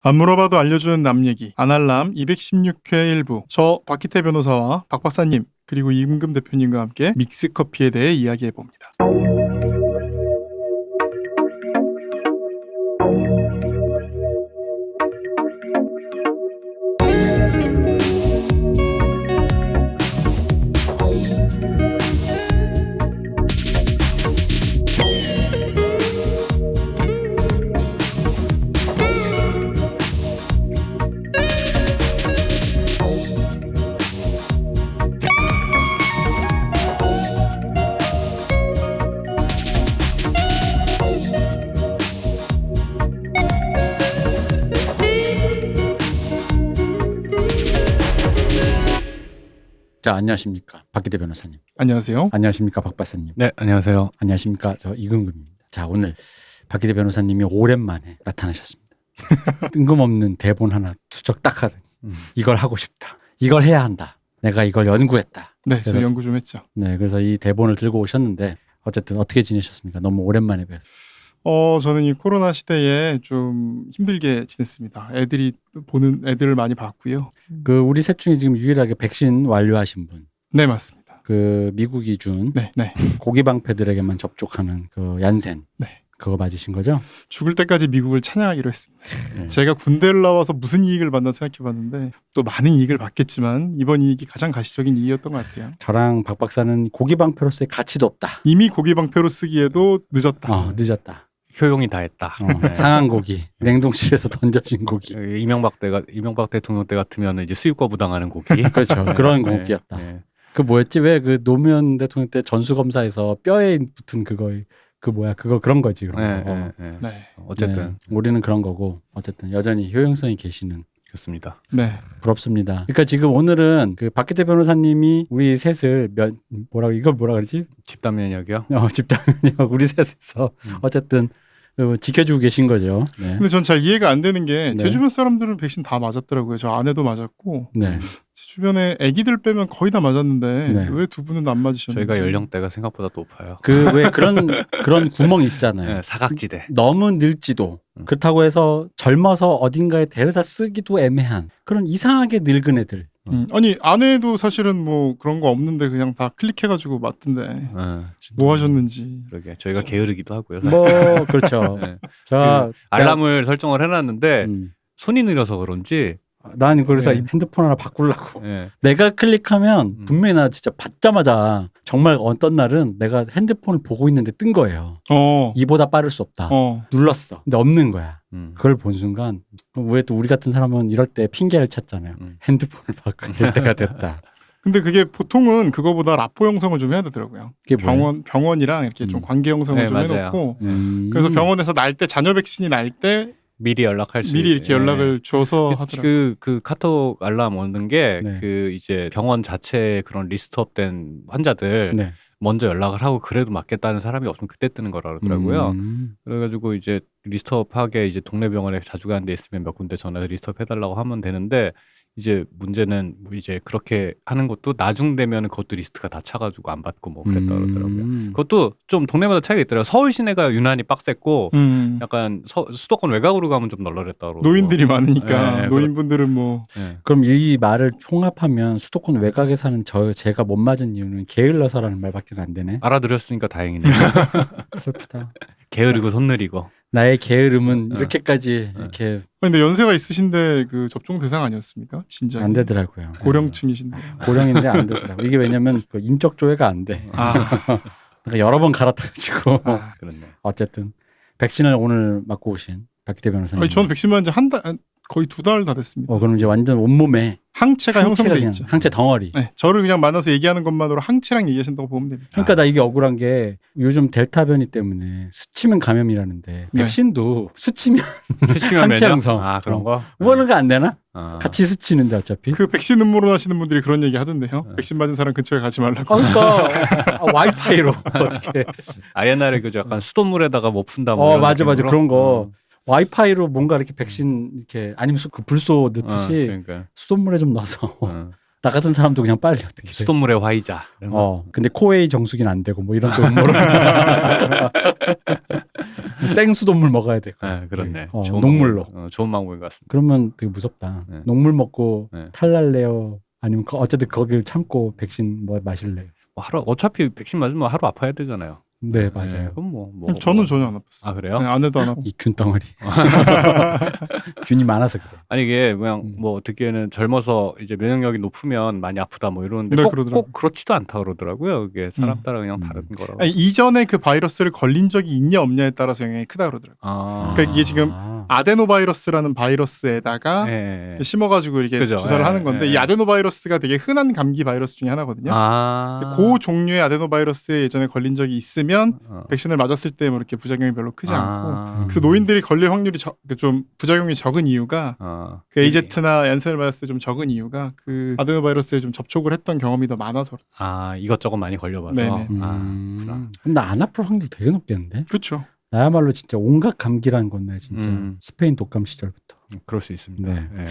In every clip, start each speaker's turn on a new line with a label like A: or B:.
A: 안 물어봐도 알려주는 남 얘기 아날람 216회 일부 저 박기태 변호사와 박 박사님 그리고 임금 대표님과 함께 믹스커피에 대해 이야기해봅니다.
B: 자, 안녕하십니까 박기태 변호사님.
A: 안녕하세요.
B: 안녕하십니까 박 박사님.
C: 네, 안녕하세요.
B: 안녕하십니까 저 이금금입니다. 자, 오늘 박기태 변호사님이 오랜만에 나타나셨습니다. 뜬금없는 대본 하나 투적 딱 하더니 이걸 하고 싶다. 이걸 해야 한다. 내가 이걸 연구했다.
A: 네, 저
B: 그래서-
A: 연구 좀 했죠.
B: 네, 그래서 이 대본을 들고 오셨는데 어쨌든 어떻게 지내셨습니까? 너무 오랜만에 뵈서.
A: 저는 이 코로나 시대에 좀 힘들게 지냈습니다. 애들이 보는 애들을 많이 봤고요.
B: 그 우리 셋 중에 지금 유일하게 백신 완료하신 분.
A: 네, 맞습니다.
B: 그 미국이 준
A: 네.
B: 고기 방패들에게만 접촉하는 그 얀센.
A: 네.
B: 그거 맞으신 거죠?
A: 죽을 때까지 미국을 찬양하기로 했습니다.
B: 네.
A: 제가 군대를 나와서 무슨 이익을 받나 생각해봤는데 또 많은 이익을 받겠지만 이번 이익이 가장 가시적인 이익이었던 것 같아요.
B: 저랑 박 박사는 고기 방패로서의 가치도 없다.
A: 이미 고기 방패로 쓰기에도 늦었다.
B: 늦었다.
C: 효용이 다했다. 네.
B: 상한 고기, 냉동실에서 던져진 고기.
C: 이명박 대통령 때 같으면 이제 수입 거부당하는 고기.
B: 그렇죠. 그런
C: 네,
B: 고기였다.
C: 네.
B: 그 뭐였지? 왜 그 노무현 대통령 때 전수검사에서 뼈에 붙은 그거 그런 거지. 그런
C: 네,
B: 거.
C: 네, 네.
A: 네.
C: 어쨌든
B: 네, 우리는 그런 거고 어쨌든 여전히 효용성이 계시는.
C: 좋습니다.
A: 네.
B: 부럽습니다. 그러니까 지금 오늘은 그 박기태 변호사님이 우리 셋을 이걸 뭐라 그러지?
C: 집단 면역이요.
B: 집단면역 우리 셋에서 어쨌든 지켜주고 계신 거죠. 네.
A: 근데 전 잘 이해가 안 되는 게 제
B: 네.
A: 주변 사람들은 백신 다 맞았더라고요. 저 아내도 맞았고
B: 네.
A: 제 주변에 아기들 빼면 거의 다 맞았는데
B: 네.
A: 왜 두 분은 안 맞으셨는지.
C: 저희가 연령대가 생각보다 높아요.
B: 그 왜 그런 구멍 있잖아요.
C: 네, 사각지대.
B: 너무 늙지도 그렇다고 해서 젊어서 어딘가에 데려다 쓰기도 애매한 그런 이상하게 늙은 애들.
A: 아니 아내도 사실은 뭐 그런 거 없는데 그냥 다 클릭해가지고 맞던데 뭐 하셨는지.
C: 그러게 저희가 게으르기도 하고요.
B: 뭐 그렇죠.
C: 네.
B: 자,
C: 알람을 설정을 해놨는데
B: 음.
C: 손이 느려서 그런지.
B: 난 그래서
A: 네.
B: 이 핸드폰 하나 바꾸려고.
C: 네.
B: 내가 클릭하면 분명히 나 진짜 받자마자 정말 어떤 날은 내가 핸드폰을 보고 있는데 뜬 거예요. 이보다 빠를 수 없다. 눌렀어. 근데 없는 거야. 그걸 본 순간 왜 또 우리 같은 사람은 이럴 때 핑계를 찾잖아요. 핸드폰을 바꿔야 될 때가 됐다.
A: 근데 그게 보통은 그거보다 라포 형성을 좀 해야 되더라고요.
B: 그게 뭐예요?
A: 병원이랑 이렇게 좀 관계 형성을
C: 네,
A: 좀
C: 맞아요.
A: 해놓고
B: 그래서
A: 그래서 병원에서 날 때 자녀 백신이 날 때
C: 미리 연락할 수
A: 미리 이렇게 연락을 줘서 하더라고요.
C: 그 카톡 알람 오는 게
B: 네.
C: 그 이제 병원 자체에 그런 리스트업된 환자들
B: 네.
C: 먼저 연락을 하고 그래도 맞겠다는 사람이 없으면 그때 뜨는 거라 그러더라고요. 그래가지고 이제 리스트업하게 이제 동네 병원에 자주 가는 데 있으면 몇 군데 전화해서 리스트업 해달라고 하면 되는데 이제 문제는 뭐 이제 그렇게 하는 것도 나중 되면 그것도 리스트가 다 차가지고 안 받고 뭐 그랬다 그러더라고요. 그것도 좀 동네마다 차이가 있더라고요. 서울 시내가 유난히 빡셌고 약간 수도권 외곽으로 가면 좀 널널했다 그러고.
A: 노인들이 많으니까
C: 네,
A: 노인분들은 뭐
C: 네.
B: 그럼 이 말을 총합하면 수도권 외곽에 사는 제가 못 맞은 이유는 게을러서라는 말밖에 안 되네.
C: 알아들었으니까 다행이네.
B: 슬프다.
C: 게으르고 손 느리고.
B: 나의 게으름은 이렇게까지 이렇게
A: 근데 연세가 있으신데 그 접종 대상 아니었습니까? 진짜
B: 안 되더라고요.
A: 고령층이신데.
B: 고령인데 안 되더라고. 이게 왜냐면 그 인적 조회가 안 돼. 내가 여러 번 갈아타가지고
C: 그렇네.
B: 어쨌든 백신을 오늘 맞고 오신 박기태 변호사님.
A: 아니, 전 백신 맞은 지 거의 2달 다 됐습니다.
B: 그럼 이제 완전 온몸에
A: 항체가 형성돼
B: 그냥
A: 있죠.
B: 항체 덩어리.
A: 네, 저를 그냥 만나서 얘기하는 것만으로 항체랑 얘기하신다고 보면 됩니다.
B: 그러니까 나 이게 억울한 게 요즘 델타 변이 때문에 스치면 감염이라는데
A: 네.
B: 백신도 스치면
C: 스치면
B: 항체
C: 면역?
B: 형성.
C: 아 그런 거?
B: 그거는 안 되나?
C: 아.
B: 같이 스치는데 어차피.
A: 그 백신 음모론 하시는 분들이 그런 얘기 하던데요. 백신 맞은 사람 근처에 가지 말라고.
B: 그러니까 와이파이로 어떻게?
C: 옛날에 그 약간 수돗물에다가 뭐 푼다 뭐 이런
B: 맞아
C: 느낌으로?
B: 그런 거. 와이파이로 뭔가 이렇게 백신 이렇게 아니면 그 불소 넣듯이
C: 그러니까.
B: 수돗물에 좀 넣어서 나 같은 사람도 그냥 빨리 어떻게
C: 수돗물의 화이자 이런 거.
B: 근데 코웨이 정수기는 안 되고 뭐 이런 또 음모론. 생수돗물 먹어야 돼.
C: 네, 그렇네.
B: 녹물로.
C: 좋은 방법인 것 같습니다.
B: 그러면 되게 무섭다.
C: 네.
B: 녹물 먹고
C: 네.
B: 탈날래요? 아니면 어쨌든 거기를 참고 백신 뭐 마실래요?
C: 어차피 백신 맞으면 하루 아파야 되잖아요.
B: 네, 맞아요.
C: 그럼
A: 저는 전혀 안 아팠어요.
C: 아, 그래요?
A: 네, 아내도 안 아팠고.
B: 이 균 덩어리. 균이 많아서 그래.
C: 아니 이게 그냥 뭐 듣기에는 젊어서 이제 면역력이 높으면 많이 아프다 뭐 이러는데
A: 네,
C: 꼭 그렇지도 않다 그러더라고요. 그게 사람 따라 그냥 다른 거라고.
A: 아니, 이전에 그 바이러스를 걸린 적이 있냐 없냐에 따라서 영향이 크다 그러더라고요. 그러니까 이게 지금 아데노바이러스라는 바이러스에다가 심어가지고 이렇게
C: 그죠?
A: 주사를 하는 건데 이 아데노바이러스가 되게 흔한 감기 바이러스 중에 하나거든요. 그 종류의 아데노바이러스에 예전에 걸린 적이 있으면 백신을 맞았을 때 뭐 이렇게 부작용이 별로 크지 않고 그래서 노인들이 걸릴 확률이 좀 부작용이 적은 이유가 그 에이제트나 얀센을 맞았을 때 좀 적은 이유가 그 아데노바이러스에 좀 접촉을 했던 경험이 더 많아서.
C: 이것저것 많이 걸려봐서.
A: 네네.
B: 그럼 나 안 아플 확률 되게 높겠는데?
A: 그렇죠.
B: 나야말로 진짜 온갖 감기라는 건데 진짜 스페인 독감 시절부터.
C: 그럴 수 있습니다.
B: 네.
C: 네.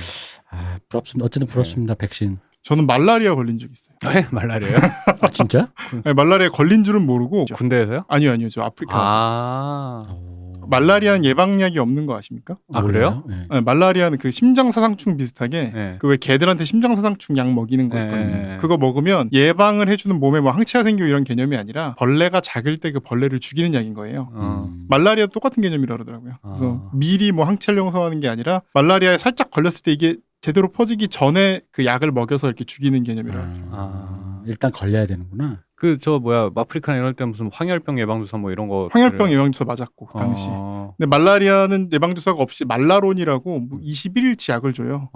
B: 부럽습니다. 어쨌든 부럽습니다. 백신.
A: 저는 말라리아 걸린 적 있어요.
C: 네? 말라리아요?
B: 아 진짜?
A: 네, 말라리아 걸린 줄은 모르고.
C: 군대에서요?
A: 아니요, 저 아프리카에서.
B: 오.
A: 말라리아는 예방약이 없는 거 아십니까?
C: 아, 그래요?
B: 네.
A: 네, 말라리아는 그 심장사상충 비슷하게
C: 네.
A: 그 왜 개들한테 심장사상충 약 먹이는 거 있거든요.
C: 네.
A: 그거 먹으면 예방을 해주는 몸에 뭐 항체가 생기고 이런 개념이 아니라 벌레가 작을 때 그 벌레를 죽이는 약인 거예요. 말라리아도 똑같은 개념이라 그러더라고요. 그래서 미리 뭐 항체를 형성하는 게 아니라 말라리아에 살짝 걸렸을 때 이게 제대로 퍼지기 전에 그 약을 먹여서 이렇게 죽이는 개념이라.
B: 일단 걸려야 되는구나.
C: 아프리카나 이럴 때 무슨 황열병 예방주사 뭐 이런 거.
A: 황열병 예방주사 맞았고 그 당시. 근데 말라리아는 예방주사가 없이 말라론이라고 뭐 21일치 약을 줘요.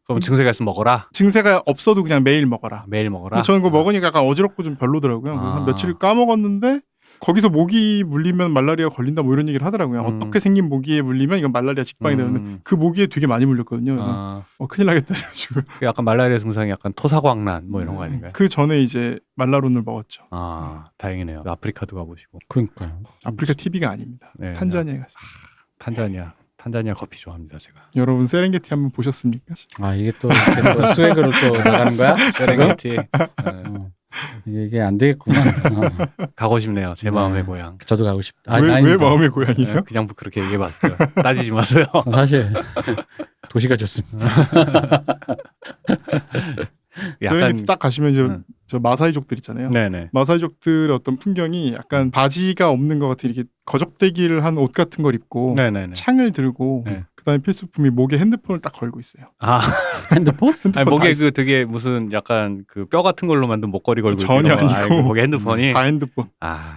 C: 그럼 증세가 있으면 먹어라.
A: 증세가 없어도 그냥 매일 먹어라.
C: 매일 먹어라.
A: 근데 저는 그거 먹으니까 약간 어지럽고 좀 별로더라고요. 그래서 한 며칠 까먹었는데 거기서 모기 물리면 말라리아 걸린다 뭐 이런 얘기를 하더라고요. 어떻게 생긴 모기에 물리면 이건 말라리아 직방이 되는데 그 모기에 되게 많이 물렸거든요. 그래서 큰일 나겠다 해가지고.
C: 약간 말라리아 증상이 약간 토사광난 뭐 이런 거 아닌가요?
A: 그 전에 이제 말라론을 먹었죠.
C: 다행이네요. 아프리카도 가보시고.
B: 그러니까요.
A: 아프리카 TV가 아닙니다.
C: 네,
A: 탄자니아에 갔어요.
C: 탄자니아 커피 좋아합니다, 제가.
A: 여러분 세렝게티 한번 보셨습니까?
B: 이게 또 수액으로 또 나가는 거야?
C: 세렝게티.
B: 이게 안 되겠구나.
C: 가고 싶네요. 제 마음의 고향.
B: 저도 가고 싶다.
A: 왜 마음의 고향이에요?
C: 그냥 그렇게 얘기해봤어요. 따지지 마세요.
B: 사실 도시가 좋습니다.
A: 세렝게티 딱 가시면 이제 저 마사이족들 있잖아요.
C: 네네.
A: 마사이족들의 어떤 풍경이 약간 바지가 없는 것 같은 이렇게 거적대기를 한 옷 같은 걸 입고
C: 네네네.
A: 창을 들고 그다음에 필수품이 목에 핸드폰을 딱 걸고 있어요.
B: 핸드폰?
C: 아니, 목에 그 되게 무슨 약간 그 뼈 같은 걸로 만든 목걸이 걸고
A: 전혀 아니고
C: 목에 핸드폰이
A: 다 핸드폰.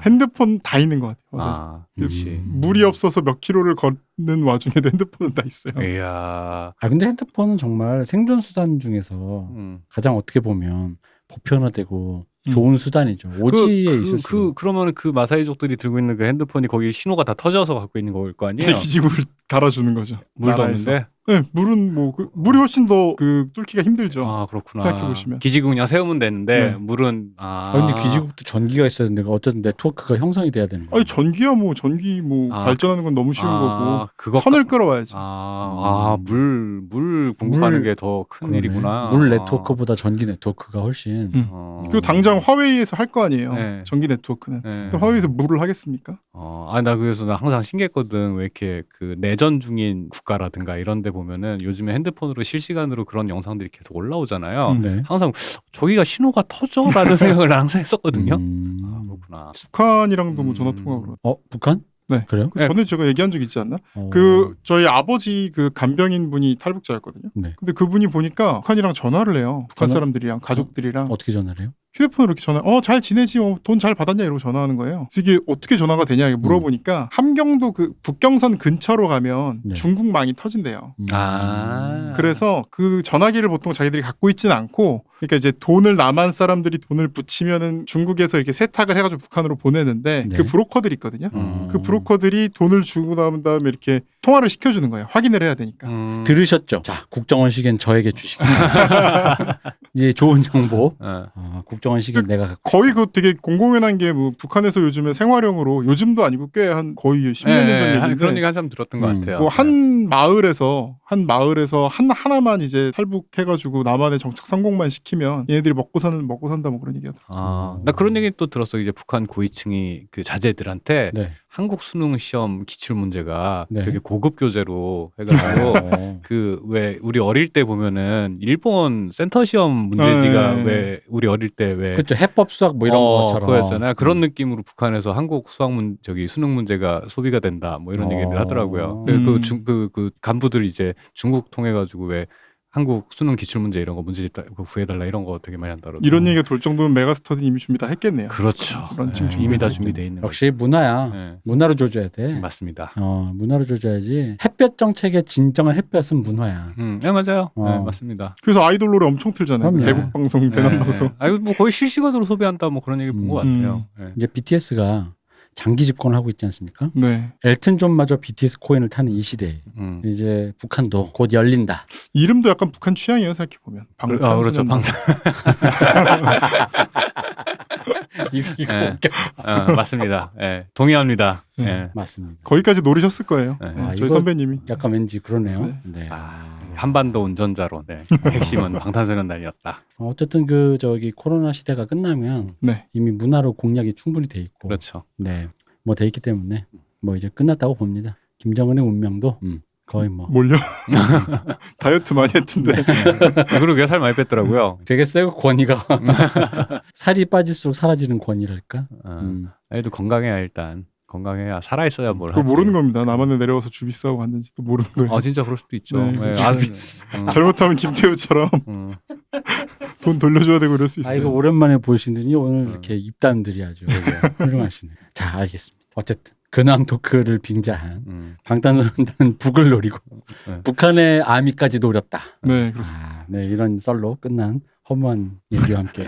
A: 핸드폰 다 있는 것 같아요.
C: 역시
A: 물이 없어서 몇 킬로를 걷는 와중에도 핸드폰은 다 있어요.
C: 이야.
B: 근데 핸드폰은 정말 생존 수단 중에서 가장 어떻게 보면 보편화되고 좋은 수단이죠. 오지에 있을 수.
C: 그러면 그 마사이족들이 들고 있는 그 핸드폰이 거기 신호가 다 터져서 갖고 있는 거일 거 아니에요?
A: 기지국을 달아주는 거죠.
C: 물도
A: 나라에서.
C: 없는데?
A: 네, 물은 물이 훨씬 더 뚫기가 힘들죠.
C: 그렇구나.
A: 생각해 보시면.
C: 기지국 그냥 세우면 되는데 물은
B: 근데 기지국도 전기가 있어야 되는데 어쨌든 네트워크가 형성이 돼야 되는 거예요.
A: 전기야 전기 발전하는 건 너무 쉬운 거고 선을 끌어와야지.
C: 물 공급하는 게 더 큰 일이구나.
B: 물 네트워크보다 전기 네트워크가 훨씬.
A: 그리고 당장 화웨이에서 할 거 아니에요.
C: 네.
A: 전기 네트워크는. 화웨이에서 물을 하겠습니까?
C: 그래서 나 항상 신기했거든. 왜 이렇게 그 내전 중인 국가라든가 이런 데 보면은 요즘에 핸드폰으로 실시간으로 그런 영상들이 계속 올라오잖아요. 항상 저기가 신호가 터져라는 생각을 항상 했었거든요. 그렇구나.
A: 북한이랑도 뭐 전화 통화로.
B: 북한?
A: 네.
B: 그래요?
A: 전에 제가 얘기한 적 있지 않나? 저희 아버지 그 간병인 분이 탈북자였거든요. 근데 그분이 보니까 북한이랑 전화를 해요. 북한 사람들이랑 가족들이랑.
B: 어떻게 전화를 해요?
A: 휴대폰으로 이렇게 전화, 잘 지내지? 돈 잘 받았냐? 이러고 전화하는 거예요. 그래서 이게 어떻게 전화가 되냐? 이렇게 물어보니까 함경도 그 북경선 근처로 가면 중국망이 터진대요. 그래서 그 전화기를 보통 자기들이 갖고 있지는 않고, 그러니까 이제 돈을 남한 사람들이 돈을 붙이면은 중국에서 이렇게 세탁을 해가지고 북한으로 보내는데 그 브로커들이 있거든요. 그 브로커들이 돈을 주고 나온 다음에 이렇게 통화를 시켜주는 거예요. 확인을 해야 되니까.
B: 들으셨죠? 자, 국정원 시계는 저에게 주시기. 이제 좋은 정보. 국정원 시계는 내가 갖고.
A: 거의 그 되게 공공연한 게 뭐 북한에서 요즘에 생활용으로 요즘도 아니고 꽤 한 거의 10년 전 얘기인데
C: 그런 얘기 한참 들었던 것 같아요.
A: 한 마을에서 하나만 이제 탈북해가지고 남한에 정착 성공만 시킨 치면 얘네들이 먹고 산다 뭐 그런 얘기하더라고요.
C: 나 그런 얘기 또 들었어. 이제 북한 고위층이 그 자제들한테
B: 네.
C: 한국 수능 시험 기출 문제가
B: 네.
C: 되게 고급 교재로 해가지고 그 왜 우리 어릴 때 보면은 일본 센터 시험 문제지가 왜 우리 어릴 때 왜
B: 그렇죠. 해법 수학 뭐 이런 것처럼
C: 그거였잖아요. 그런 느낌으로 북한에서 한국 수능 문제가 소비가 된다 뭐 이런 얘기를 하더라고요. 그 간부들 이제 중국 통해 가지고 왜 한국 수능 기출 문제 이런 거 문제집 구해달라 이런 거 되게 많이 한다고.
A: 이런 얘기가 돌 정도면 메가스터디 이미 준비 다 했겠네요.
C: 그렇죠. 이미 다 준비돼 있는
B: 역시 문화야.
C: 네.
B: 문화로 조져야 돼.
C: 맞습니다.
B: 문화로 조져야지. 햇볕 정책의 진정한 햇볕은 문화야.
C: 네 맞아요. 네, 맞습니다.
A: 그래서 아이돌 노래 엄청 틀잖아요. 대북 방송, 대남 방송.
C: 뭐 거의 실시간으로 소비한다 뭐 그런 얘기 본 것 같아요. 네.
B: 이제 BTS가 장기 집권을 하고 있지 않습니까?
A: 네.
B: 엘튼 존마저 BTS 코인을 타는 이 시대에 이제 북한도 곧 열린다.
A: 이름도 약간 북한 취향이에요, 생각해 보면.
C: 그렇죠. 방탄.
B: 이거
C: 네. 맞습니다. 네. 동의합니다. 네.
B: 맞습니다.
A: 거기까지 노리셨을 거예요.
C: 네.
A: 저희 선배님이.
B: 약간 왠지 그러네요.
A: 네.
C: 한반도 운전자로 핵심은 방탄소년단이었다.
B: 어쨌든 코로나 시대가 끝나면 이미 문화로 공략이 충분히 돼 있고,
C: 그렇죠.
B: 네, 뭐 돼 있기 때문에 뭐 이제 끝났다고 봅니다. 김정은의 운명도 거의 뭐
A: 몰려 다이어트 많이 했던데.
C: 그러게 살 많이 뺐더라고요.
B: 되게 세고 권위가 살이 빠질수록 사라지는 권위랄까.
C: 애도 건강해야 일단. 건강해야 살아있어야 뭘 하지.
A: 그거 모르는 겁니다. 남한에 내려와서 주비싸고 갔는지 또 모르는 거예요.
C: 진짜 그럴 수도 있죠.
A: 네, 잘못하면 김태우처럼 돈 돌려줘야 되고 이럴 수 있어요.
B: 이거 오랜만에 보시더니 오늘 이렇게 입담들이 아주 훌륭하시네. 자, 알겠습니다. 어쨌든 근황 토크를 빙자한 방탄소년단은 북을 노리고 북한의 아미까지 노렸다.
A: 네, 그렇습니다.
B: 네, 이런 썰로 끝난 허무한 얘기와 함께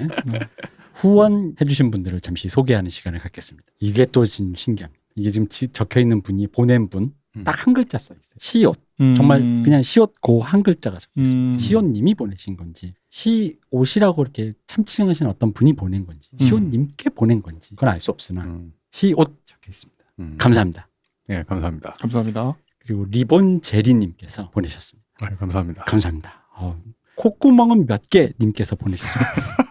B: 후원해주신 분들을 잠시 소개하는 시간을 갖겠습니다. 이게 또 신기합니다. 이게 지금 적혀 있는 분이 보낸 분 딱 한 글자 써 있어요. 시옷. 정말 그냥 시옷 고 한 글자가 적혀 있습니다. 시옷님이 보내신 건지 시옷이라고 이렇게 참칭하신 어떤 분이 보낸 건지 시옷님께 보낸 건지 그건 알 수 없으나 시옷 적혀 있습니다. 감사합니다.
C: 네, 감사합니다.
A: 감사합니다.
B: 그리고 리본 제리님께서 보내셨습니다.
C: 감사합니다.
B: 감사합니다. 콧구멍은 몇 개 님께서 보내셨습니다.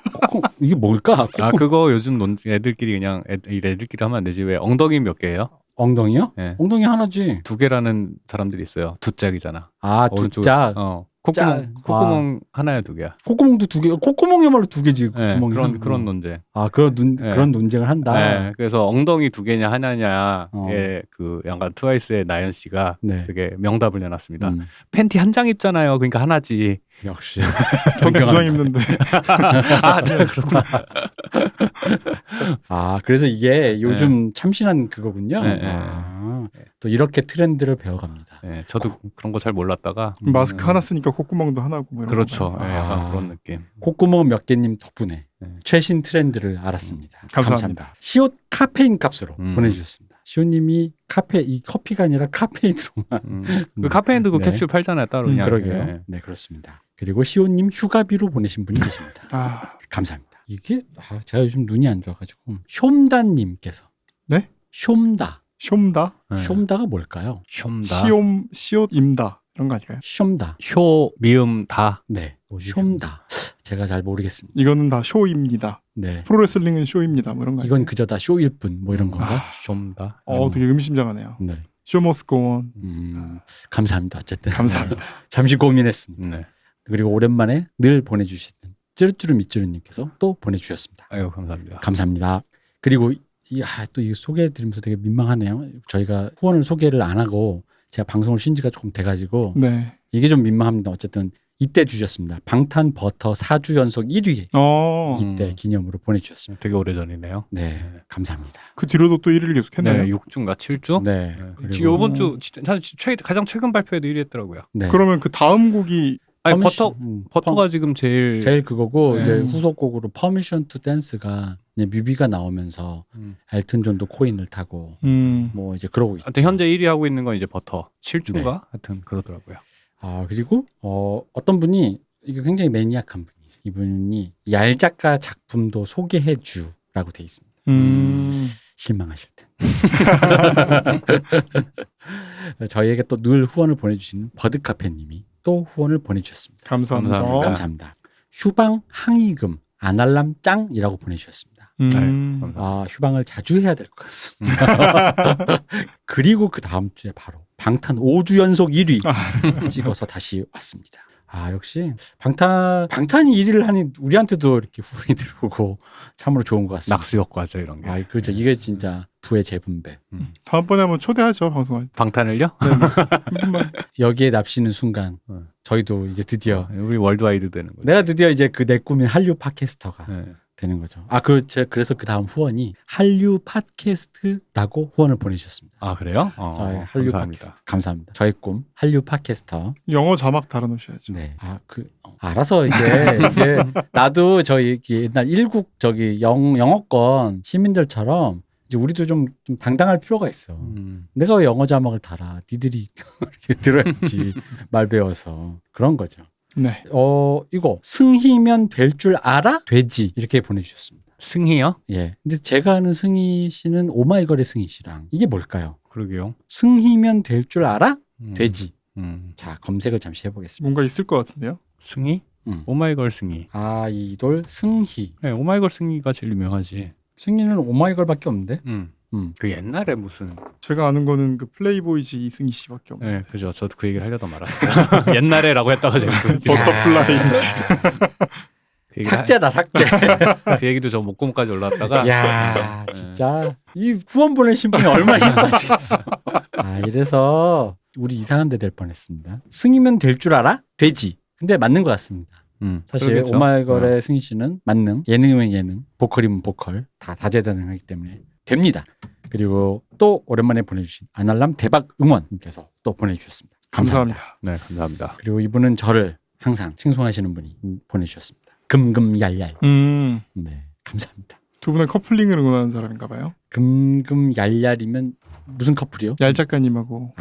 B: 이게 뭘까?
C: 그거 요즘 애들끼리 그냥 애들끼리 하면 안 되지. 왜 엉덩이 몇 개예요?
B: 엉덩이요?
C: 네.
B: 엉덩이 하나지.
C: 2개라는 사람들이 있어요. 두 짝이잖아.
B: 두 짝.
C: 콧구멍 하나야 2개야.
B: 콧구멍도 2개. 콧구멍이야말로 2개지.
C: 네, 그런 논제.
B: 그런 논쟁을 한다.
C: 네, 그래서 엉덩이 2개냐 하나냐. 그 약간 트와이스의 나연 씨가 되게 명답을 내놨습니다. 팬티 한 장 입잖아요. 그러니까 하나지.
B: 역시.
A: 전 2장 입는데.
C: 네, 그렇구나.
B: 그래서 이게 요즘 참신한 그거군요. 또 이렇게 트렌드를 배워갑니다.
C: 네, 저도 그런 거 잘 몰랐다가
A: 마스크 하나 쓰니까 콧구멍도 하나고 뭐 이런
C: 그렇죠. 약간 그런 느낌.
B: 콧구멍 몇 개님 덕분에 최신 트렌드를 알았습니다. 감사합니다. 시옷 카페인 값으로 보내주셨습니다. 시옷님이 이 커피가 아니라 카페인으로만.
C: 그 카페인도 그 캡슐 팔잖아요, 따로 그냥.
B: 그러게요. 네, 그렇습니다. 그리고 시옷님 휴가비로 보내신 분이 계십니다. 감사합니다. 이게 제가 요즘 눈이 안 좋아가지고 숑다님께서
A: 네?
B: 숑다. 숑다가 뭘까요?
A: 시옷임다 이런 거 아닐까요?
B: 숑다.
C: 쇼 미음 다.
B: 네. 숑다. 제가 잘 모르겠습니다.
A: 이거는 다 쇼입니다.
B: 네.
A: 프로레슬링은 쇼입니다. 뭐 이런 거.
B: 이건 그저 다 쇼일 뿐. 뭐 이런 건가?
C: 숑다.
A: 되게 의미심장하네요.
B: 네.
A: 쇼 머스트 고 온.
B: 감사합니다. 어쨌든.
A: 감사합니다.
B: 잠시 고민했습니다.
C: 네.
B: 그리고 오랜만에 늘 보내주시던 찌르찌르 밑찌르님께서 또 보내주셨습니다.
C: 감사합니다.
B: 감사합니다. 그리고 또 이 소개해드리면서 되게 민망하네요. 저희가 후원을 소개를 안 하고 제가 방송을 쉰 지가 조금 돼가지고 이게 좀 민망합니다. 어쨌든 이때 주셨습니다. 방탄 버터 4주 연속 1위 이때 기념으로 보내주셨습니다.
C: 되게 오래전이네요.
B: 네, 감사합니다.
A: 그 뒤로도 또 1위를 계속 했나요?
C: 네, 6주인가 7주?
B: 네.
C: 이번 주 가장 최근 발표에도 1위 했더라고요.
A: 네. 그러면 그 다음 곡이
C: 버터가 지금 제일
B: 그거고 이제 후속곡으로 Permission to Dance가 뮤비가 나오면서 엘튼 존도 코인을 타고 뭐 이제 그러고 있죠.
C: 하여튼 현재 1위 하고 있는 건 이제 버터 7주인가? 하여튼 그러더라고요.
B: 그리고 어떤 분이 이게 굉장히 매니악한 분이 있어요. 이분이 얄작가 작품도 소개해 주라고 돼 있습니다. 실망하실 텐데. 저희에게 또 늘 후원을 보내주시는 버드카페님이 또 후원을 보내주셨습니다.
A: 감사합니다.
B: 감사합니다. 휴방 항의금 아날람 짱이라고 보내주셨습니다. 휴방을 자주 해야 될 것 같습니다. 그리고 그 다음 주에 바로 방탄 5주 연속 1위 찍어서 다시 왔습니다. 역시 방탄이 1위를 하니 우리한테도 이렇게 후원이 들어오고 참으로 좋은 것 같습니다.
C: 낙수 효과죠 이런 게.
B: 그렇죠. 이게 진짜 부의 재분배.
A: 다음번에 한번 초대하죠 방송할 때.
C: 방탄을요?
B: 여기에 납치는 순간 저희도 이제 드디어
C: 우리 월드와이드 되는 거죠.
B: 내가 드디어 이제 내 꿈인 한류 팟캐스터가 되는 거죠. 그래서 그 다음 후원이 한류 팟캐스트라고 후원을 보내주셨습니다.
C: 그래요?
B: 한류 팟캐스트. 감사합니다. 저의 꿈 한류 팟캐스터.
A: 영어 자막 달아놓으셔야죠.
B: 네. 알아서 이제 나도 저희 옛날 일국 영어권 시민들처럼 이제 우리도 좀 당당할 필요가 있어. 내가 왜 영어 자막을 달아? 니들이 이렇게 들어야지 말 배워서 그런 거죠.
A: 네.
B: 이거 승희면 될 줄 알아? 되지 이렇게 보내주셨습니다.
C: 승희요?
B: 예. 근데 제가 아는 승희 씨는 오마이걸의 승희 씨랑 이게 뭘까요?
C: 그러게요.
B: 승희면 될 줄 알아? 되지. 자 검색을 잠시 해보겠습니다.
A: 뭔가 있을 것 같은데요?
C: 승희? 오마이걸 승희.
B: 아이돌 승희.
C: 네, 오마이걸 승희가 제일 유명하지.
B: 승희는 오마이걸밖에 없는데.
C: 그 옛날에 무슨
A: 제가 아는 거는 그 플레이보이즈 이승희 씨밖에 없는데.
C: 네, 그죠. 저도 그 얘기를 하려다 말았어요. 옛날에라고 했다가 제가
A: 버터플라이.
B: 삭제다 삭제.
C: 그 얘기도 저 목구멍까지 올라왔다가.
B: 야 진짜 이 후원 보내신 분이 얼마나 힘드시겠어. 이래서 우리 이상한 데 될 뻔했습니다. 승희면 될 줄 알아? 되지. 근데 맞는 것 같습니다. 사실
C: 그러겠죠.
B: 오마이걸의 승희 씨는 만능, 예능이면 예능, 보컬이면 보컬 다 다재다능하기 때문에 됩니다. 그리고 또 오랜만에 보내주신 아날람 대박 응원님께서 또 보내주셨습니다. 감사합니다.
C: 네, 감사합니다.
B: 그리고 이분은 저를 항상 칭송하시는 분이 보내주셨습니다. 금금얄얄. 네, 감사합니다.
A: 두 분은 커플링을 응원하는 사람인가 봐요.
B: 금금얄얄이면 무슨 커플이요?
A: 얄 작가님하고.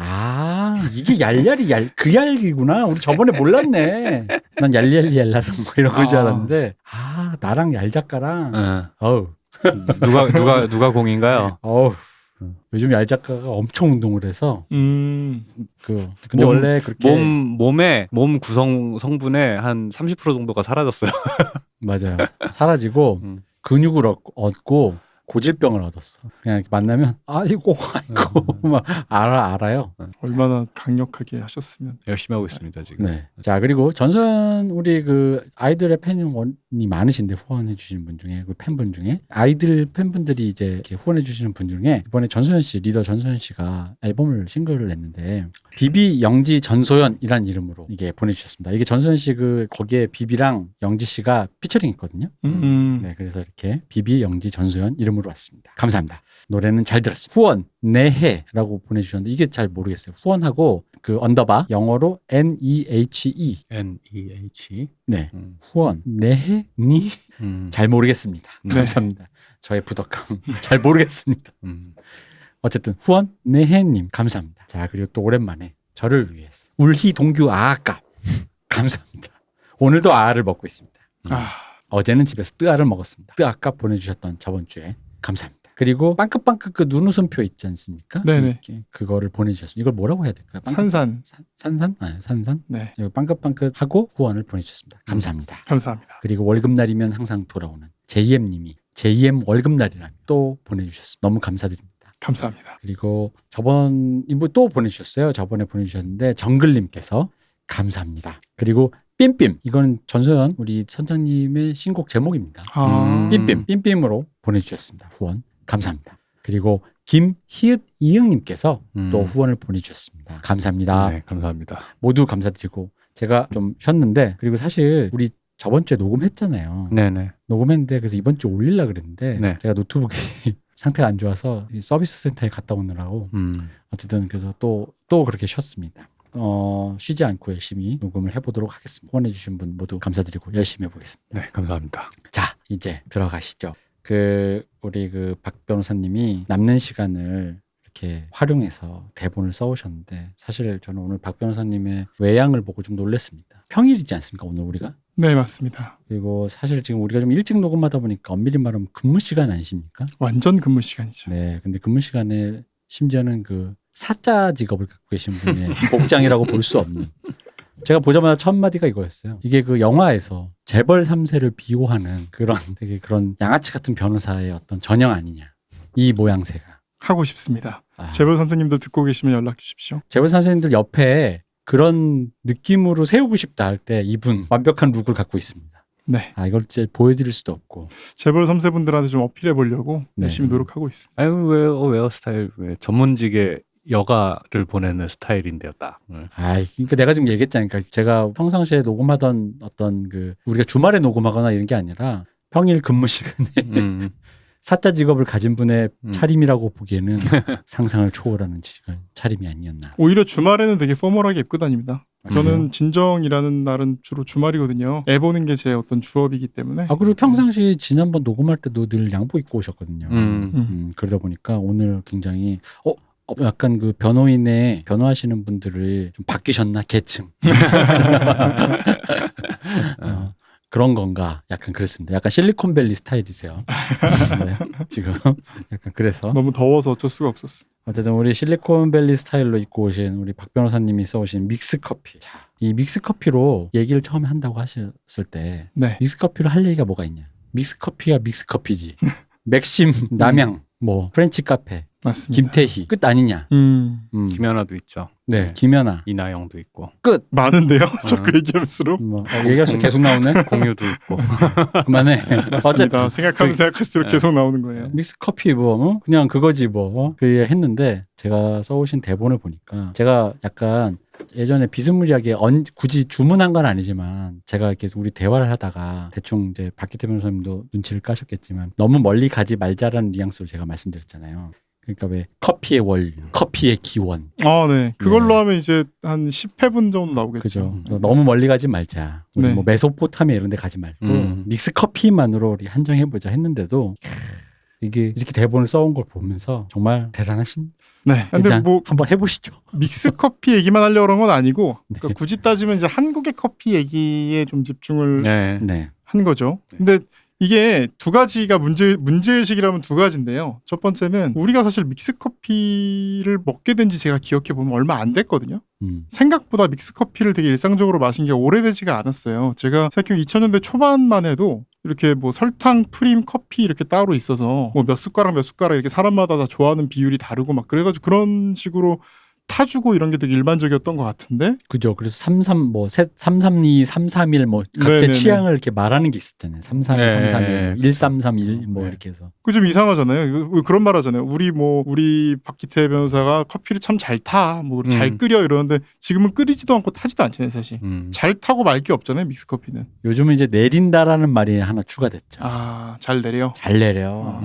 B: 이게 얄얄이 그 얄이구나. 우리 저번에 몰랐네. 난 얄얄얄라서 뭐 이런 걸 줄 알았는데 나랑 얄 작가랑
C: 누가 공인가요?
B: 요즘 얄 작가가 엄청 운동을 해서 근데 원래 그렇게
C: 몸 구성 성분의 한 30% 정도가 사라졌어요.
B: 맞아요. 사라지고 근육을 얻고 고질병을 얻었어. 그냥 이렇게 만나면 아이고 막 알아요.
A: 얼마나 강력하게 하셨으면.
C: 열심히 하고 있습니다 지금.
B: 네. 자 그리고 전선 우리 그 아이들의 팬이 많으신데 후원해 주시는 분 중에 그 팬분 중에 아이들 팬분들이 이제 이렇게 후원해 주시는 분 중에 이번에 전소연 씨 리더 전소연 씨가 앨범을 냈는데 비비 영지 전소연이란 이름으로 이게 보내주셨습니다. 이게 전소연 씨 거기에 비비랑 영지 씨가 피처링했거든요. 네, 그래서 이렇게 비비 영지 전소연 이름으로 왔습니다. 감사합니다. 노래는 잘 들었습니다. 후원 내해라고 보내주셨는데 이게 잘 모르겠어요. 후원하고 그 언더바 영어로 NEHE 네 후원 내해 니 잘 모르겠습니다. 감사합니다. 저의 부덕함 잘 모르겠습니다. 어쨌든 후원 내해님 감사합니다. 자 그리고 또 오랜만에 저를 위해서 울희 동규 아아깝 감사합니다. 오늘도 아아를 먹고 있습니다. 어제는 집에서 뜨아를 먹었습니다. 뜨아깝 보내주셨던 저번 주에 감사합니다. 그리고 빵긋빵긋 그 눈웃음표 있지 않습니까?
A: 네네.
B: 그거를 보내주셨습니다. 이걸 뭐라고 해야 될까요?
A: 산산.
B: 산산? 산산?
A: 네.
B: 이거 빵긋빵긋하고 후원을 보내주셨습니다. 감사합니다.
A: 감사합니다.
B: 그리고 월급날이면 항상 돌아오는 JM님이 JM 월급날이라며 또 보내주셨습니다. 너무 감사드립니다.
A: 감사합니다.
B: 그리고 또 보내주셨어요. 저번에 보내주셨는데 정글님께서 감사합니다. 그리고 삠삠 이건 전소연 우리 선장님의 신곡 제목입니다. 삠삠으로 보내주셨습니다. 후원 감사합니다. 그리고 김희읒 이응님께서 또 후원을 보내주셨습니다. 감사합니다.
C: 네, 감사합니다.
B: 모두 감사드리고 제가 좀 쉬었는데 그리고 사실 우리 저번 주에 녹음했잖아요.
C: 네네.
B: 녹음했는데 그래서 이번 주에 올리려고 그랬는데
C: 네.
B: 제가 노트북이 상태가 안 좋아서 이 서비스 센터에 갔다 오느라고 어쨌든 그래서 또 그렇게 쉬었습니다. 쉬지 않고 열심히 녹음을 해보도록 하겠습니다. 후원해주신 분 모두 감사드리고 열심히 해보겠습니다.
C: 네, 감사합니다.
B: 자, 이제 들어가시죠. 우리 박 변호사님이 남는 시간을 이렇게 활용해서 대본을 써오셨는데 사실 저는 오늘 박 변호사님의 외양을 보고 좀 놀랐습니다. 평일이지 않습니까, 오늘 우리가?
A: 네, 맞습니다.
B: 그리고 사실 지금 우리가 좀 일찍 녹음하다 보니까 엄밀히 말하면 근무 시간 아니십니까?
A: 완전 근무 시간이죠.
B: 네, 근데 근무 시간에 심지어는 사자 직업을 갖고 계신 분의 복장이라고 볼 수 없는 제가 보자마자 첫 마디가 이거였어요. 이게 그 영화에서 재벌 3세를 비호하는 그런 되게 그런 양아치 같은 변호사의 어떤 전형 아니냐. 이 모양새가.
A: 하고 싶습니다. 재벌 선생님들 듣고 계시면 연락 주십시오.
B: 재벌 선생님들 옆에 그런 느낌으로 세우고 싶다 할 때 이분 완벽한 룩을 갖고 있습니다.
A: 네.
B: 이걸 이제 보여드릴 수도 없고.
A: 재벌 3세분들한테 좀 어필해 보려고
B: 네.
A: 열심히 노력하고 있습니다.
C: 아유, 웨어 스타일, 전문직의 여가를 보내는 스타일인데요, 딱.
B: 그러니까 내가 지금 얘기했잖아요. 그러니까 제가 평상시에 녹음하던 어떤 우리가 주말에 녹음하거나 이런 게 아니라 평일 근무 시간에 사자 직업을 가진 분의 차림이라고 보기에는 상상을 초월하는 차림이 아니었나.
A: 오히려 주말에는 되게 포멀하게 입고 다닙니다. 저는 진정이라는 날은 주로 주말이거든요. 애 보는 게 제 어떤 주업이기 때문에.
B: 그리고 평상시 지난번 녹음할 때도 늘 양복 입고 오셨거든요. 그러다 보니까 오늘 굉장히 약간 그 변호하시는 분들을 좀 바뀌셨나 계층. 그런 건가? 약간 그랬습니다. 약간 실리콘밸리 스타일이세요. 네, 지금 약간 그래서
A: 너무 더워서 어쩔 수가 없었습니다.
B: 어쨌든 우리 실리콘밸리 스타일로 입고 오신 우리 박 변호사님이 써오신 믹스커피. 자, 이 믹스커피로 얘기를 처음에 한다고 하셨을 때
A: 네.
B: 믹스커피로 할 얘기가 뭐가 있냐? 믹스커피가 믹스커피지. 맥심, 남양, 프렌치 카페.
A: 맞습니다.
B: 김태희 끝 아니냐?
C: 김연아도 있죠.
B: 네, 김연아,
C: 이나영도 있고
B: 끝.
A: 많은데요. 자꾸 얘기할수록
B: 얘기할수록 계속 나오네.
C: 공유도 있고.
B: 그만해.
A: 맞습니다. 생각하면 생각할수록 계속 나오는 거예요.
B: 믹스 커피 그냥 그거지 그 했는데 제가 써오신 대본을 보니까 제가 약간 예전에 비스무리하게 굳이 주문한 건 아니지만 제가 이렇게 우리 대화를 하다가 대충 이제 박기태 변호사님도 눈치를 까셨겠지만 너무 멀리 가지 말자라는 뉘앙스로 제가 말씀드렸잖아요. 그러니까 왜 커피의 원료, 커피의 기원.
A: 네. 그걸로 하면 이제 한 10회분 정도 나오겠죠.
B: 그죠. 너무 멀리 가지 말자. 우리
A: 네.
B: 메소포타미아 이런 데 가지 말고 믹스 커피만으로 우리 한정해보자 했는데도 이게 이렇게 대본을 써온 걸 보면서 정말 대단하십니다.
A: 네. 근데
B: 한번 해보시죠.
A: 믹스 커피 얘기만 하려고 그런 건 아니고 그러니까
B: 네.
A: 굳이 따지면 이제 한국의 커피 얘기에 좀 집중을
B: 네.
A: 한 거죠. 근데 이게 두 가지가 문제의식이라면 두 가지인데요. 첫 번째는 우리가 사실 믹스커피를 먹게 된 지 제가 기억해보면 얼마 안 됐거든요. 생각보다 믹스커피를 되게 일상적으로 마신 게 오래되지가 않았어요. 제가 생각해보면 2000년대 초반만 해도 이렇게 설탕, 프림, 커피 이렇게 따로 있어서 몇 숟가락 이렇게 사람마다 다 좋아하는 비율이 다르고 막 그래가지고 그런 식으로 타주고 이런 게 되게 일반적이었던 것 같은데.
B: 그죠. 그래서 332, 331 각자
A: 네네네.
B: 취향을 이렇게 말하는 게 있었잖아요. 332, 331, 1331 이렇게 해서.
A: 그 좀 이상하잖아요. 왜 그런 말 하잖아요. 우리 박기태 변호사가 커피를 참 잘 타, 잘 끓여 이러는데 지금은 끓이지도 않고 타지도 않잖아요, 사실. 잘 타고 말 게 없잖아요, 믹스 커피는.
B: 요즘은 이제 내린다라는 말이 하나 추가됐죠.
A: 잘 내려.
B: 잘 내려.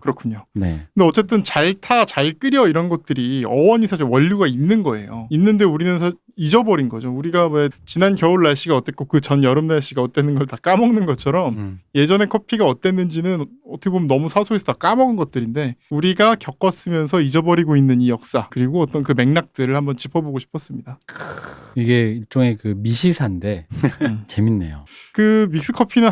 A: 그렇군요.
B: 네.
A: 근데 어쨌든 잘 타, 잘 끓여 이런 것들이 어원이 사실 원료가 있는 거예요. 있는데 우리는 잊어버린 거죠. 우리가 왜 지난 겨울 날씨가 어땠고 그 전 여름 날씨가 어땠는 걸 다 까먹는 것처럼 예전에 커피가 어땠는지는 어떻게 보면 너무 사소해서 다 까먹은 것들인데 우리가 겪었으면서 잊어버리고 있는 이 역사 그리고 어떤 그 맥락들을 한번 짚어보고 싶었습니다.
B: 이게 일종의 그 미시사인데 재밌네요.
A: 그 믹스 커피는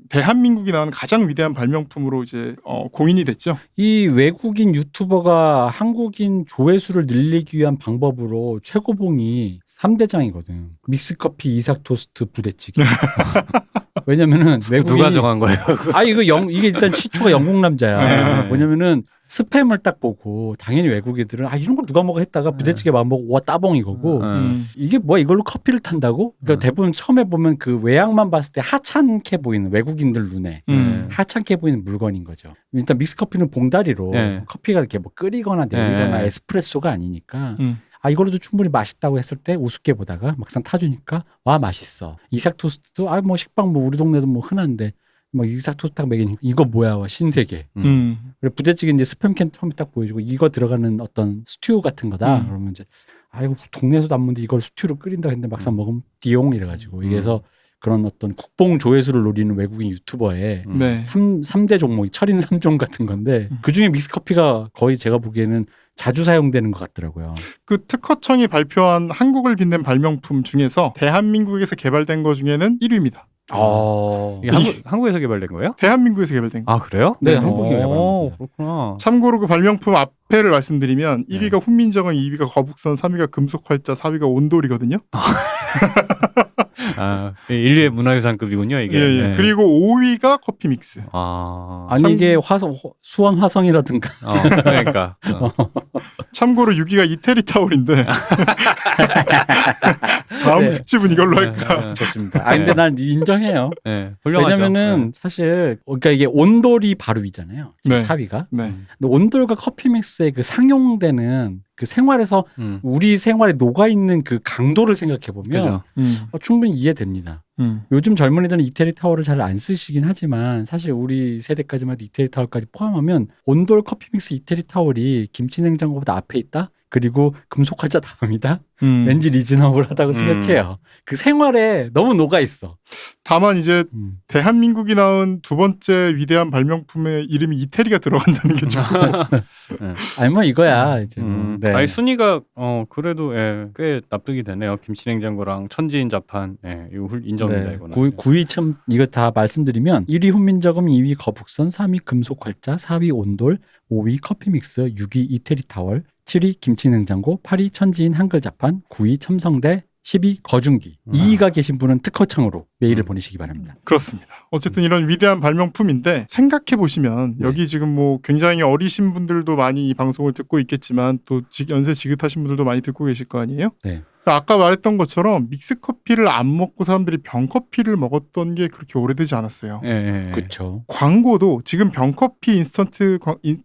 A: 대한민국이 나온 가장 위대한 발명품으로 이제 공인이 됐죠.
B: 이 외국인 유튜버가 한국인 조회수를 늘리기 위한 방법으로 최고봉이 3대장이거든. 믹스커피, 이삭 토스트, 부대찌개. 왜냐면은 외국인이
C: 누가 정한 거예요?
B: 이게 일단 시초가 영국 남자야. 뭐냐면은 스팸을 딱 보고 당연히 외국인들은 이런 걸 누가 먹어 했다가 부대찌개 막 먹고 와 따봉이거고. 이게 뭐야 이걸로 커피를 탄다고? 그러니까 대부분 처음에 보면 그 외양만 봤을 때 하찮게 보이는 외국인들 눈에 하찮게 보이는 물건인 거죠. 일단 믹스커피는 봉다리로 커피가 이렇게 끓이거나 내리거나 에스프레소가 아니니까 이걸로도 충분히 맛있다고 했을 때 우습게 보다가 막상 타주니까 와 맛있어. 이삭 토스트도 식빵 우리 동네도 흔한데 이삭 토스트 딱 먹이니까 이거 뭐야 와 신세계. 그리고 부대찌개 이제 스팸캔 처음에 딱 보여주고 이거 들어가는 어떤 스튜 같은 거다. 그러면 이제 이거 동네에서도 안 먹는데 이걸 스튜로 끓인다 했는데 막상 먹으면 띠용 이래가지고 이게서 그런 어떤 국뽕 조회수를 노리는 외국인 유튜버의 3대 종목이 철인 3종 같은 건데 그중에 믹스커피가 거의 제가 보기에는 자주 사용되는 것 같더라고요.
A: 그 특허청이 발표한 한국을 빛낸 발명품 중에서 대한민국에서 개발된 것 중에는 1위입니다.
C: 이게 한국에서 개발된 거예요?
A: 대한민국에서 개발된 거.
C: 아 그래요?
B: 네, 한국에 개발된 겁니다.
C: 그렇구나.
A: 참고로 그 발명품 앞에를 말씀드리면 1위가 훈민정음, 2위가 거북선, 3위가 금속활자, 4위가 온돌이거든요.
C: 1위의 문화유산급이군요 이게.
A: 예. 그리고 5위가 커피 믹스.
B: 아니 이게 수원 화성이라든가.
C: 그러니까.
A: 참고로 6위가 이태리 타올인데 다음 특집은 이걸로 할까?
B: 좋습니다. 근데 난 인정해요.
C: 훌륭하죠.
B: 왜냐면은 사실 그러니까 이게 온돌이 바로 위잖아요. 4위가.
A: 네.
B: 근데 온돌과 커피 믹스의 그 상용되는 그 생활에서 우리 생활에 녹아 있는 그 강도를 생각해 보면 충분히 이해됩니다. 요즘 젊은이들은 이태리 타월을 잘 안 쓰시긴 하지만 사실 우리 세대까지만 해도 이태리 타월까지 포함하면 온돌 커피 믹스 이태리 타월이 김치 냉장고보다 앞에 있다. 그리고 금속활자 다음이다. 왠지 리즈너블하다고 생각해요. 그 생활에 너무 녹아 있어.
A: 다만 이제 대한민국이 낳은 두 번째 위대한 발명품의 이름이 이태리가 들어간다는 게 좀.
B: 아니 뭐 이거야 이제.
C: 네. 아니 순위가 그래도 꽤 납득이 되네요. 김치냉장고랑 천지인 자판, 이거 인정입니다. 이거는.
B: 9위 참 이거 다 말씀드리면 1위 훈민정음, 2위 거북선, 3위 금속활자, 4위 온돌, 5위 커피 믹스, 6위 이태리 타월, 7위 김치냉장고, 8위 천지인 한글자판, 9위 첨성대, 10위 거중기. 2위가 계신 분은 특허청으로 메일을 보내시기 바랍니다.
A: 그렇습니다. 어쨌든 이런 위대한 발명품인데 생각해 보시면 여기 지금 뭐 굉장히 어리신 분들도 많이 이 방송을 듣고 있겠지만 또 연세 지긋하신 분들도 많이 듣고 계실 거 아니에요?
B: 네.
A: 아까 말했던 것처럼 믹스커피를 안 먹고 사람들이 병커피를 먹었던 게 그렇게 오래되지 않았어요.
B: 그렇죠.
A: 광고도 지금 병커피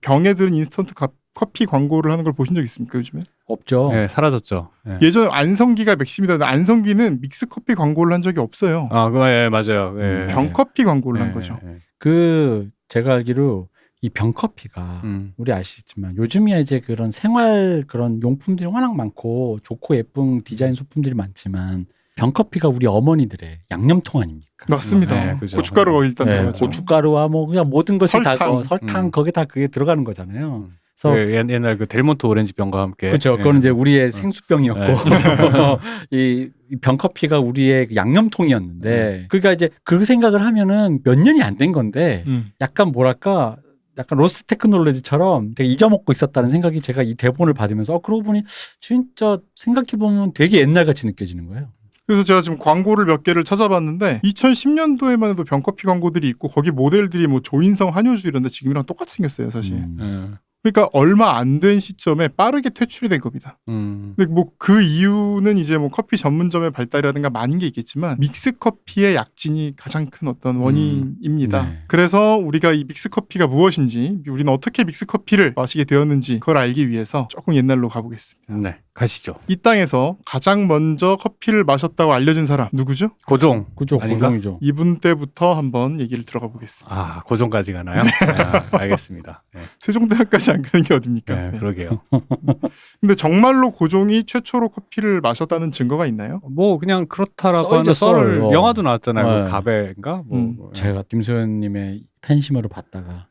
A: 병에 들은 인스턴트 커피 광고를 하는 걸 보신 적 있습니까 요즘에?
B: 없죠.
C: 네, 사라졌죠.
A: 예전 안성기가 맥심이다. 안성기는 믹스커피 광고를 한 적이 없어요.
C: 맞아요.
A: 병커피 광고를 한 거죠.
B: 제가 알기로 이 병커피가 우리 아시겠지만 요즘이야 이제 그런 생활 그런 용품들이 워낙 많고 좋고 예쁜 디자인 소품들이 많지만 병커피가 우리 어머니들의 양념통 아닙니까?
A: 맞습니다. 고춧가루가 일단 들어가죠.
B: 고춧가루와 뭐 그냥 모든 것이 설탕 거기 다 그게 들어가는 거잖아요.
C: 옛날 그 델몬트 오렌지 병과 함께.
B: 그렇죠. 그건 이제 우리의 생수병이었고 이 병커피가 우리의 양념통이었는데 그러니까 이제 그 생각을 하면은 몇 년이 안 된 건데 약간 뭐랄까 약간 로스트 테크놀로지처럼 되게 잊어먹고 있었다는 생각이 제가 이 대본을 받으면서 그러고 보니 진짜 생각해보면 되게 옛날같이 느껴지는 거예요.
A: 그래서 제가 지금 광고를 몇 개를 찾아봤는데 2010년도에만 해도 병커피 광고들이 있고 거기 모델들이 뭐 조인성, 한효주 이런데 지금이랑 똑같이 생겼어요 사실. 그러니까 얼마 안 된 시점에 빠르게 퇴출이 된 겁니다. 근데 뭐 그 이유는 이제 뭐 커피 전문점의 발달이라든가 많은 게 있겠지만 믹스 커피의 약진이 가장 큰 어떤 원인입니다. 그래서 우리가 이 믹스 커피가 무엇인지, 우리는 어떻게 믹스 커피를 마시게 되었는지 그걸 알기 위해서 조금 옛날로 가보겠습니다.
C: 네, 가시죠.
A: 이 땅에서 가장 먼저 커피를 마셨다고 알려진 사람 누구죠?
B: 고종이죠.
A: 이분 때부터 한번 얘기를 들어가 보겠습니다.
C: 고종까지 가나요? 알겠습니다.
A: 세종대왕까지 안 가는 게 어딥니까?
C: 그러게요.
A: 근데 정말로 고종이 최초로 커피를 마셨다는 증거가 있나요?
C: 뭐 그냥 그렇다라고 하는 썰을 영화도 나왔잖아요. 그 가베인가?
B: 제가 김소연님의 팬심으로 봤다가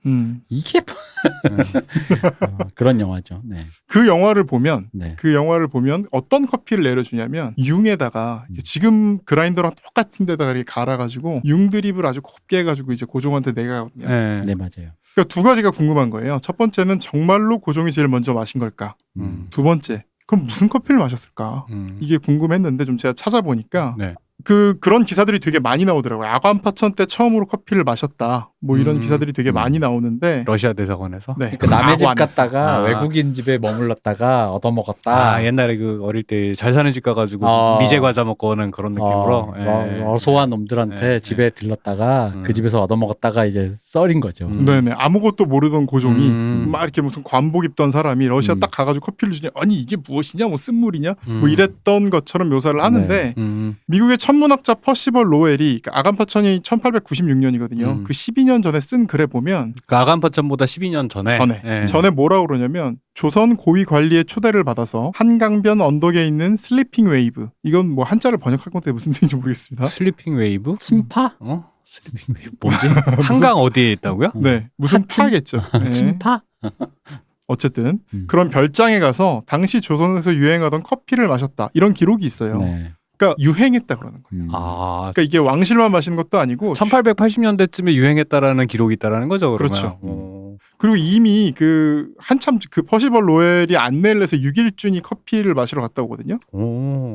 B: 이게 그런 영화죠. 네.
A: 그 영화를 보면 어떤 커피를 내려주냐면 융에다가 지금 그라인더랑 똑같은 데다가 이렇게 갈아가지고 융 드립을 아주 곱게 해가지고 이제 고종한테 내가거든요.
B: 네, 맞아요.
A: 그러니까 두 가지가 궁금한 거예요. 첫 번째는 정말로 고종이 제일 먼저 마신 걸까? 두 번째, 그럼 무슨 커피를 마셨을까? 이게 궁금했는데 좀 제가 찾아보니까 그런 기사들이 되게 많이 나오더라고요. 아관파천 때 처음으로 커피를 마셨다. 뭐 이런 기사들이 되게 많이 나오는데
C: 러시아 대사관에서
B: 그러니까 남의 집 갔다가 외국인 집에 머물렀다가 얻어먹었다.
C: 옛날에 그 어릴 때 잘 사는 집 가가지고 미제 과자 먹고 오는 그런 느낌으로
B: 어소한 놈들한테 집에 들렀다가 그 집에서 얻어먹었다가 이제 썰인 거죠.
A: 네네. 아무것도 모르던 고종이 막 이렇게 무슨 관복 입던 사람이 러시아 딱 가가지고 커피를 주니 아니 이게 무엇이냐 뭐 쓴물이냐 뭐 이랬던 것처럼 묘사를 하는데 미국의 천문학자 퍼시벌 로웰이 아간파천이 1896년이거든요. 그 12년 전에 쓴 글에 보면
C: 그 아간파천보다 12년 전에
A: 뭐라고 그러냐면 조선 고위 관리의 초대를 받아서 한강변 언덕에 있는 슬리핑 웨이브, 이건 뭐 한자를 번역할 건데 무슨 뜻인지 모르겠습니다.
C: 슬리핑 웨이브?
B: 침파?
C: 슬리핑 웨이브 뭐지? 한강 어디에 있다고요?
A: 네, 무슨 파겠죠.
B: 침파?
A: 어쨌든 그런 별장에 가서 당시 조선에서 유행하던 커피를 마셨다 이런 기록이 있어요. 그러니까 유행했다 그러는 거예요. 그러니까 이게 왕실만 마시는 것도 아니고
C: 1880년대쯤에 유행했다라는 기록이 있다라는 거죠. 그러면.
A: 그렇죠. 그리고 이미 한참 퍼시벌 로웰이 안내를 해서 6일준이 커피를 마시러 갔다 오거든요.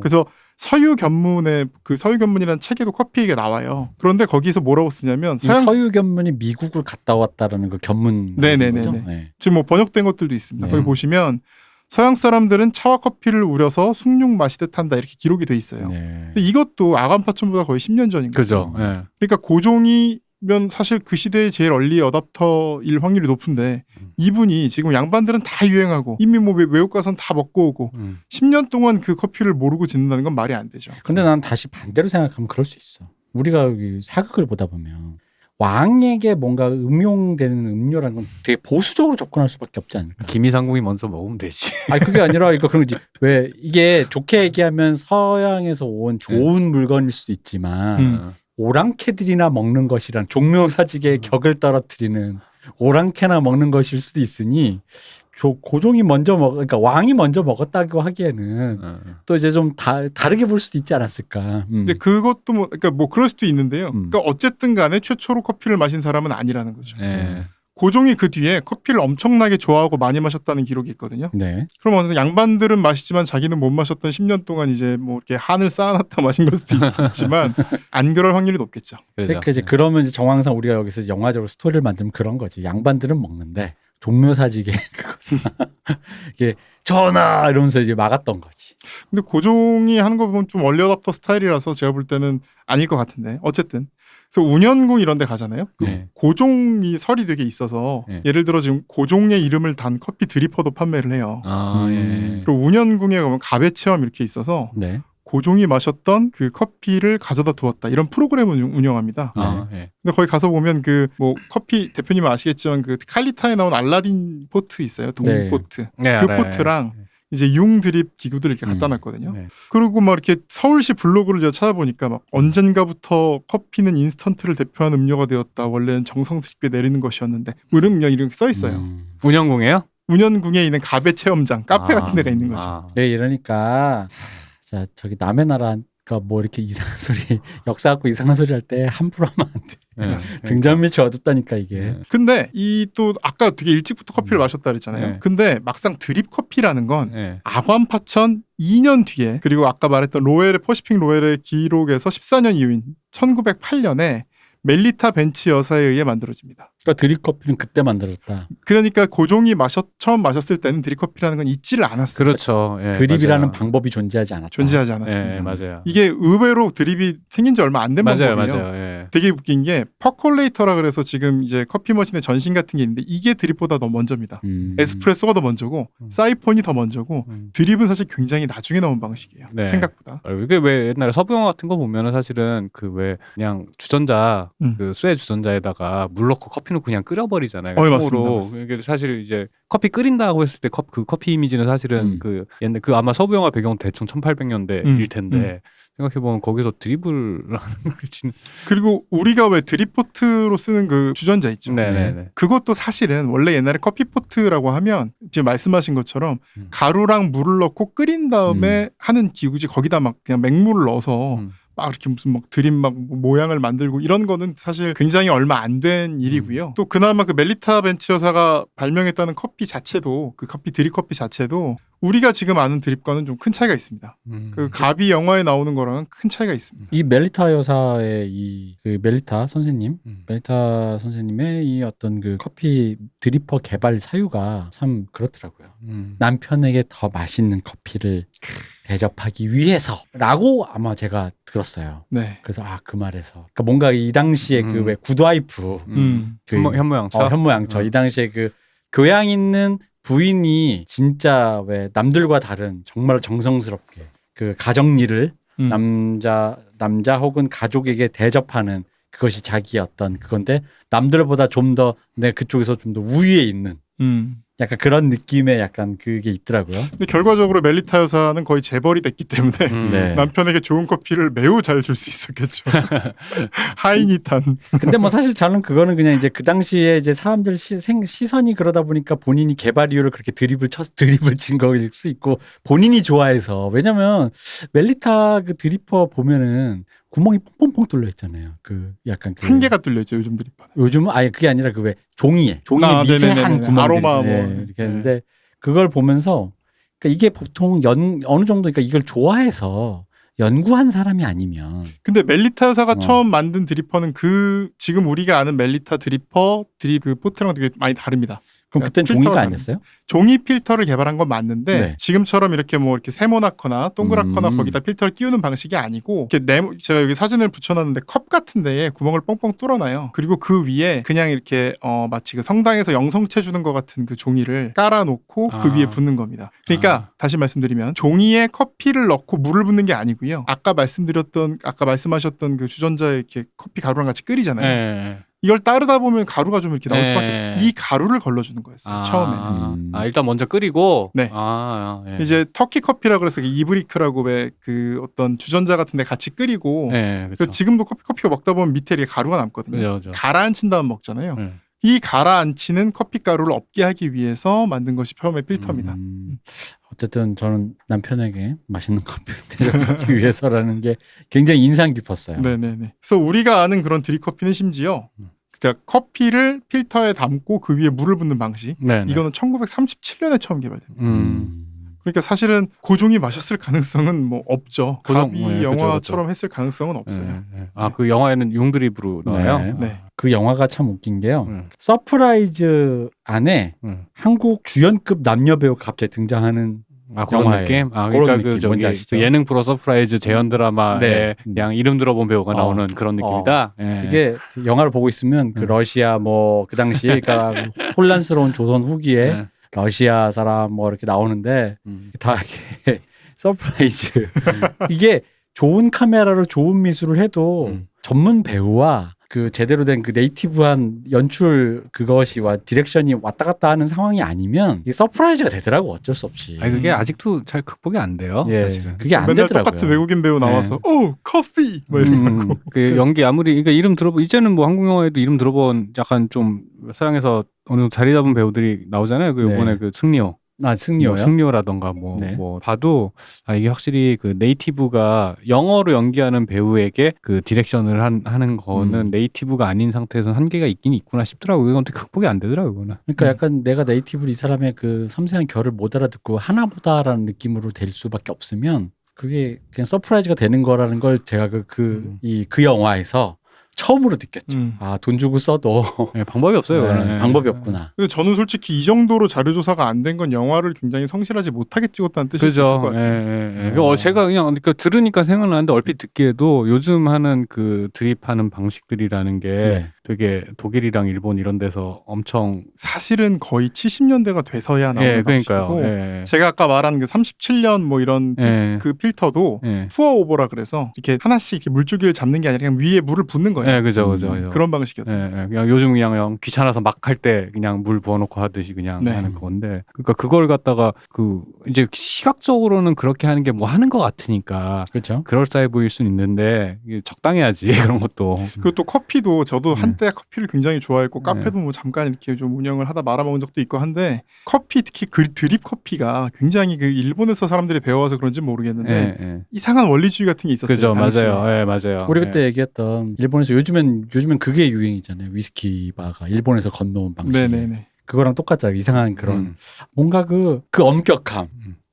A: 그래서 서유견문의 서유견문이라는 책에도 커피 얘기가 나와요. 그런데 거기서 뭐라고 쓰냐면
B: 서유견문이 미국을 갔다 왔다라는 그 견문.
A: 네네네. 네. 지금 뭐 번역된 것들도 있습니다.
B: 네.
A: 거기 보시면 서양 사람들은 차와 커피를 우려서 숭늉 마시듯 한다 이렇게 기록이 돼 있어요.
B: 네.
A: 근데 이것도 아간파천보다 거의 10년 전인 거죠.
C: 그죠. 네.
A: 그러니까 고종이면 사실 그 시대의 제일 얼리 어답터일 확률이 높은데 이분이 지금 양반들은 다 유행하고 이미 뭐 외국 가서는 다 먹고 오고 10년 동안 그 커피를 모르고 짓는다는 건 말이 안 되죠.
B: 근데 난 다시 반대로 생각하면 그럴 수 있어. 우리가 여기 사극을 보다 보면 왕에게 뭔가 음용되는 음료라는 건 되게 보수적으로 접근할 수밖에 없지 않을까.
C: 김이상궁이 먼저 먹으면 되지.
B: 아니 그게 아니라 이거 그런 거지. 왜 이게 좋게 얘기하면 서양에서 온 좋은 물건일 수도 있지만 오랑캐들이나 먹는 것이란 종묘사직의 격을 떨어뜨리는 오랑캐나 먹는 것일 수도 있으니 고종이 먼저 그러니까 왕이 먼저 먹었다고 하기에는 또 이제 좀 다르게 볼 수도 있지 않았을까.
A: 근데 그것도 그러니까 뭐 그럴 수도 있는데요. 그러니까 어쨌든 간에 최초로 커피를 마신 사람은 아니라는 거죠. 고종이 그 뒤에 커피를 엄청나게 좋아하고 많이 마셨다는 기록이 있거든요.
B: 네.
A: 그러면 양반들은 마시지만 자기는 못 마셨던 10년 동안 이제 뭐 이렇게 한을 쌓아놨다 마신 걸 수도 있지만 안 그럴 확률이 높겠죠.
B: 그러니까 이제 그러면 이제 정황상 우리가 여기서 영화적으로 스토리를 만들면 그런 거지. 양반들은 먹는데 종묘사직에 그것은 이게 전하 이러면서 이제 막았던 거지.
A: 근데 고종이 하는 거 보면 좀 얼리 어답터 스타일이라서 제가 볼 때는 아닐 것 같은데 어쨌든 그래서 운현궁 이런 데 가잖아요.
C: 네.
A: 고종이 설이 되게 있어서 예를 들어 지금 고종의 이름을 단 커피 드리퍼도 판매를 해요. 그리고 운현궁에 가면 가배 체험 이렇게 있어서 고종이 마셨던 그 커피를 가져다 두었다 이런 프로그램을 운영합니다. 근데 거기 가서 보면 그 뭐 커피 대표님은 아시겠지만 그 칼리타에 나온 알라딘 포트 있어요. 동포트. 그 포트랑 이제 융 드립 기구들을 이렇게 갖다 놨거든요. 그리고 막 이렇게 서울시 블로그를 제가 찾아보니까 막 언젠가부터 커피는 인스턴트를 대표하는 음료가 되었다. 원래는 정성스럽게 내리는 것이었는데 뭐 이런 게 써 있어요.
C: 운영궁이에요?
A: 운현궁에 있는 가배 체험장, 카페 같은 데가 있는 거죠.
B: 네, 이러니까 자 저기 남의 나라 뭐 이렇게 이상한 소리 역사 갖고 이상한 소리 할 때 함부로 하면 안 돼. 등잔 밑이 어둡다니까 이게.
A: 근데 이 또 아까 되게 일찍부터 커피를 마셨다 그랬잖아요. 근데 막상 드립 커피라는 건 아관파천 2년 뒤에 그리고 아까 말했던 퍼시픽 로웰의 기록에서 14년 이후인 1908년에 멜리타 벤치 여사에 의해 만들어집니다.
B: 그러니까 드립커피는 그때 만들었다.
A: 그러니까 고종이 처음 마셨을 때는 드립커피라는 건 있지를 않았어요.
C: 그렇죠.
B: 드립이라는 방법이 존재하지 않았다.
A: 존재하지 않았습니다.
C: 맞아요.
A: 이게 의외로 드립이 생긴 지 얼마 안 된 방법이에요.
C: 맞아요.
A: 되게 웃긴 게 퍼콜레이터라 그래서 지금 이제 커피 머신의 전신 같은 게 있는데 이게 드립보다 더 먼저입니다. 에스프레소가 더 먼저고 사이폰이 더 먼저고 드립은 사실 굉장히 나중에 나온 방식이에요. 생각보다.
C: 이게 왜 옛날에 서부 영화 같은 거 보면은 사실은 그 왜 그냥 주전자 그 쇠 주전자에다가 물 넣고 커피 넣고 그냥 끓여버리잖아요.
A: 맞습니다.
C: 이게 사실 이제 커피 끓인다고 했을 때 그 커피 이미지는 사실은 그 옛날 그 아마 서부 영화 배경 대충 1800년대일 텐데 생각해보면 거기서 드립을 하는 거지.
A: 그리고 우리가 왜 드립포트로 쓰는 그 주전자 있죠. 그것도 사실은 원래 옛날에 커피포트라고 하면 지금 말씀하신 것처럼 가루랑 물을 넣고 끓인 다음에 하는 기구지 거기다 막 그냥 맹물을 넣어서 막 이렇게 무슨 막 드립 막 모양을 만들고 이런 거는 사실 굉장히 얼마 안 된 일이고요. 또 그나마 그 멜리타 벤치 여사가 발명했다는 커피 자체도 그 커피 드립 커피 자체도 우리가 지금 아는 드립과는 좀 큰 차이가 있습니다. 그 가비 영화에 나오는 거랑은 큰 차이가 있습니다.
B: 이 멜리타 여사의 그 멜리타 선생님의 이 어떤 그 커피 드리퍼 개발 사유가 참 그렇더라고요. 남편에게 더 맛있는 커피를 대접하기 위해서라고 아마 제가 들었어요. 그래서 그 말에서 그러니까 뭔가 이 당시에 그 왜 굿와이프 현모양처 이 당시에 그 교양 있는 부인이 진짜 왜 남들과 다른 정말 정성스럽게 그 가정 일을 남자 혹은 가족에게 대접하는 그것이 자기의 어떤 그건데 남들보다 좀 더 내 그쪽에서 좀 더 우위에 있는 약간 그런 느낌의 약간 그게 있더라고요.
A: 근데 결과적으로 멜리타 여사는 거의 재벌이 됐기 때문에
B: 네.
A: 남편에게 좋은 커피를 매우 잘 줄 수 있었겠죠. 하이니탄.
B: 근데 뭐 사실 저는 그거는 그냥 이제 그 당시에 이제 사람들 시선이 그러다 보니까 본인이 개발 이유를 그렇게 드립을 친 거일 수 있고 본인이 좋아해서. 왜냐면 멜리타 그 드리퍼 보면은 구멍이 퐁퐁퐁 뚫려 있잖아요. 그 약간
A: 한 개가 뚫려 있죠 요즘 드리퍼는.
B: 요즘은 아예 그게 아니라 그 왜 종이에 미세한 구멍
A: 아로마 뭐
B: 이렇게 했는데 그걸 보면서 그러니까 이게 보통 어느 정도 그러니까 이걸 좋아해서 연구한 사람이 아니면.
A: 근데 멜리타 여사가 처음 만든 드리퍼는 그 지금 우리가 아는 멜리타 드리퍼 그 포트랑 되게 많이 다릅니다.
B: 그럼 그땐 종이가 아니었어요?
A: 종이 필터를 개발한 건 맞는데 네. 지금처럼 이렇게 뭐 이렇게 세모나거나 동그랗거나 거기다 필터를 끼우는 방식이 아니고 이렇게 제가 여기 사진을 붙여놨는데 컵 같은 데에 구멍을 뻥뻥 뚫어놔요. 그리고 그 위에 그냥 이렇게 마치 그 성당에서 영성채 주는 것 같은 그 종이를 깔아놓고 그 위에 붓는 겁니다. 그러니까 다시 말씀드리면 종이에 커피를 넣고 물을 붓는 게 아니고요. 아까 말씀하셨던 그 주전자에 이렇게 커피 가루랑 같이 끓이잖아요.
C: 네.
A: 이걸 따르다 보면 가루가 좀 이렇게 나올 수밖에 없어요. 이 가루를 걸러주는 거였어요. 처음에는.
C: 일단 먼저 끓이고.
A: 네.
C: 예.
A: 이제 터키 커피라고 그래서 이브리크라고 왜 그 어떤 주전자 같은데 같이 끓이고.
C: 네, 그렇죠.
A: 지금도 커피가 먹다 보면 밑에 이렇게 가루가 남거든요.
C: 그렇죠.
A: 가라앉힌 다음 먹잖아요. 이 가라앉히는 커피 가루를 없게 하기 위해서 만든 것이 처음에 필터입니다.
B: 어쨌든 저는 남편에게 맛있는 커피를 대접하기 위해서라는 게 굉장히 인상 깊었어요.
A: 네네네. 그래서 우리가 아는 그런 드립커피는 심지어 그러니까 커피를 필터에 담고 그 위에 물을 붓는 방식.
C: 네네.
A: 이거는 1937년에 처음 개발됩니다. 그러니까 사실은 고종이 마셨을 가능성은 뭐 없죠. 가비 영화처럼 했을 가능성은 없어요.
C: 그 영화에는 용드립으로 나와요?
A: 네.
B: 그 영화가 참 웃긴 게요. 서프라이즈 안에 한국 주연급 남녀 배우가 갑자기 등장하는
C: 그런 느낌? 그러니까 그 예능 프로 서프라이즈 재연 드라마에 그냥 이름 들어본 배우가 나오는 그런 느낌이다.
B: 이게 영화를 보고 있으면 그 러시아 뭐 그 당시에 그러니까 혼란스러운 조선 후기에 러시아 사람 뭐 이렇게 나오는데 다 이게 서프라이즈. 이게 좋은 카메라로 좋은 미술을 해도 전문 배우와 그 제대로 된 그 네이티브한 연출 그것이와 디렉션이 왔다 갔다 하는 상황이 아니면 이게 서프라이즈가 되더라고 어쩔 수 없이.
C: 그게 아직도 잘 극복이 안 돼요. 사실은.
B: 그게 안
A: 맨날
B: 되더라고요.
A: 똑같은 외국인 배우 나와서 커피 뭐 이러고.
C: 그 연기 아무리 그러니까 이름 들어본 이제는 뭐 한국 영화에도 이름 들어본 약간 좀 서양에서 어느 정도 자리 잡은 배우들이 나오잖아요. 그 이번에 그 승리호.
B: 승리호요?
C: 승리호라던가 뭐 봐도 이게 확실히 그 네이티브가 영어로 연기하는 배우에게 그 디렉션을 하는 거는 네이티브가 아닌 상태에서는 한계가 있긴 있구나 싶더라고요. 이건 어떻게 극복이 안 되더라고요. 그거는.
B: 그러니까 약간 내가 네이티브로 이 사람의 그 섬세한 결을 못 알아듣고 하나보다라는 느낌으로 될 수밖에 없으면 그게 그냥 서프라이즈가 되는 거라는 걸 제가 그 영화에서 처음으로 느꼈죠. 돈 주고 써도
C: 방법이 없어요.
B: 방법이 없구나.
A: 근데 저는 솔직히 이 정도로 자료 조사가 안 된 건 영화를 굉장히 성실하지 못하게 찍었다는 뜻일 수 있을 것 같아요.
C: 제가 그냥 들으니까 생각나는데 얼핏 듣기에도 요즘 하는 그 드립하는 방식들이라는 게 되게 독일이랑 일본 이런 데서 엄청
A: 사실은 거의 70년대가 돼서야 나오는 방식이고 제가 아까 말한 그 37년 뭐 이런 그 필터도 푸어 오버라 그래서 이렇게 하나씩 이렇게 물줄기를 잡는 게 아니라 그냥 위에 물을 붓는 거예요.
C: 그죠.
A: 그런 방식이었어요.
C: 그냥 요즘 그냥 귀찮아서 막 할 때 그냥 물 부어놓고 하듯이 그냥 하는 건데, 그러니까 그걸 갖다가 그 이제 시각적으로는 그렇게 하는 게 뭐 하는 것 같으니까
B: 그렇죠.
C: 그럴싸해 보일 수는 있는데 적당해야지 그런 것도.
A: 그리고 또 커피도 저도 한때 커피를 굉장히 좋아했고 카페도 뭐 잠깐 이렇게 좀 운영을 하다 말아먹은 적도 있고 한데 커피 특히 그 드립 커피가 굉장히 그 일본에서 사람들이 배워와서 그런지 모르겠는데 이상한 원리주의 같은 게 있었어요.
C: 그죠, 맞아요. 맞아요.
B: 우리 그때 얘기했던 일본에서 요즘엔 그게 유행이잖아요. 위스키 바가 일본에서 건너온 방식.
A: 네네네.
B: 그거랑 똑같잖아요. 이상한 그런 뭔가 그 엄격함.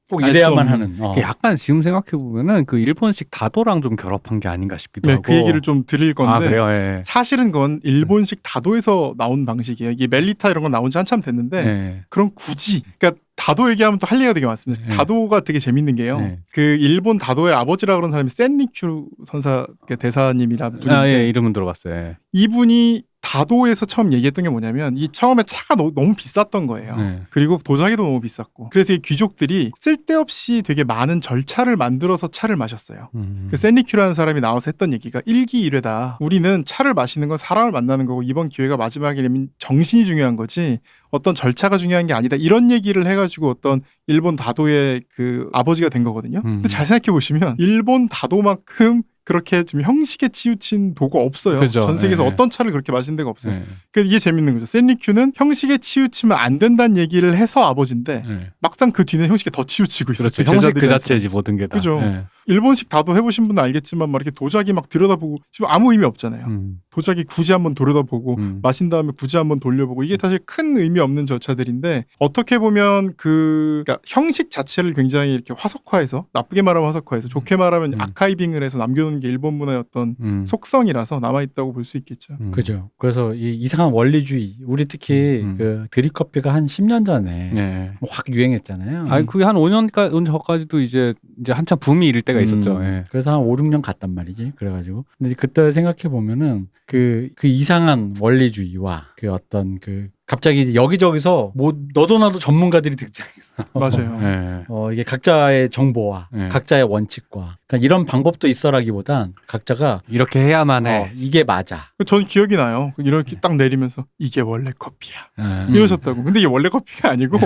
B: 꼭 이래야만 하는.
C: 약간 지금 생각해 보면은 그 일본식 다도랑 좀 결합한 게 아닌가 싶기도 하고.
A: 그 얘기를 좀 드릴 건데.
C: 그래요?
A: 사실은 그건 일본식 다도에서 나온 방식이에요. 이게 멜리타 이런 건 나온 지 한참 됐는데 그럼 굳이 그러니까 다도 얘기하면 또 할 얘기가 되게 많습니다. 다도가 되게 재밌는 게요. 그 일본 다도의 아버지라 그런 사람이 센리큐 선사 대사님이라 분인데
C: 이름은 들어봤어요.
A: 이분이 다도에서 처음 얘기했던 게 뭐냐면 이 처음에 차가 너무 비쌌던 거예요.
C: 네.
A: 그리고 도자기도 너무 비쌌고 그래서 이 귀족들이 쓸데없이 되게 많은 절차를 만들어서 차를 마셨어요. 그 샌리큐라는 사람이 나와서 했던 얘기가 일기일회다. 우리는 차를 마시는 건 사람을 만나는 거고 이번 기회가 마지막이라면 정신이 중요한 거지 어떤 절차가 중요한 게 아니다. 이런 얘기를 해가지고 어떤 일본 다도의 그 아버지가 된 거거든요. 근데 잘 생각해 보시면 일본 다도만큼 그렇게 지금 형식에 치우친 도가 없어요.
C: 그죠.
A: 전 세계에서
C: 네.
A: 어떤 차를 그렇게 마신 데가 없어요.
C: 네.
A: 그러니까 이게 재밌는 거죠. 샌리큐는 형식에 치우치면 안 된다는 얘기를 해서 아버지인데
C: 네.
A: 막상 그 뒤는 형식에 더 치우치고 있어요.
C: 그렇죠. 형식 그 자체지 모든 게 다.
A: 그죠.
C: 네.
A: 일본식 다도 해보신 분은 알겠지만 막 이렇게 도자기 막 들여다보고 지금 아무 의미 없잖아요. 도자기 굳이 한번 들여다보고 마신 다음에 굳이 한번 돌려보고 이게 사실 큰 의미 없는 절차들인데 어떻게 보면 그러니까 형식 자체를 굉장히 이렇게 화석화해서 나쁘게 말하면 화석화해서 좋게 말하면 아카이빙을 해서 남겨놓은 게 일본 문화의 어떤 속성이라서 남아있다고 볼 수 있겠죠.
B: 그죠. 그래서 이 이상한 원리주의 우리 특히 그 드립커피가 한 10년 전에
C: 네.
B: 확 유행했잖아요.
C: 아니 그게 한 5년 전까지도 이제 한참 붐이 일 때가 있었죠. 예.
B: 그래서 한 5, 6년 갔단 말이지. 그래가지고 근데 그때 생각해 보면은 그 이상한 원리주의와 그 어떤 그 갑자기 이제 여기저기서 뭐 너도 나도 전문가들이 등장해서
A: 맞아요.
C: 네.
B: 이게 각자의 정보와
C: 네.
B: 각자의 원칙과 그러니까 이런 방법도 있어라기보단 각자가
C: 이렇게 해야만 해.
B: 이게 맞아.
A: 전 기억이 나요. 이렇게 딱 내리면서 이게 원래 커피야.
C: 네.
A: 이러셨다고. 근데 이게 원래 커피가 아니고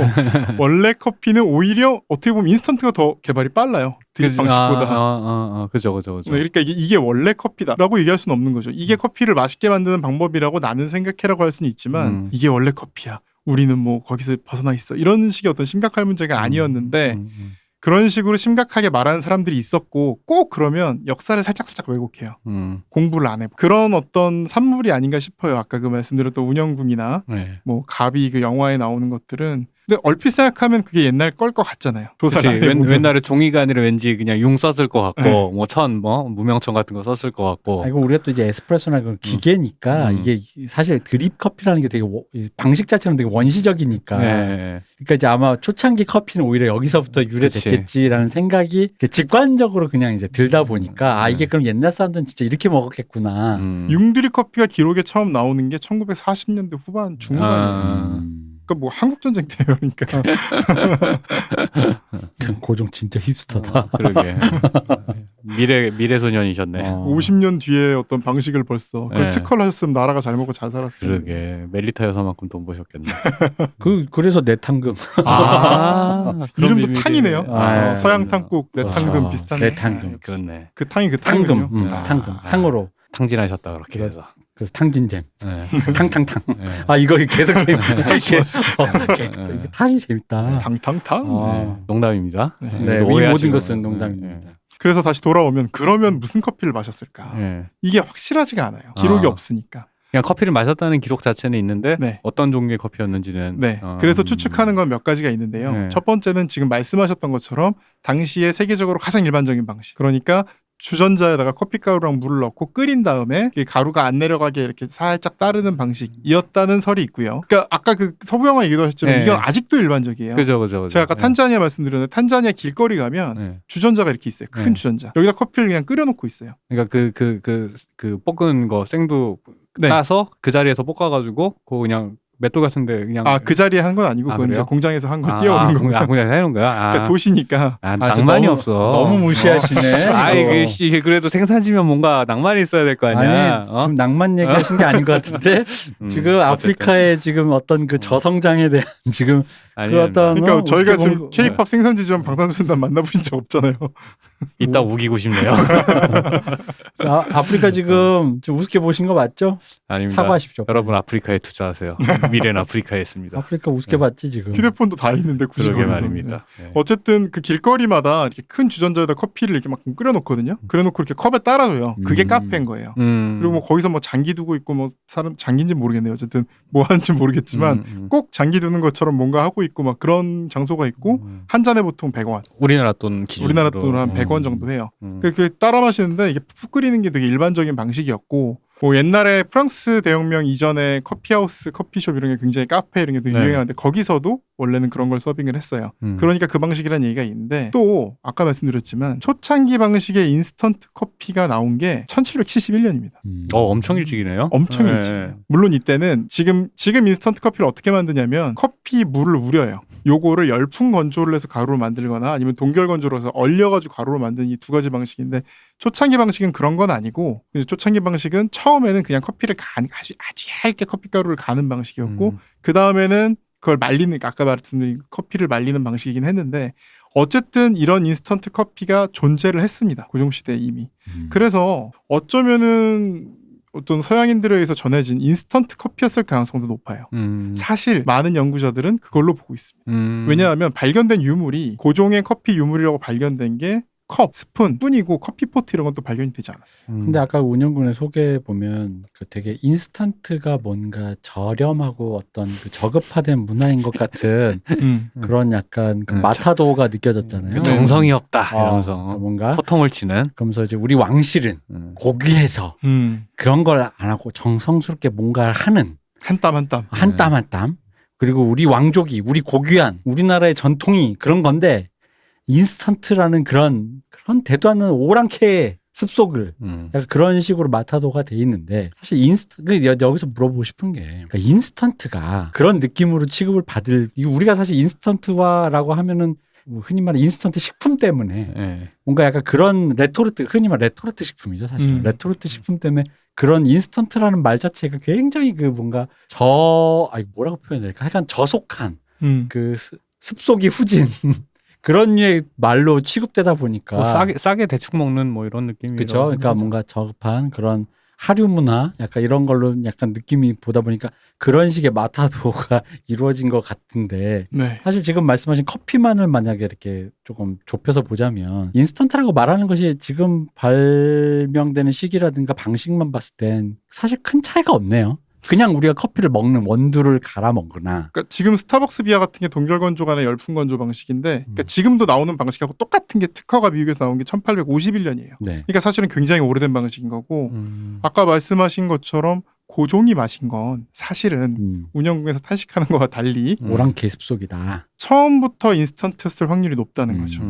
A: 원래 커피는 오히려 어떻게 보면 인스턴트가 더 개발이 빨라요. 드립 방식보다.
C: 그죠.
A: 그러니까 이게 원래 커피다라고 얘기할 수는 없는 거죠. 이게 커피를 맛있게 만드는 방법이라고 나는 생각해라고 할 수는 있지만 이게 원래 커피야. 우리는 뭐 거기서 벗어나 있어. 이런 식의 어떤 심각한 문제가 아니었는데 그런 식으로 심각하게 말하는 사람들이 있었고 꼭 그러면 역사를 살짝 왜곡해요. 공부를 안 해. 그런 어떤 산물이 아닌가 싶어요. 아까 그 말씀드렸던 운영궁이나
C: 네.
A: 뭐 가비 그 영화에 나오는 것들은 근데 얼핏 생각하면 그게 옛날 걸 것 같잖아요. 조사를
C: 옛날에 종이가 아니라 왠지 그냥 융 썼을 것 같고 뭐 무명청 같은 거 썼을 것 같고.
B: 이거 우리가 또 이제 에스프레소나 그런 기계니까 이게 사실 드립 커피라는 게 되게 방식 자체는 되게 원시적이니까.
C: 네.
B: 그러니까 이제 아마 초창기 커피는 오히려 여기서부터 유래됐겠지라는 생각이 직관적으로 그냥 이제 들다 보니까 이게 그럼 옛날 사람들은 진짜 이렇게 먹었겠구나.
A: 융드립 커피가 기록에 처음 나오는 게 1940년대 후반 중후반이에요. 그러니까 뭐 한국 전쟁 때 그러니까
B: 고종 진짜 힙스터다.
C: 그러게. 미래 소년이셨네.
A: 50년 뒤에 어떤 방식을 벌써 그걸 특허를 하셨으면 나라가 잘 먹고 잘 살았을 텐데.
C: 그러게. 멜리타 여사만큼 돈 버셨겠네.
B: 그래서 내탕금.
A: 이름도 탕이네요. 서양 탕국 내탕금 비슷한.
B: 내탕금.
C: 그렇네.
A: 그 탕이 그 탕금요.
B: 탕으로
C: 탕진하셨다 그렇게 해서.
B: 그래서 탕진잼.
C: 네.
B: 탕탕탕.
C: 네.
B: 이거 계속 재밌다. 이게 탕이 재밌다.
A: 탕탕탕.
C: 농담입니다.
B: 네, 이 모든 것은 농담입니다.
A: 그래서 다시 돌아오면 그러면 무슨 커피를 마셨을까? 이게 확실하지가 않아요. 기록이 없으니까.
C: 그냥 커피를 마셨다는 기록 자체는 있는데
A: 네.
C: 어떤 종류의 커피였는지는.
A: 네. 그래서 추측하는 건 몇 가지가 있는데요. 첫 번째는 지금 말씀하셨던 것처럼 당시에 세계적으로 가장 일반적인 방식. 그러니까 주전자에다가 커피가루랑 물을 넣고 끓인 다음에 가루가 안 내려가게 이렇게 살짝 따르는 방식이었다는 설이 있고요. 그러니까 아까 그 서부 영화 얘기도 하셨지만 이건 아직도 일반적이에요.
C: 그죠.
A: 제가 아까 탄자니아 말씀드렸는데 탄자니아 길거리 가면 주전자가 이렇게 있어요. 큰 주전자. 여기다 커피를 그냥 끓여놓고 있어요.
C: 그러니까 그 볶은 거 생두 따서 그 자리에서 볶아가지고 그거 그냥 맷돌 같은데 그냥
A: 그 자리에 한 건 아니고 그건 이제 공장에서 한 걸 띄워오는 거고요.
C: 공장에서 해놓은 거야.
A: 그러니까 도시니까
C: 낭만이 없어.
B: 너무 무시하시네.
C: 그래도 생산지면 뭔가 낭만이 있어야 될 거 아니야.
B: 아니 지금 낭만 얘기하신 게 아닌 것 같은데 지금 아프리카의 지금 어떤 그 저성장에 대한 지금 그 어떤
A: 그러니까 저희가 지금 K-팝 생산지점 방탄소년단 만나보신 적 없잖아요.
C: 이따 우기고 싶네요.
B: 아프리카 지금 좀 우습게 보신 거 맞죠?
C: 아닙니다.
B: 사과하십시오.
C: 여러분 아프리카에 투자하세요. 미래는 아프리카에 있습니다.
B: 아프리카 우습게 봤지 지금.
A: 휴대폰도 다 있는데 굳이
C: 그러게
A: 거기서.
C: 말입니다.
A: 네. 어쨌든 그 길거리마다 이렇게 큰 주전자에다 커피를 이렇게 막 끓여놓거든요. 그래놓고 이렇게 컵에 따라줘요. 그게 카페인 거예요. 그리고 뭐 거기서 뭐 장기 두고 있고 뭐 사람 장기인지 모르겠네요. 어쨌든 뭐 하는지 모르겠지만 꼭 장기 두는 것처럼 뭔가 하고 있고 막 그런 장소가 있고 한 잔에 보통 100원.
C: 우리나라 돈 기준으로.
A: 우리나라 돈으로 한 100원 정도 해요. 그렇게 따라 마시는데 이게 푹 끓이는 게 되게 일반적인 방식이었고 뭐 옛날에 프랑스 대혁명 이전에 커피하우스, 커피숍 이런 게 굉장히 카페 이런 게 되게 유행하는데 거기서도 원래는 그런 걸 서빙을 했어요. 그러니까 그 방식이라는 얘기가 있는데 또 아까 말씀드렸지만 초창기 방식의 인스턴트 커피가 나온 게 1771년입니다.
C: 엄청 일찍이네요.
A: 엄청 일찍. 물론 이때는 지금 인스턴트 커피를 어떻게 만드냐면 커피 물을 우려요. 요거를 열풍 건조를 해서 가루로 만들거나 아니면 동결 건조를 해서 얼려가지고 가루로 만드는 이 두 가지 방식인데 초창기 방식은 그런 건 아니고 초창기 방식은 처음에는 그냥 커피를 아주 얇게 커피가루를 가는 방식이었고 그 다음에는 그걸 말리는 아까 말씀드린 커피를 말리는 방식이긴 했는데 어쨌든 이런 인스턴트 커피가 존재를 했습니다. 고종시대에 이미. 그래서 어쩌면은 어떤 서양인들에 의해서 전해진 인스턴트 커피였을 가능성도 높아요. 사실 많은 연구자들은 그걸로 보고 있습니다. 왜냐하면 발견된 유물이 고종의 커피 유물이라고 발견된 게 컵, 스푼, 뿐이고 커피포트 이런 것도 발견이 되지 않았어요.
B: 근데 아까 운영군의 소개 보면 그 되게 인스턴트가 뭔가 저렴하고 어떤 그 저급화된 문화인 것 같은 그런 약간 그 마타도가 느껴졌잖아요.
C: 정성이 없다 이러면서
B: 뭔가
C: 호통을 치는.
B: 그러면서 이제 우리 왕실은 고귀해서 그런 걸 안 하고 정성스럽게 뭔가를 하는
A: 한 땀 한 땀.
B: 한 땀 한 땀. 그리고 우리 왕족이 우리 고귀한 우리나라의 전통이 그런 건데 인스턴트라는 그런 대도 않는 오랑캐의 습속을 약간 그런 식으로 마타도가 돼 있는데 사실 여기서 물어보고 싶은 게 그러니까 인스턴트가 그런 느낌으로 취급을 받을 우리가 사실 인스턴트화라고 하면은 뭐 흔히 말하는 인스턴트 식품 때문에 뭔가 약간 그런 흔히 말하는 레토르트 식품이죠 사실 레토르트 식품 때문에 그런 인스턴트라는 말 자체가 굉장히 그 뭔가 뭐라고 표현해야 될까 약간 저속한 그 습속이 후진 그런 류의 말로 취급되다 보니까
C: 뭐 싸게 대충 먹는 뭐 이런 느낌이
B: 그렇죠. 그러니까 뭔가 저급한 그런 하류 문화 약간 이런 걸로 약간 느낌이 보다 보니까 그런 식의 마타도가 이루어진 것 같은데 사실 지금 말씀하신 커피만을 만약에 이렇게 조금 좁혀서 보자면 인스턴트라고 말하는 것이 지금 발명되는 시기라든가 방식만 봤을 땐 사실 큰 차이가 없네요. 그냥 우리가 커피를 먹는 원두를 갈아 먹거나.
A: 그러니까 지금 스타벅스 비아 같은 게 동결 건조가 아니라 열풍 건조 방식인데, 그러니까 지금도 나오는 방식하고 똑같은 게 특허가 미국에서 나온 게 1851년이에요. 그러니까 사실은 굉장히 오래된 방식인 거고, 아까 말씀하신 것처럼 고종이 마신 건 사실은 운영국에서 탄식하는 거와 달리
B: 오랑캐 습속이다.
A: 처음부터 인스턴트였을 확률이 높다는 거죠.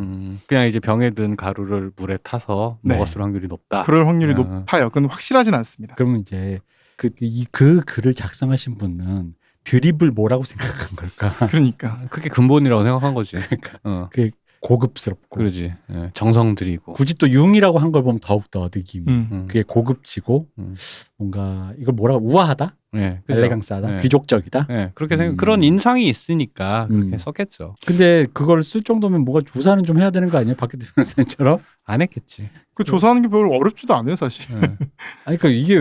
C: 그냥 이제 병에 든 가루를 물에 타서 먹었을 확률이 높다.
A: 그럴 확률이 높아요. 그건 확실하진 않습니다.
B: 그러면 이제 그 글을 작성하신 분은 드립을 뭐라고 생각한 걸까?
A: 그러니까
C: 그게 근본이라고 생각한 거지.
B: 그러니까 그게 고급스럽고,
C: 그러지. 정성 들이고.
B: 굳이 또 융이라고 한 걸 보면 더욱 더 느낌이. 그게 고급지고 뭔가 이걸 뭐라고 우아하다, 엘레강스하다, 귀족적이다.
C: 그렇게 그런 인상이 있으니까 그렇게 썼겠죠.
B: 근데 그걸 쓸 정도면 뭐가 조사는 좀 해야 되는 거 아니에요, 박기태 변호사님처럼?
C: 안 했겠지.
A: 그 조사하는 게 별로 어렵지도 않아요, 사실.
B: 아니 그러니까 이게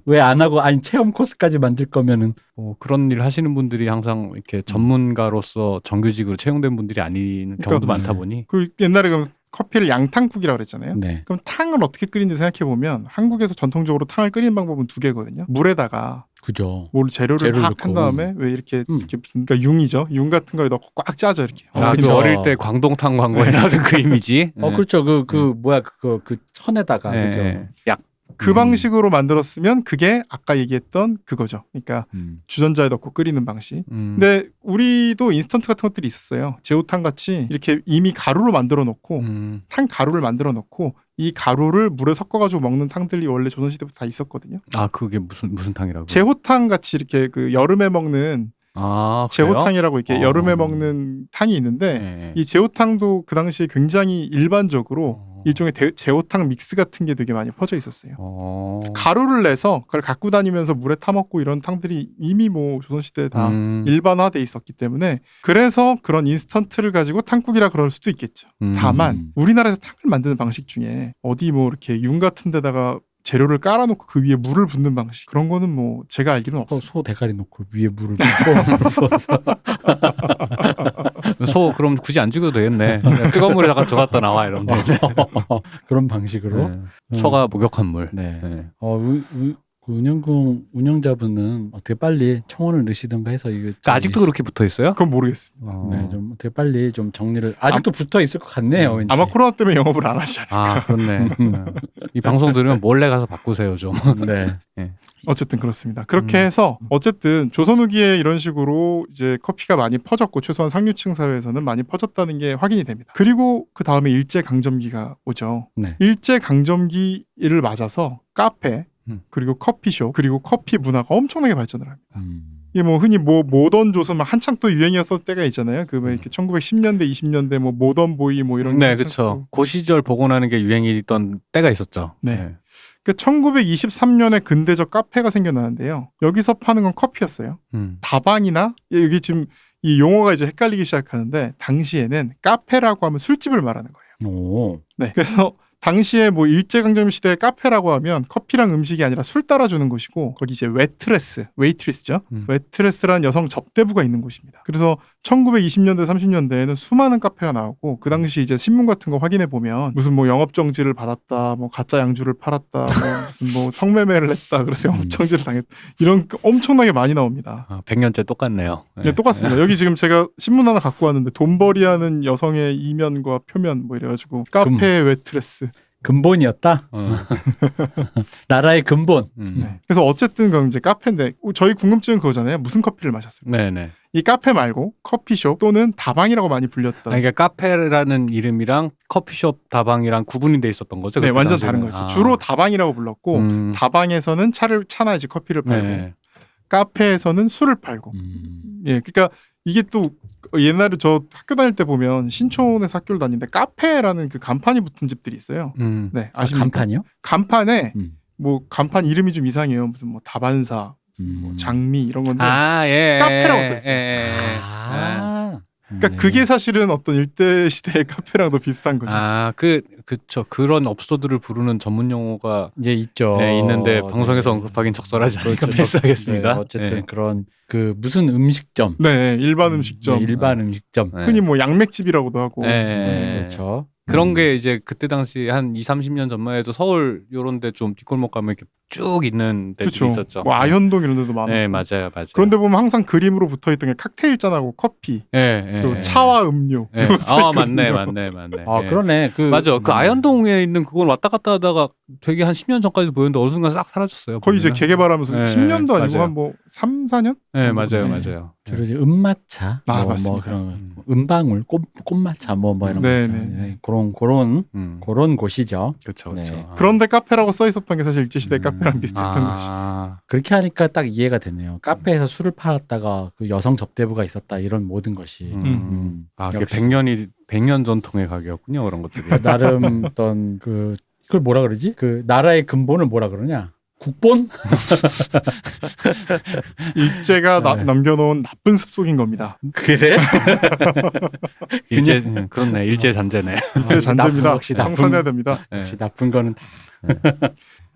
B: 왜 안 하고 체험 코스까지 만들 거면은
C: 그런 일 하시는 분들이 항상 이렇게 전문가로서 정규직으로 채용된 분들이 아닌 경우도 많다 보니
A: 그 옛날에 그럼 커피를 양탕국이라고 그랬잖아요. 그럼 탕을 어떻게 끓이는지 생각해 보면 한국에서 전통적으로 탕을 끓이는 방법은 두 개거든요. 물에다가
B: 그죠.
A: 재료를 막 한 다음에 왜 이렇게 그러니까 융이죠. 융 같은 걸 넣고 꽉 짜죠 이렇게.
C: 그 어릴 때 광동탕 광고에 나오던 그 이미지.
B: 그렇죠. 그 천에다가 그죠.
C: 약.
A: 그 방식으로 만들었으면 그게 아까 얘기했던 그거죠. 그러니까 주전자에 넣고 끓이는 방식. 근데 우리도 인스턴트 같은 것들이 있었어요. 제오탕 같이 이렇게 이미 가루로 만들어 놓고 탕 가루를 만들어 놓고 이 가루를 물에 섞어가지고 먹는 탕들이 원래 조선시대부터 다 있었거든요.
C: 그게 무슨 탕이라고?
A: 제호탕 같이 이렇게 그 여름에 먹는 제호탕이라고 이렇게 여름에 먹는 탕이 있는데 이 제호탕도 그 당시에 굉장히 일반적으로 일종의 제호탕 믹스 같은 게 되게 많이 퍼져 있었어요. 가루를 내서 그걸 갖고 다니면서 물에 타먹고 이런 탕들이 이미 뭐 조선시대에 다 일반화돼 있었기 때문에 그래서 그런 인스턴트를 가지고 탕국이라 그럴 수도 있겠죠. 다만 우리나라에서 탕을 만드는 방식 중에 어디 뭐 이렇게 융 같은 데다가 재료를 깔아놓고 그 위에 물을 붓는 방식 그런 거는 뭐 제가 알기로는 없어요.
B: 소 대가리 놓고 위에 물을 붓고
C: 소 그럼 굳이 안 죽여도 되겠네. 뜨거운 물에다가 들어갔다 나와 이러면 되겠네.
B: 그런 방식으로
C: 소가 목욕한 물.
B: 그 운영자분은 어떻게 빨리 청원을 넣으시던가 해서 이거
C: 그러니까 아직도 그렇게 붙어 있어요?
A: 그건 모르겠습니다.
B: 네, 좀 어떻게 빨리 좀 정리를 아직도 붙어 있을 것 같네요. 왠지.
A: 아마 코로나 때문에 영업을 안 하지 않을까.
C: 아, 그렇네. 이 방송 들으면 몰래 가서 바꾸세요, 좀.
B: 네.
C: 네.
A: 어쨌든 그렇습니다. 그렇게 해서 어쨌든 조선 후기에 이런 식으로 이제 커피가 많이 퍼졌고 최소한 상류층 사회에서는 많이 퍼졌다는 게 확인이 됩니다. 그리고 그 다음에 일제 강점기가 오죠.
B: 네.
A: 일제 강점기를 맞아서 카페 그리고 커피숍 그리고 커피 문화가 엄청나게 발전을 합니다. 이게 뭐 흔히 뭐 모던 조선 한창 또 유행이었을 때가 있잖아요. 그 뭐 이렇게 1910년대 20년대 뭐 모던 보이 뭐 이런
C: 네, 그렇죠. 그 시절 복원하는 게 유행이던 때가 있었죠.
A: 네. 그 1923년에 근대적 카페가 생겨나는데요. 여기서 파는 건 커피였어요. 다방이나 여기 지금 이 용어가 이제 헷갈리기 시작하는데 당시에는 카페라고 하면 술집을 말하는 거예요.
B: 오.
A: 네. 그래서 당시에 뭐 일제강점기 시대의 카페라고 하면 커피랑 음식이 아니라 술 따라주는 곳이고 거기 이제 웨이트리스죠. 웨이트레스라는 여성 접대부가 있는 곳입니다. 그래서 1920년대 30년대에는 수많은 카페가 나오고 그 당시 이제 신문 같은 거 확인해 보면 무슨 뭐 영업 정지를 받았다, 뭐 가짜 양주를 팔았다, 뭐 무슨 뭐 성매매를 했다, 그래서 영업 정지를 당했다 이런 엄청나게 많이 나옵니다.
C: 아, 100년째 똑같네요.
A: 네, 똑같습니다. 여기 지금 제가 신문 하나 갖고 왔는데 돈벌이하는 여성의 이면과 표면 뭐 이래가지고 카페 웨트레스
B: 근본이었다. 나라의 근본.
A: 네. 그래서 어쨌든 그 이제 카페인데 저희 궁금증은 그거잖아요. 무슨 커피를 마셨을까?
C: 네네.
A: 이 카페 말고 커피숍 또는 다방이라고 많이 불렸던.
C: 그러니까 카페라는 이름이랑 커피숍 다방이랑 구분이 돼 있었던 거죠?
A: 네, 완전 다른 거죠. 주로 다방이라고 불렀고 다방에서는 차나 이제 커피를 팔고
C: 네.
A: 카페에서는 술을 팔고. 예, 그러니까 이게 또 옛날에 저 학교 다닐 때 보면 신촌에서 학교를 다니는데 카페라는 그 간판이 붙은 집들이 있어요. 네, 아십니까?
B: 간판이요?
A: 간판에 뭐 간판 이름이 좀 이상해요. 무슨 뭐 다반사, 무슨 뭐 장미 이런 건데 카페라고 써 있어요. 그러니까 그게 사실은 어떤 일대 시대의 카페랑도 비슷한 거죠.
C: 그쵸. 그런 업소들을 부르는 전문 용어가
B: 이제 있죠.
C: 네, 있는데 방송에서 언급하긴 적절하지 않으니까 패스하겠습니다.
B: 네, 어쨌든 그런 그 무슨 음식점.
A: 네, 일반 음식점.
B: 네, 일반 음식점.
A: 흔히 뭐 양맥집이라고도 하고.
B: 네, 그렇죠.
C: 그런 게 이제 그때 당시 한 20-30년 전만 해도 서울 요런 데 좀 뒷골목 가면 이렇게 쭉 있는 데들이
A: 그쵸.
C: 있었죠.
A: 뭐 아현동 이런 데도 많아요.
C: 네, 맞아요.
A: 그런데 보면 항상 그림으로 붙어있던 게 칵테일 잔하고 커피, 그리고 차와 음료.
C: 맞네.
B: 아, 그러네.
C: 맞아. 그 아현동에 있는 그걸 왔다 갔다 하다가 되게 한 10년 전까지 보였는데 어느 순간 싹 사라졌어요.
A: 거의 이제 개개발하면서 10년도 아니고
C: 맞아요.
A: 한 뭐 3, 4년?
C: 네, 맞아요.
B: 주로 이제 음마차,
A: 맞습니다.
B: 뭐 그런 음방울, 꽃마차, 뭐 이런 거 있잖아요. 그런 곳이죠.
C: 그렇죠.
B: 네.
A: 그런데 카페라고 써 있었던 게 사실 일제 시대 카페랑 비슷했던 것이.
B: 그렇게 하니까 딱 이해가 되네요. 카페에서 술을 팔았다가 그 여성 접대부가 있었다 이런 모든 것이.
C: 이게 100년 전통의 가게였군요. 그런 것들이.
B: 나름 어떤 그걸 뭐라 그러지? 그 나라의 근본을 뭐라 그러냐? 국본?
A: 일제가 남겨놓은 나쁜 습속인 겁니다.
B: 그래?
C: 그렇네. 일제 잔재네.
A: 일제 잔재입니다.
B: 역시
A: 청산해야 됩니다.
B: 역시 나쁜 거는 다.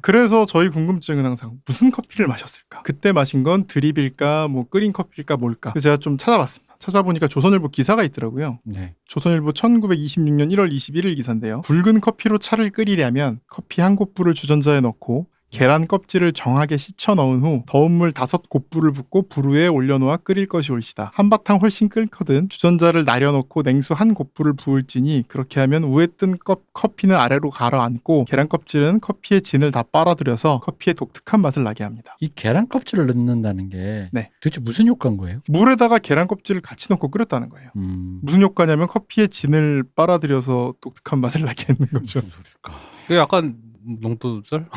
A: 그래서 저희 궁금증은 항상 무슨 커피를 마셨을까? 그때 마신 건 드립일까? 뭐 끓인 커피일까? 뭘까? 그래서 제가 좀 찾아봤습니다. 찾아보니까 조선일보 기사가 있더라고요.
B: 네.
A: 조선일보 1926년 1월 21일 기사인데요. 붉은 커피로 차를 끓이려면 커피 한 곱부를 주전자에 넣고 계란 껍질을 정하게 씻어 넣은 후 더운 물 5곱부를 붓고 불 위에 올려놓아 끓일 것이 옳시다. 한바탕 훨씬 끓거든 주전자를 날려놓고 냉수 한 곱부를 부을지니 그렇게 하면 위에 뜬 커피는 아래로 가라앉고 계란 껍질은 커피의 진을 다 빨아들여서 커피의 독특한 맛을 나게 합니다.
B: 이 계란 껍질을 넣는다는 게 도대체 무슨 효과인 거예요?
A: 물에다가 계란 껍질을 같이 넣고 끓였다는 거예요. 무슨 효과냐면 커피의 진을 빨아들여서 독특한 맛을 나게 하는 거죠.
B: 무슨 소리일까?
C: 그 약간 농도설?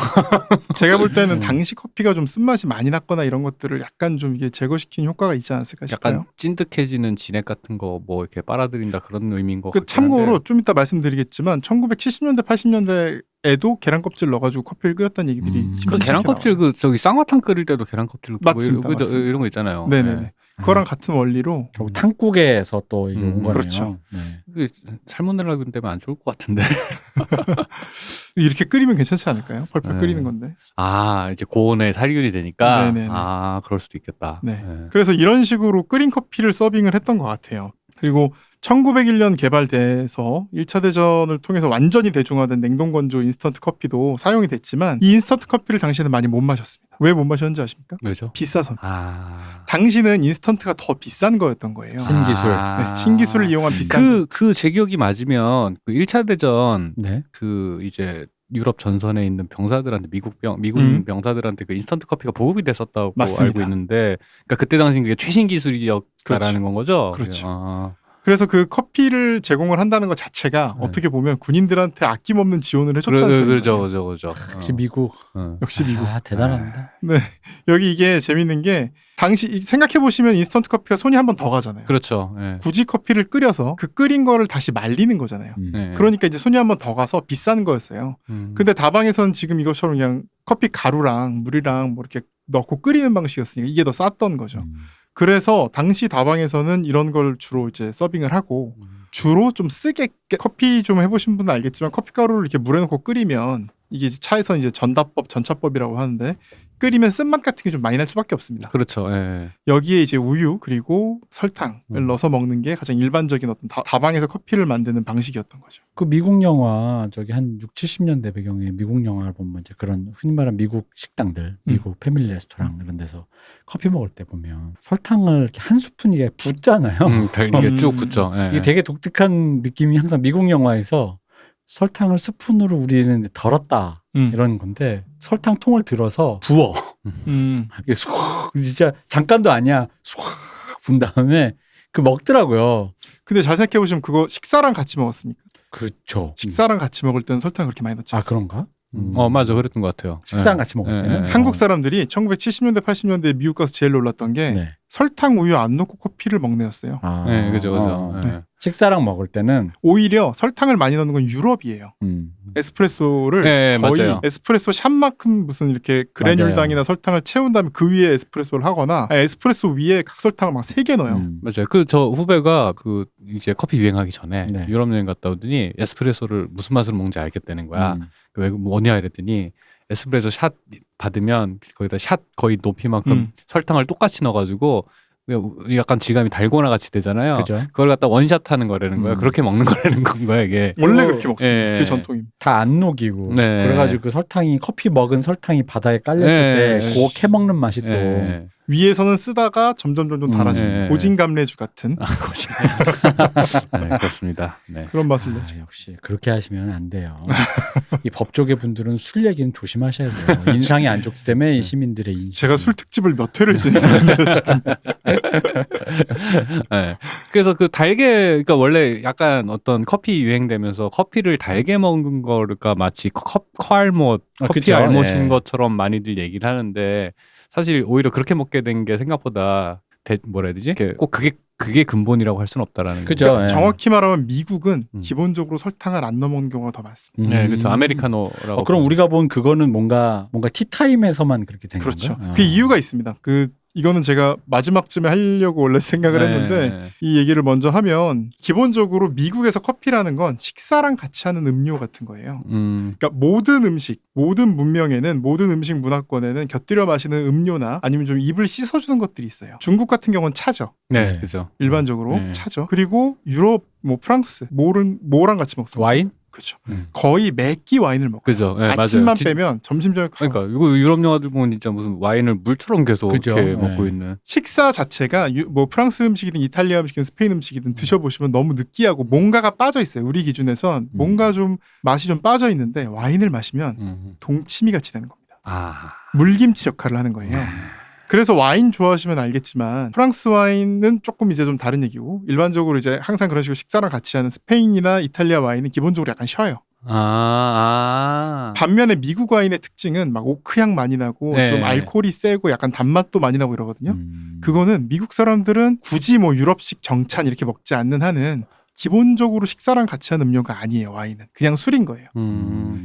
A: 제가 볼 때는 당시 커피가 좀 쓴맛이 많이 났거나 이런 것들을 약간 좀 이게 제거시키는 효과가 있지 않았을까 싶어요.
C: 약간 찐득해지는 진액 같은 거 뭐 이렇게 빨아들인다 그런 의미인 것 같아요.
A: 참고로 좀 이따 말씀드리겠지만 1970년대 80년대에도 계란 껍질 넣어가지고 커피를 끓였다는 얘기들이
C: 그 계란 껍질 저기 쌍화탕 끓일 때도 계란 껍질
A: 맞습니다.
C: 이런 거 있잖아요.
A: 네네네. 그거랑 같은 원리로
B: 결국 탕국에서 또 이게 온 거네요.
A: 그렇죠.
C: 네. 살모넬라 때문에 안 좋을 것 같은데.
A: 이렇게 끓이면 괜찮지 않을까요? 펄펄 끓이는 건데.
C: 이제 고온에 살균이 되니까.
A: 네네네.
C: 그럴 수도 있겠다.
A: 네. 그래서 이런 식으로 끓인 커피를 서빙을 했던 것 같아요. 그리고 1901년 개발돼서 1차 대전을 통해서 완전히 대중화된 냉동건조 인스턴트 커피도 사용이 됐지만 이 인스턴트 커피를 당시에는 많이 못 마셨습니다. 왜 못 마셨는지 아십니까?
C: 왜죠?
A: 비싸서. 당시는 인스턴트가 더 비싼 거였던 거예요.
B: 신기술.
A: 네, 신기술을 이용한 비싼.
C: 제 기억이 맞으면 그 1차 대전
B: 네.
C: 그 이제 유럽 전선에 있는 병사들한테 미국 병사들한테 그 인스턴트 커피가 보급이 됐었다고
A: 맞습니다.
C: 알고 있는데, 그러니까 그때 당시 그게 최신 기술이었다라는
A: 그렇죠.
C: 건 거죠.
A: 그렇죠. 그래서 그 커피를 제공을 한다는 것 자체가 어떻게 보면 군인들한테 아낌없는 지원을 해줬다는
C: 그죠.
B: 역시 미국.
A: 역시 미국.
B: 대단합니다.
A: 네. 여기 이게 재밌는 게 당시 생각해 보시면 인스턴트 커피가 손이 한 번 더 가잖아요.
C: 그렇죠. 네.
A: 굳이 커피를 끓여서 그 끓인 거를 다시 말리는 거잖아요.
C: 네.
A: 그러니까 이제 손이 한 번 더 가서 비싼 거였어요. 근데 다방에서는 지금 이것처럼 그냥 커피 가루랑 물이랑 뭐 이렇게 넣고 끓이는 방식이었으니까 이게 더 쌌던 거죠. 그래서 당시 다방에서는 이런 걸 주로 이제 서빙을 하고 주로 좀 쓰게 커피 좀 해보신 분은 알겠지만 커피 가루를 이렇게 물에 넣고 끓이면 이게 이제 차에서 이제 전차법이라고 하는데 끓이면 쓴맛 같은 게 좀 많이 날 수밖에 없습니다.
C: 그렇죠. 예.
A: 여기에 이제 우유 그리고 설탕을 넣어서 먹는 게 가장 일반적인 어떤 다방에서 커피를 만드는 방식이었던 거죠.
B: 그 미국 영화 저기 한 6, 70년대 배경의 미국 영화를 보면 이제 그런 흔히 말하는 미국 식당들, 미국 패밀리 레스토랑 이런 데서 커피 먹을 때 보면 설탕을 이렇게 한 스푼 이게 붓잖아요.
C: 이게 쭉 붙죠. 예.
B: 이게 되게 독특한 느낌이 항상 미국 영화에서 설탕을 스푼으로 우리는 덜었다 이런 건데 설탕통을 들어서 부어. 이게 쑥 진짜 잠깐도 아니야. 쑥 분 다음에 그 먹더라고요.
A: 근데 잘 생각해 보시면 그거 식사랑 같이 먹었습니까?
B: 그렇죠.
A: 식사랑 같이 먹을 때는 설탕 그렇게 많이 넣지 않습니다.
B: 그런가?
C: 맞아, 그랬던 것 같아요.
B: 식사랑 같이 먹을 때는
A: 한국 사람들이 1970년대, 80년대에 미국 가서 제일 놀랐던 게 설탕, 우유 안 넣고 커피를 먹네였어요.
C: 네, 그죠.
B: 네. 식사랑 먹을 때는
A: 오히려 설탕을 많이 넣는 건 유럽이에요. 에스프레소를 거의
C: 맞아요.
A: 에스프레소 샷만큼 무슨 이렇게 그래놀당이나 설탕을 채운 다음에 그 위에 에스프레소를 하거나 에스프레소 위에 각설탕을 막 3개 넣어요.
C: 맞아요. 저 후배가 이제 커피 유행하기 전에 유럽 여행 갔다 오더니 에스프레소를 무슨 맛으로 먹는지 알겠다는 거야. 왜 뭐냐 이랬더니 에스프레소 샷 받으면 거기다 샷 거의 높이만큼 설탕을 똑같이 넣어가지고 약간 질감이 달고나 같이 되잖아요.
B: 그죠?
C: 그걸 갖다 원샷 하는 거라는 거예요. 그렇게 먹는 거라는 건 거야 이게.
A: 원래 그렇게 먹습니다. 그게 전통입니다.
B: 다 안 녹이고 그래가지고 그 설탕이 커피 먹은 설탕이 바닥에 깔렸을 때 그거 캐먹는 맛이 또
A: 위에서는 쓰다가 점점 달아지는 고진감래주 같은
C: 네, 그렇습니다. 네.
A: 그런 맛을 내죠.
B: 역시 그렇게 하시면 안 돼요. 이 법조계 분들은 술 얘기는 조심하셔야 돼요. 인상이 안 좋기 때문에 이 시민들의 인식.
A: 제가 술 특집을 몇 회를 진행했는데 지금.
C: 네. 그래서 그 달게 그러니까 원래 약간 어떤 커피 유행되면서 커피를 달게 먹는 거가 마치 커알못 커피 알못인 것처럼 많이들 얘기를 하는데 사실 오히려 그렇게 먹게 된 게 생각보다 뭐라 해야 되지? 꼭 그게 근본이라고 할 수는 없다라는
B: 거죠.
A: 그러니까 정확히 말하면 미국은 기본적으로 설탕을 안 넣어먹는 경우가 더 많습니다.
C: 네, 그렇죠. 아메리카노라고.
B: 그럼 우리가 본 그거는 뭔가 티타임에서만 그렇게 된
A: 그렇죠.
B: 건가요?
A: 그 이유가 있습니다. 이거는 제가 마지막쯤에 하려고 원래 생각을 했는데 이 얘기를 먼저 하면 기본적으로 미국에서 커피라는 건 식사랑 같이 하는 음료 같은 거예요. 그러니까 모든 문명에는 모든 음식 문화권에는 곁들여 마시는 음료나 아니면 좀 입을 씻어주는 것들이 있어요. 중국 같은 경우는 차죠.
C: 네, 그죠.
A: 일반적으로 차죠. 그리고 유럽, 프랑스, 뭐랑 같이 먹습니다.
C: 와인?
A: 그렇죠. 거의 매끼 와인을 먹어요.
C: 그죠. 네,
A: 아침만
C: 맞아요.
A: 빼면 점심 저녁.
C: 그러니까 이거 유럽 영화들 보면 진짜 무슨 와인을 물처럼 계속 이렇게 먹고 있는.
A: 식사 자체가 프랑스 음식이든 이탈리아 음식이든 스페인 음식이든 드셔보시면 너무 느끼하고 뭔가가 빠져 있어요. 우리 기준에선 뭔가 좀 맛이 좀 빠져 있는데 와인을 마시면 동치미 같이 되는 겁니다. 물김치 역할을 하는 거예요. 그래서 와인 좋아하시면 알겠지만 프랑스 와인은 조금 이제 좀 다른 얘기고 일반적으로 이제 항상 그런 식으로 식사랑 같이 하는 스페인이나 이탈리아 와인은 기본적으로 약간 쉬어요. 반면에 미국 와인의 특징은 막 오크향 많이 나고 좀 알코올이 세고 약간 단맛도 많이 나고 이러거든요. 그거는 미국 사람들은 굳이 유럽식 정찬 이렇게 먹지 않는 한은 기본적으로 식사랑 같이 하는 음료가 아니에요. 와인은 그냥 술인 거예요.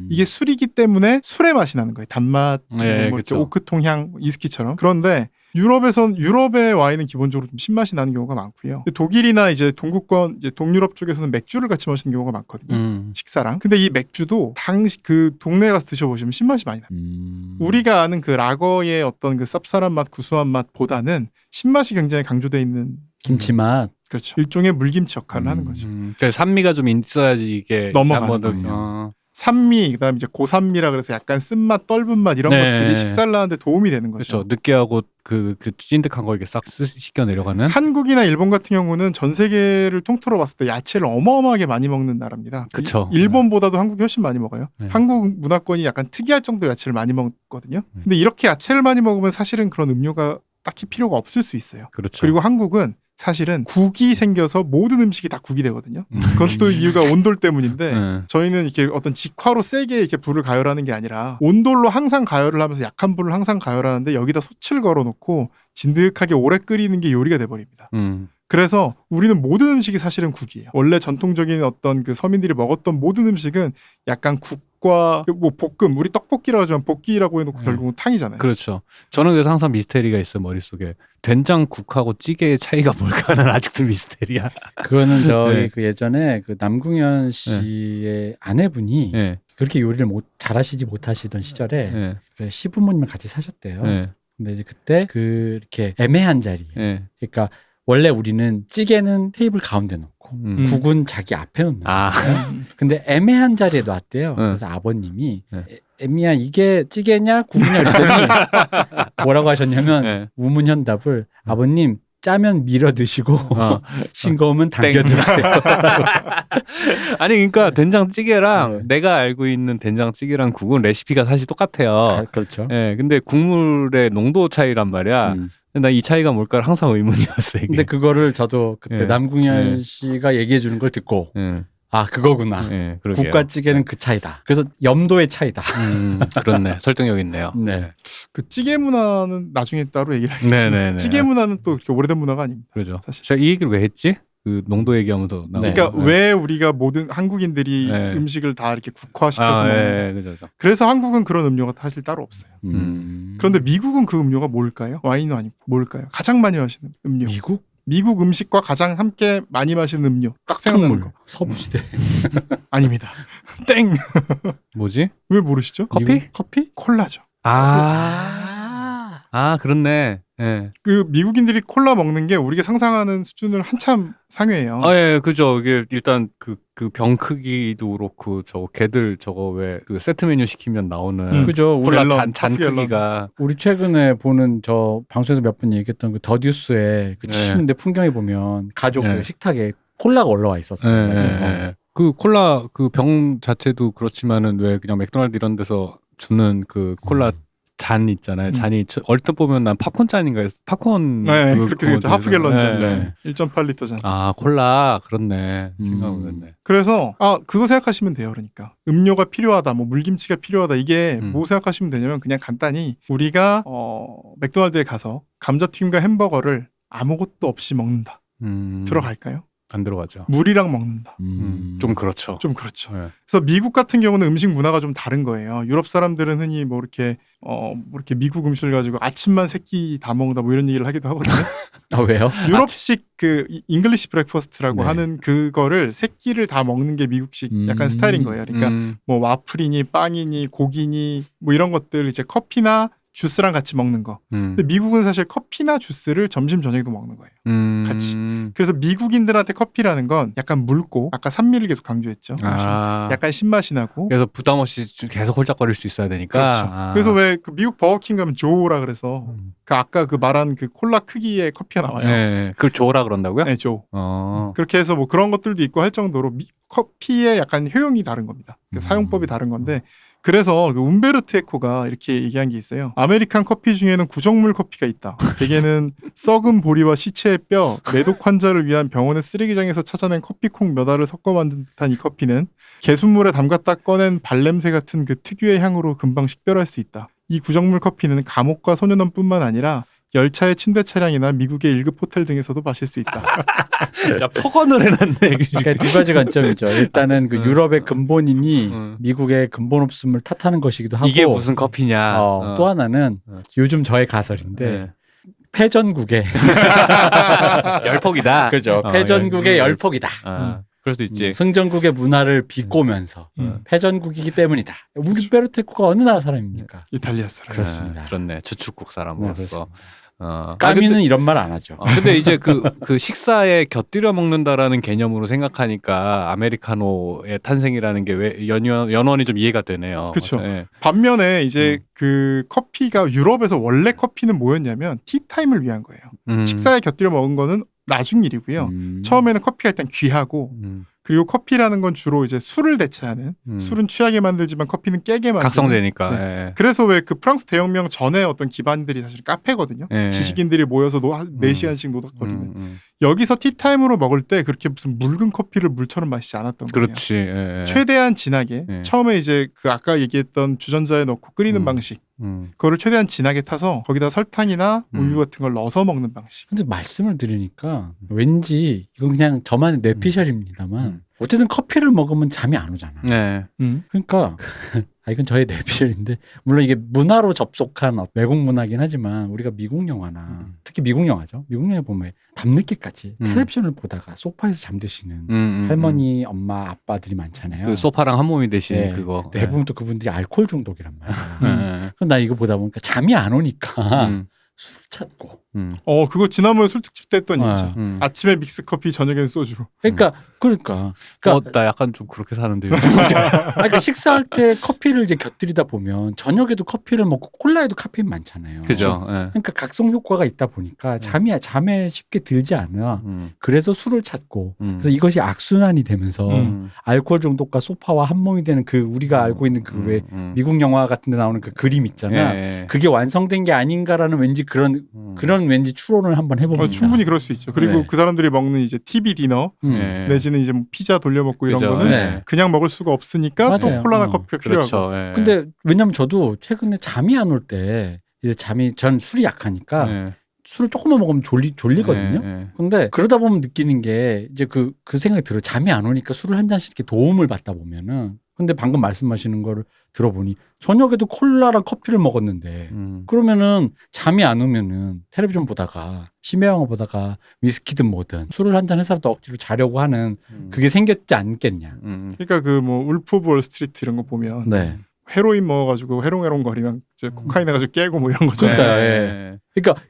A: 이게 술이기 때문에 술의 맛이 나는 거예요. 단맛,
C: 그렇죠.
A: 오크통 향, 이스키처럼. 그런데 유럽의 와인은 기본적으로 좀 신맛이 나는 경우가 많고요. 독일이나 이제 동구권, 이제 동유럽 쪽에서는 맥주를 같이 마시는 경우가 많거든요. 식사랑. 근데 이 맥주도 그 동네에 가서 드셔보시면 신맛이 많이 나요. 우리가 아는 그 라거의 어떤 그 쌉쌀한 맛, 구수한 맛보다는 신맛이 굉장히 강조되어 있는
B: 김치 맛.
A: 그렇죠. 일종의 물김치 역할을 하는 거죠.
C: 그러니까 산미가 좀 있어야지 이게
A: 넘어가는 거예요. 산미, 그다음에 이제 고산미라 그래서 약간 쓴맛, 떫은 맛 이런 것들이 식사를 하는데 도움이 되는 거죠.
C: 그렇죠. 느끼하고 그 찐득한 거 이렇게 싹 씻겨 내려가는.
A: 한국이나 일본 같은 경우는 전 세계를 통틀어 봤을 때 야채를 어마어마하게 많이 먹는 나라입니다.
C: 그렇죠.
A: 일본보다도 한국이 훨씬 많이 먹어요. 한국 문화권이 약간 특이할 정도로 야채를 많이 먹거든요. 근데 이렇게 야채를 많이 먹으면 사실은 그런 음료가 딱히 필요가 없을 수 있어요.
C: 그렇죠.
A: 그리고 한국은 사실은 국이 생겨서 모든 음식이 다 국이 되거든요. 그것도 이유가 온돌 때문인데 저희는 이렇게 어떤 직화로 세게 이렇게 불을 가열하는 게 아니라 온돌로 항상 가열을 하면서 약한 불을 항상 가열하는데 여기다 솥을 걸어놓고 진득하게 오래 끓이는 게 요리가 돼버립니다. 그래서 우리는 모든 음식이 사실은 국이에요. 원래 전통적인 어떤 그 서민들이 먹었던 모든 음식은 약간 국과 뭐 볶음, 우리 떡볶이라고 하지만 볶기라고 해놓고 결국은 탕이잖아요.
C: 그렇죠. 저는 그래서 항상 미스테리가 있어요, 머릿속에. 된장국하고 찌개의 차이가 뭘까는 아직도 미스테리야.
B: 그거는 저희 그 예전에 그 남궁현 씨의 아내분이 그렇게 요리를 잘하시지 못하시던 시절에 그 시부모님을 같이 사셨대요. 근데 이제 그때 그 이렇게 애매한 자리. 그러니까 원래 우리는 찌개는 테이블 가운데 놓고 국은 자기 앞에 놓는 거잖아요. 근데 애매한 자리에 놨대요. 그래서 아버님이 애미야 이게 찌개냐 국이냐 그랬더니 뭐라고 하셨냐면 우문현답을 아버님 짜면 밀어 드시고 싱거우면 당겨 드세요.
C: 아니 그러니까 된장찌개랑 내가 알고 있는 된장찌개랑 국은 레시피가 사실 똑같아요.
B: 그렇죠.
C: 근데 국물의 농도 차이란 말이야. 나 이 차이가 뭘까 항상 의문이었어요. 이게.
B: 근데 그거를 저도 그때 남궁현 씨가 얘기해 주는 걸 듣고 아 그거구나. 국과 찌개는 그 차이다. 그래서 염도의 차이다.
C: 그렇네. 설득력 있네요.
B: 네.
A: 그 찌개 문화는 나중에 따로 얘기를 하겠습니다. 찌개 문화는 또 그렇게 오래된 문화가 아닙니다.
C: 그렇죠.
A: 사실.
C: 제가 이 얘기를 왜 했지? 그 농도 얘기하면서
A: 그러니까 왜 우리가 모든 한국인들이 음식을 다 이렇게 국화시켜서 먹는
C: 그렇죠.
A: 그래서 한국은 그런 음료가 사실 따로 없어요. 그런데 미국은 그 음료가 뭘까요? 와인은 아니고 뭘까요? 가장 많이 마시는 음료. 미국 음식과 가장 함께 많이 마시는 음료. 딱 생각나는 거.
B: 서부시대.
A: 아닙니다. 땡.
C: 뭐지?
A: 왜 모르시죠?
C: 커피?
A: 콜라죠.
C: 그렇네.
A: 그 미국인들이 콜라 먹는 게 우리가 상상하는 수준을 한참 상회해요.
C: 그죠. 이게 일단 그 병 크기도 그렇고 저거 걔들 저거 왜 그 세트 메뉴 시키면 나오는
B: 그죠.
C: 콜라 잔 크기가
B: 우리 최근에 보는 저 방송에서 몇 번 얘기했던 그 더듀스의 그 70년대 풍경에 보면 가족 그 식탁에 콜라가 올라와 있었어요. 맞아요.
C: 그 콜라 그 병 자체도 그렇지만은 왜 그냥 맥도날드 이런 데서 주는 그 콜라 잔 있잖아요. 잔이 얼뜻 보면 난 팝콘 잔인가요? 팝콘
A: 그렇게 생겼죠. 하프 갤런 잔. 1.8리터 잔.
C: 콜라 그렇네. 생각해보네.
A: 그래서 그거 생각하시면 돼요. 그러니까 음료가 필요하다, 뭐 물김치가 필요하다. 이게 뭐 생각하시면 되냐면 그냥 간단히 우리가 맥도날드에 가서 감자튀김과 햄버거를 아무것도 없이 먹는다. 들어갈까요?
C: 안 들어가죠.
A: 물이랑 먹는다.
C: 좀 그렇죠.
A: 그래서 미국 같은 경우는 음식 문화가 좀 다른 거예요. 유럽 사람들은 흔히 뭐 이렇게 미국 음식을 가지고 아침만 세 끼 다 먹는다 뭐 이런 얘기를 하기도 하거든요.
B: 왜요?
A: 유럽식 그 잉글리시 브렉퍼스트라고 하는 그거를 세 끼를 다 먹는 게 미국식 약간 스타일인 거예요. 그러니까 뭐 와플이니 빵이니 고기니 뭐 이런 것들 이제 커피나 주스랑 같이 먹는 거. 근데 미국은 사실 커피나 주스를 점심 저녁에도 먹는 거예요. 같이. 그래서 미국인들한테 커피라는 건 약간 묽고 아까 산미를 계속 강조했죠. 약간 신맛이 나고.
C: 그래서 부담 없이 계속 홀짝거릴 수 있어야 되니까.
A: 그렇죠. 그래서 왜 그 미국 버거킹 가면 조라 그래서 그 아까 그 말한 그 콜라 크기의 커피가 나와요.
C: 그걸 조라 그런다고요?
A: 네, 조. 그렇게 해서 뭐 그런 것들도 있고 할 정도로 커피의 약간 효용이 다른 겁니다. 사용법이 다른 건데 그래서 그 움베르토 에코가 이렇게 얘기한 게 있어요. 아메리칸 커피 중에는 구정물 커피가 있다. 대개는 썩은 보리와 시체의 뼈, 매독 환자를 위한 병원의 쓰레기장에서 찾아낸 커피콩 몇 알을 섞어 만든 듯한 이 커피는 개순물에 담갔다 꺼낸 발냄새 같은 그 특유의 향으로 금방 식별할 수 있다. 이 구정물 커피는 감옥과 소년원뿐만 아니라 열차의 침대 차량이나 미국의 1급 호텔 등에서도 마실 수 있다.
C: 야, 폭언을 해놨네.
B: 그러니까 두 가지 관점이죠. 일단은 그 유럽의 근본인이 미국의 근본 없음을 탓하는 것이기도 하고
C: 이게 무슨 커피냐.
B: 또 하나는 요즘 저의 가설인데 패전국의
C: 열폭이다.
B: 그죠. 패전국의 열폭이다.
C: 그럴 수 있지.
B: 승전국의 문화를 비꼬면서 패전국이기 때문이다. 우리베르테코가 어느 나라 사람입니까?
A: 이탈리아 사람.
B: 그렇습니다.
C: 그렇네. 주축국 사람으로서.
B: 까미는 이런 말 안 하죠.
C: 근데 이제 그 식사에 곁들여 먹는다라는 개념으로 생각하니까 아메리카노의 탄생이라는 게 왜 연원이 좀 이해가 되네요.
A: 그렇죠.
C: 네.
A: 반면에 이제 그 커피가 유럽에서 원래 커피는 뭐였냐면 티타임을 위한 거예요. 식사에 곁들여 먹은 거는 나중 일이고요. 처음에는 커피가 일단 귀하고 그리고 커피라는 건 주로 이제 술을 대체하는 술은 취하게 만들지만 커피는 깨게 만드는
C: 각성되니까.
A: 네. 그래서 왜 그 프랑스 대혁명 전에 어떤 기반들이 사실 카페거든요. 지식인들이 모여서 4시간씩 노닥거리는. 여기서 티타임으로 먹을 때 그렇게 무슨 묽은 커피를 물처럼 마시지 않았던 거예요.
C: 그렇지.
A: 최대한 진하게 처음에 이제 그 아까 얘기했던 주전자에 넣고 끓이는 방식 그거를 최대한 진하게 타서 거기다 설탕이나 우유 같은 걸 넣어서 먹는 방식.
B: 근데 말씀을 드리니까 왠지 이건 그냥 저만의 뇌피셜입니다만 어쨌든 커피를 먹으면 잠이 안 오잖아.
C: 네.
B: 그러니까 이건 저의 뇌피셜인데 물론 이게 문화로 접속한 외국 문화긴 하지만 우리가 미국 영화나 특히 미국 영화죠. 미국 영화에 보면 밤늦게까지 텔레비전을 보다가 소파에서 잠드시는 할머니, 엄마, 아빠들이 많잖아요.
C: 그 소파랑 한 몸이 되신
B: 네.
C: 그거.
B: 대부분 또 그분들이 알코올 중독이란 말이야. 그럼 나 이거 보다 보니까 잠이 안 오니까 술 찾고.
A: 그거 지난번에 술특집 때 했던 얘기죠. 아침에 믹스 커피, 저녁엔 소주.
B: 그러니까
C: 나 약간 좀 그렇게 사는데.
B: 그러니까 식사할 때 커피를 이제 곁들이다 보면 저녁에도 커피를 먹고 콜라에도 카페인 많잖아요.
C: 그죠.
B: 그러니까 각성 효과가 있다 보니까 잠에 쉽게 들지 않아. 그래서 술을 찾고. 그래서 이것이 악순환이 되면서 알코올 중독과 소파와 한 몸이 되는 그 우리가 알고 있는 그 왜 미국 영화 같은 데 나오는 그 그림 있잖아. 그게 완성된 게 아닌가라는 왠지 그런 왠지 추론을 한번 해봅니다.
A: 충분히 그럴 수 있죠. 그리고 그 사람들이 먹는 이제 TV 디너 내지는 이제 뭐 피자 돌려 먹고 이런 거는 그냥 먹을 수가 없으니까 맞아요. 또 콜라나 커피가 필요하고.
C: 그렇죠.
B: 근데 왜냐면 저도 최근에 잠이 안 올 때 이제 전 술이 약하니까 술을 조금만 먹으면 졸리거든요. 근데 그러다 보면 느끼는 게 이제 그 생각이 들어요. 잠이 안 오니까 술을 한 잔씩 이렇게 도움을 받다 보면은. 근데 방금 말씀하시는 거를 들어보니 저녁에도 콜라랑 커피를 먹었는데 그러면은 잠이 안 오면은 텔레비전 보다가 심야 영화 보다가 위스키든 뭐든 술을 한 잔 해서라도 억지로 자려고 하는 그게 생겼지 않겠냐.
A: 그러니까 그 뭐 울프 오브 월스트리트 이런 거 보면 헤로인 먹어가지고 해롱해롱거리면 이제 코카인 해가지고 깨고 뭐 이런 거잖아요. 그러니까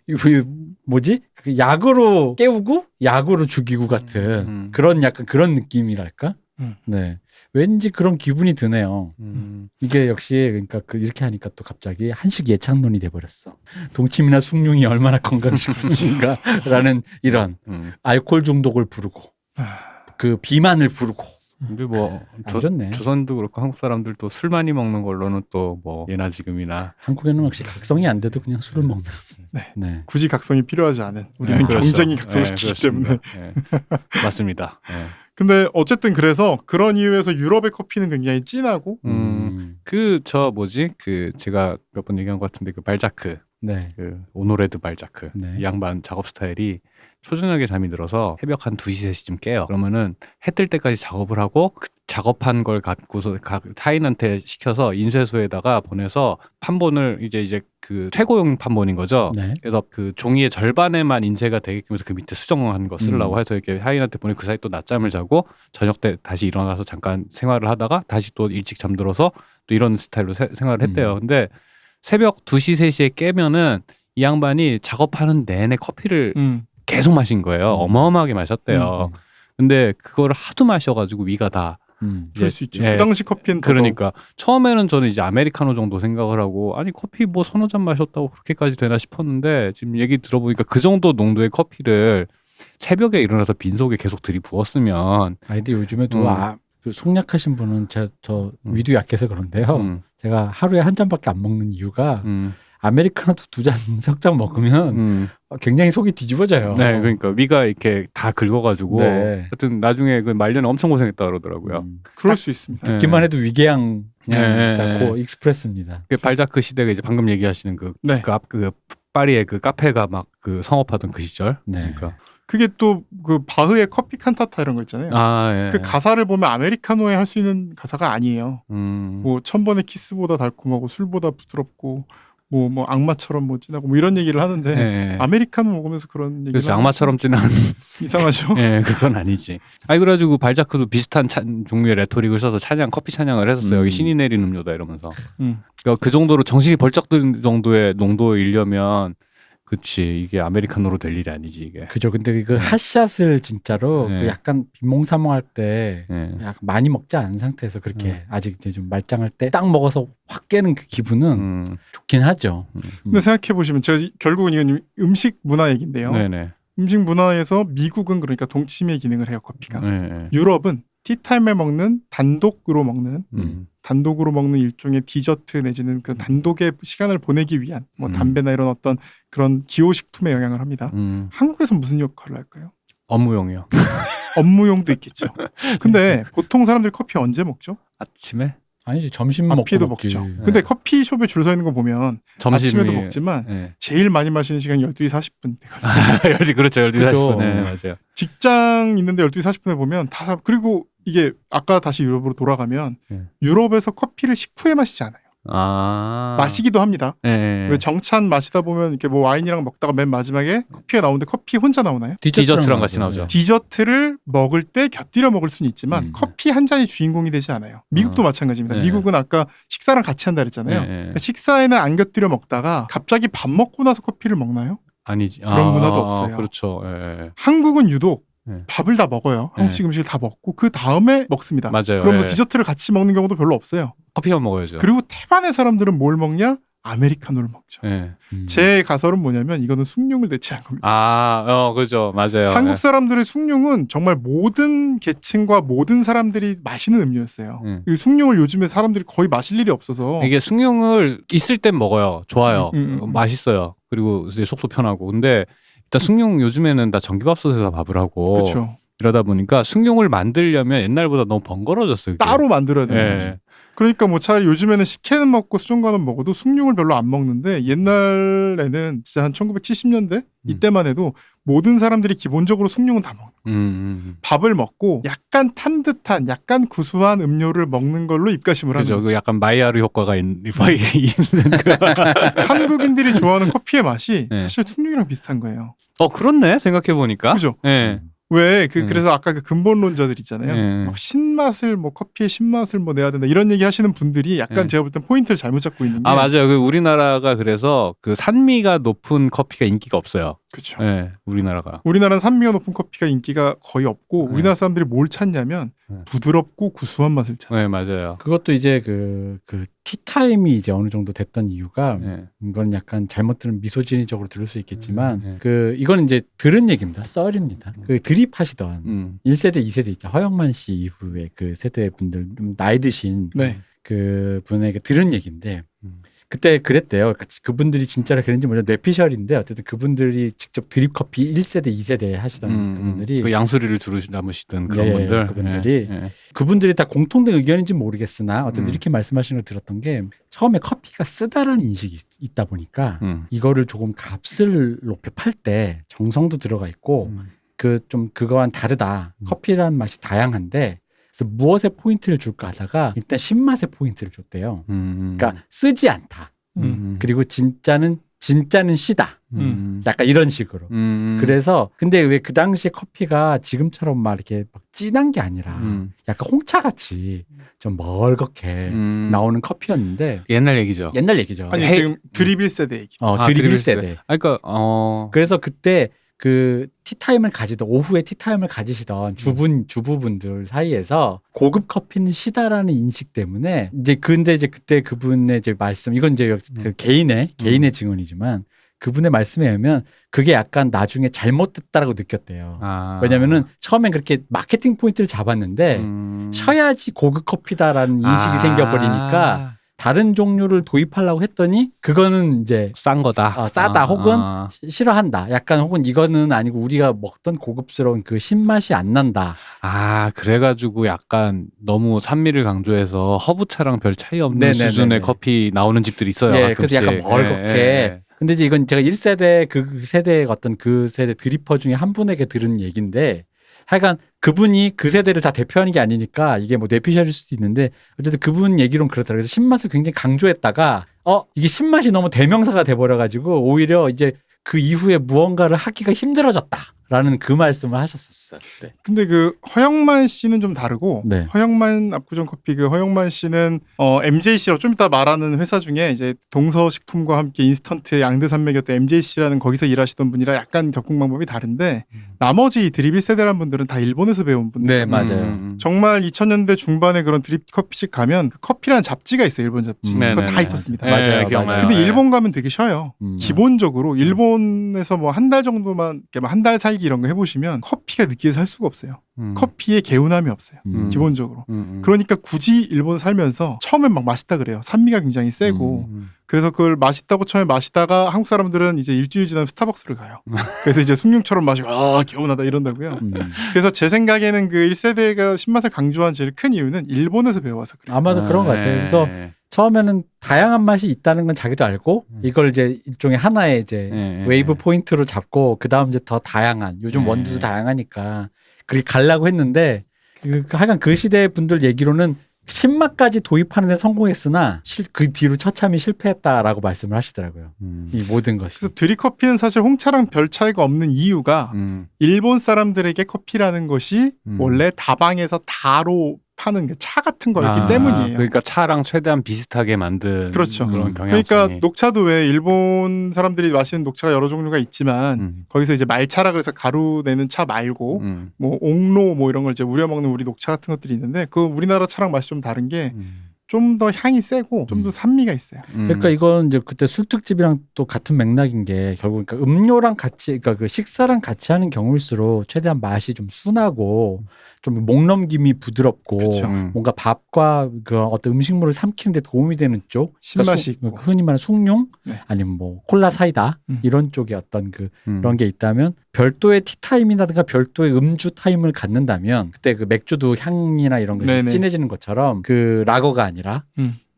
B: 뭐지? 약으로 깨우고 약으로 죽이고 같은 그런 약간 그런 느낌이랄까? 네. 왠지 그런 기분이 드네요. 이게 역시 그러니까 이렇게 하니까 또 갑자기 한식 예찬론이 돼버렸어. 동치미나 숭늉이 얼마나 건강식품인가라는 이런 알코올 중독을 부르고 그 비만을 부르고.
C: 근데 뭐 조선도 그렇고 한국 사람들도 술 많이 먹는 걸로는 또 뭐 예나 지금이나
B: 한국에는 역시 각성이 안 돼도 그냥 술을 먹는.
A: 네. 굳이 각성이 필요하지 않은 우리는 경쟁이 각성시키기 때문에.
C: 맞습니다.
A: 근데 어쨌든 그래서 그런 이유에서 유럽의 커피는 굉장히 진하고
C: 제가 몇 번 얘기한 것 같은데 그 발자크 그 오노레드 발자크 이 양반 작업 스타일이 초저녁에 잠이 들어서 새벽 한 2시 3시쯤 깨요. 그러면은 해 뜰 때까지 작업을 하고 그 작업한 걸 갖고서 타인한테 시켜서 인쇄소에다가 보내서 판본을 이제 그 최고용 판본인 거죠. 그래서 그 종이의 절반에만 인쇄가 되게끔 해서 그 밑에 수정한 거 쓰려고 해서 이렇게 타인한테 보내 그 사이 또 낮잠을 자고 저녁 때 다시 일어나서 잠깐 생활을 하다가 다시 또 일찍 잠들어서 또 이런 스타일로 생활을 했대요. 근데 새벽 2시 3시에 깨면은 이 양반이 작업하는 내내 커피를 계속 마신 거예요. 어마어마하게 마셨대요. 근데 그거를 하도 마셔가지고 위가 다
A: 그럴 수 있죠. 그 당시 커피는
C: 그러니까 처음에는 저는 이제 아메리카노 정도 생각을 하고 아니 커피 뭐 서너 잔 마셨다고 그렇게까지 되나 싶었는데 지금 얘기 들어보니까 그 정도 농도의 커피를 새벽에 일어나서 빈속에 계속 들이부었으면.
B: 근데 요즘에도 그 속약하신 분은 저 위도 약해서 그런데요. 제가 하루에 한 잔밖에 안 먹는 이유가 아메리카노도 2잔, 3잔 먹으면 굉장히 속이 뒤집어져요.
C: 네, 그러니까 위가 이렇게 다 긁어가지고 하여튼 나중에 그 말년에 엄청 고생했다 그러더라고요.
A: 그럴 수 있습니다.
B: 듣기만 해도 위궤양 고 익스프레스입니다.
C: 그 발자크 시대가 이제 방금 얘기하시는 그 파리의 그 카페가 막 그 성업하던 그 시절. 그러니까
A: 그게 또 그 바흐의 커피 칸타타 이런 거 있잖아요. 그 가사를 보면 아메리카노에 할 수 있는 가사가 아니에요. 뭐 1000번의 키스보다 달콤하고 술보다 부드럽고 뭐 악마처럼 뭐 진하고 뭐 이런 얘기를 하는데
C: 네.
A: 아메리카노 먹으면서 그런 얘기를
C: 그렇죠. 악마처럼 진한
A: 이상하죠.
C: 네, 그건 아니지. 아니 그래가지고 발자크도 비슷한 종류의 레토릭을 써서 커피 찬양을 했었어요. 여기 신이 내린 음료다 이러면서. 그러니까 그 정도로 정신이 벌쩍 든 정도의 농도에 이르려면 그치 이게 아메리카노로 될 일이 아니지 이게.
B: 그죠. 근데 그 핫샷을 진짜로 그 약간 빈몽사몽할 때 약간 많이 먹지 않은 상태에서 그렇게 아직 이제 좀 말짱할 때 딱 먹어서 확 깨는 그 기분은 좋긴 하죠.
A: 근데 생각해 보시면 제가 결국은 이건 음식 문화 얘기인데요.
C: 네네.
A: 음식 문화에서 미국은 그러니까 동치미의 기능을 해요, 커피가. 유럽은 티타임에 먹는 단독으로 먹는 일종의 디저트 내지는 그 단독의 시간을 보내기 위한 뭐 담배나 이런 어떤 그런 기호식품에 영향을 합니다. 한국에서 무슨 역할을 할까요?
C: 업무용이요.
A: 업무용도 있겠죠. 근데 보통 사람들이 커피 언제 먹죠?
C: 아침에?
B: 아니지 점심
A: 앞에도
B: 먹고 먹지.
A: 먹죠. 근데 커피숍에 줄 서 있는 거 보면 아침에도 먹지만 제일 많이 마시는 시간이 12시 40분 되거든요.
C: 그렇죠. 12시 40분. 네, 맞아요.
A: 직장 있는데 12시 40분에 보면 다 그리고 이게 아까 다시 유럽으로 돌아가면 유럽에서 커피를 식후에 마시지 않아요. 마시기도 합니다. 왜 정찬 마시다 보면 이렇게 뭐 와인이랑 먹다가 맨 마지막에 커피가 나오는데 커피 혼자 나오나요?
C: 디저트랑 같이 나오죠.
A: 디저트를 먹을 때 곁들여 먹을 수는 있지만 커피 한 잔이 주인공이 되지 않아요. 미국도 마찬가지입니다. 미국은 아까 식사랑 같이 한다 그랬잖아요. 그러니까 식사에는 안 곁들여 먹다가 갑자기 밥 먹고 나서 커피를 먹나요?
C: 아니지.
A: 그런 문화도 없어요.
C: 그렇죠.
A: 한국은 유독 밥을 다 먹어요. 한국식 음식을 다 먹고 그 다음에 먹습니다.
C: 맞아요.
A: 그럼 뭐 디저트를 같이 먹는 경우도 별로 없어요.
C: 커피만 먹어야죠.
A: 그리고 태반의 사람들은 뭘 먹냐? 아메리카노를 먹죠. 제 가설은 뭐냐면 이거는 숭늉을 대체한 겁니다.
C: 그죠. 맞아요.
A: 한국 사람들의 숭늉은 정말 모든 계층과 모든 사람들이 마시는 음료였어요. 이 숭늉을 요즘에 사람들이 거의 마실 일이 없어서
C: 이게 숭늉을 있을 땐 먹어요. 좋아요. 맛있어요. 그리고 이제 속도 편하고. 근데 일단 숭늉 요즘에는 다 전기밥솥에서 밥을 하고
A: 그쵸.
C: 이러다 보니까 숭늉을 만들려면 옛날보다 너무 번거로워졌어요. 그게.
A: 따로 만들어야 되는 거죠. 그러니까 뭐 차라리 요즘에는 식혜는 먹고 수정과는 먹어도 숭늉을 별로 안 먹는데 옛날에는 진짜 한 1970년대 이때만 해도 모든 사람들이 기본적으로 숭늉은 다 먹는 밥을 먹고 약간 탄 듯한 약간 구수한 음료를 먹는 걸로 입가심을 하는 거죠.
C: 그 약간 마이야르 효과가 있는
A: 한국인들이 좋아하는 커피의 맛이 사실 숭늉이랑 비슷한 거예요.
C: 그렇네 생각해보니까.
A: 그죠? 왜 그래서 아까 그 근본론자들 있잖아요. 막 신맛을 뭐 커피의 신맛을 뭐 내야 된다 이런 얘기 하시는 분들이 약간 제가 볼 땐 포인트를 잘못 잡고 있는 게
C: 맞아요. 그 우리나라가 그래서 그 산미가 높은 커피가 인기가 없어요.
A: 그렇죠. 우리나라는 산미가 높은 커피가 인기가 거의 없고 우리나라 사람들이 뭘 찾냐면 부드럽고 구수한 맛을 찾아요.
C: 네, 맞아요.
B: 그것도 이제 그 티타임이 이제 어느 정도 됐던 이유가 이건 약간 잘못 들은 미소진이적으로 들을 수 있겠지만 이건 이제 들은 얘기입니다. 썰입니다. 그 드립하시던 1세대, 2세대 있죠. 허영만 씨 이후에 그 세대 분들 좀 나이 드신 그 분에게 들은 얘기인데 그때 그랬대요. 그러니까 그분들이 진짜로 그랬는지 모르겠는데 뇌피셜인데 어쨌든 그분들이 직접 드립 커피 1세대, 2세대 하시던 그분들이
C: 그 양수리를 주로 남으시던 그런 분들
B: 그분들이 다 공통된 의견인지 모르겠으나 어쨌든 이렇게 말씀하시는 걸 들었던 게 처음에 커피가 쓰다라는 인식이 있다 보니까 이거를 조금 값을 높여 팔 때 정성도 들어가 있고 그 좀 그거와는 다르다. 커피라는 맛이 다양한데 그래서 무엇에 포인트를 줄까 하다가 일단 신맛에 포인트를 줬대요. 그러니까 쓰지 않다. 그리고 진짜는 시다. 약간 이런 식으로. 그래서 근데 왜 그 당시에 커피가 지금처럼 막 이렇게 막 진한 게 아니라 약간 홍차같이 좀 멀겋게 나오는 커피였는데
C: 옛날 얘기죠.
A: 아니 지금 드립 1세대 얘기.
B: 드립 1세대.
C: 그러니까
B: 그래서 그때 그 티타임을 가지던 오후에 티타임을 가지시던 주부분들 사이에서 고급 커피는 시다라는 인식 때문에 근데 그때 그분의 이제 말씀 이건 이제 그 개인의 증언이지만 그분의 말씀에 의하면 그게 약간 나중에 잘못됐다라고 느꼈대요. 왜냐면은 처음엔 그렇게 마케팅 포인트를 잡았는데 쉬어야지 고급 커피다라는 인식이 생겨버리니까 다른 종류를 도입하려고 했더니 그거는 이제
C: 싼 거다.
B: 싸다 혹은 싫어한다. 약간 혹은 이거는 아니고 우리가 먹던 고급스러운 그 신맛이 안 난다.
C: 그래가지고 약간 너무 산미를 강조해서 허브차랑 별 차이 없는 수준의 커피 나오는 집들이 있어요.
B: 그래서 약간 멀겋게. 근데 이제 이건 제가 1세대 그 세대의 어떤 그 세대 드리퍼 중에 한 분에게 들은 얘기인데 하여간 그분이 그 세대를 다 대표하는 게 아니니까 이게 뭐 뇌피셜일 수도 있는데 어쨌든 그분 얘기로는 그렇더라고요. 그래서 신맛을 굉장히 강조했다가 이게 신맛이 너무 대명사가 돼버려가지고 오히려 이제 그 이후에 무언가를 하기가 힘들어졌다라는 그 말씀을 하셨었어요. 네.
A: 근데 그 허영만 씨는 좀 다르고
B: 네.
A: 허영만 압구정 커피 그 허영만 씨는 MJC라고 좀 이따 말하는 회사 중에 이제 동서식품과 함께 인스턴트의 양대 산맥이었던 MJC라는 거기서 일하시던 분이라 약간 접근 방법이 다른데 나머지 드립 1세대란 분들은 다 일본에서 배운 분들.
B: 네, 맞아요.
A: 정말 2000년대 중반에 그런 드립 커피집 가면 그 커피라는 잡지가 있어요. 일본 잡지. 그거 다 있었습니다.
B: 맞아요.
A: 근데 일본 가면 되게 쉬어요. 기본적으로 일본에서 뭐 한 달 정도만 한 달 살기 이런 거 해보시면 커피가 느끼해서 할 수가 없어요. 커피에 개운함이 없어요. 기본적으로. 그러니까 굳이 일본 살면서 처음엔 막 맛있다 그래요. 산미가 굉장히 세고. 그래서 그걸 맛있다고 처음에 마시다가 한국 사람들은 이제 일주일 지나면 스타벅스를 가요. 그래서 이제 숭늉처럼 마시고 개운하다 이런다고요. 그래서 제 생각에는 그 1세대가 신맛을 강조한 제일 큰 이유는 일본에서 배워와서 그래요.
B: 아마도 그런 것 같아요. 그래서 처음에는 다양한 맛이 있다는 건 자기도 알고 이걸 이제 일종의 하나의 이제 웨이브 포인트로 잡고 그 다음 이제 더 다양한 요즘 원두도 다양하니까 그렇게 가려고 했는데 하여간 그 시대 분들 얘기로는 신맛까지 도입하는 데 성공했으나 그 뒤로 처참히 실패했다라고 말씀을 하시더라고요. 이 모든 것이.
A: 그래서 드립커피는 사실 홍차랑 별 차이가 없는 이유가 일본 사람들에게 커피라는 것이 원래 다방에서 다로 파는 게 차 같은 거였기 때문이에요.
C: 그러니까 차랑 최대한 비슷하게 만든
A: 그렇죠.
C: 그런 경향성이.
A: 그러니까 녹차도 왜 일본 사람들이 마시는 녹차가 여러 종류가 있지만 거기서 이제 말차라 그래서 가루 내는 차 말고 뭐 옥로 뭐 이런 걸 이제 우려 먹는 우리 녹차 같은 것들이 있는데 그 우리나라 차랑 맛이 좀 다른 게 좀 더 향이 세고 좀 더 산미가 있어요.
B: 그러니까 이건 이제 그때 술특집이랑 또 같은 맥락인 게 결국 그러니까 음료랑 같이 그러니까 그 식사랑 같이 하는 경우일수록 최대한 맛이 좀 순하고 좀 목 넘김이 부드럽고
A: 그쵸.
B: 뭔가 밥과 그 어떤 음식물을 삼키는 데 도움이 되는 쪽
A: 신맛이
B: 그러니까
A: 있고
B: 흔히 말하는 숭늉
A: 네.
B: 아니면 뭐 콜라 사이다 이런 쪽의 어떤 그런 게 있다면 별도의 티타임이라든가 별도의 음주 타임을 갖는다면 그때 그 맥주도 향이나 이런 것이
A: 네네.
B: 진해지는 것처럼 그 라거가 아니라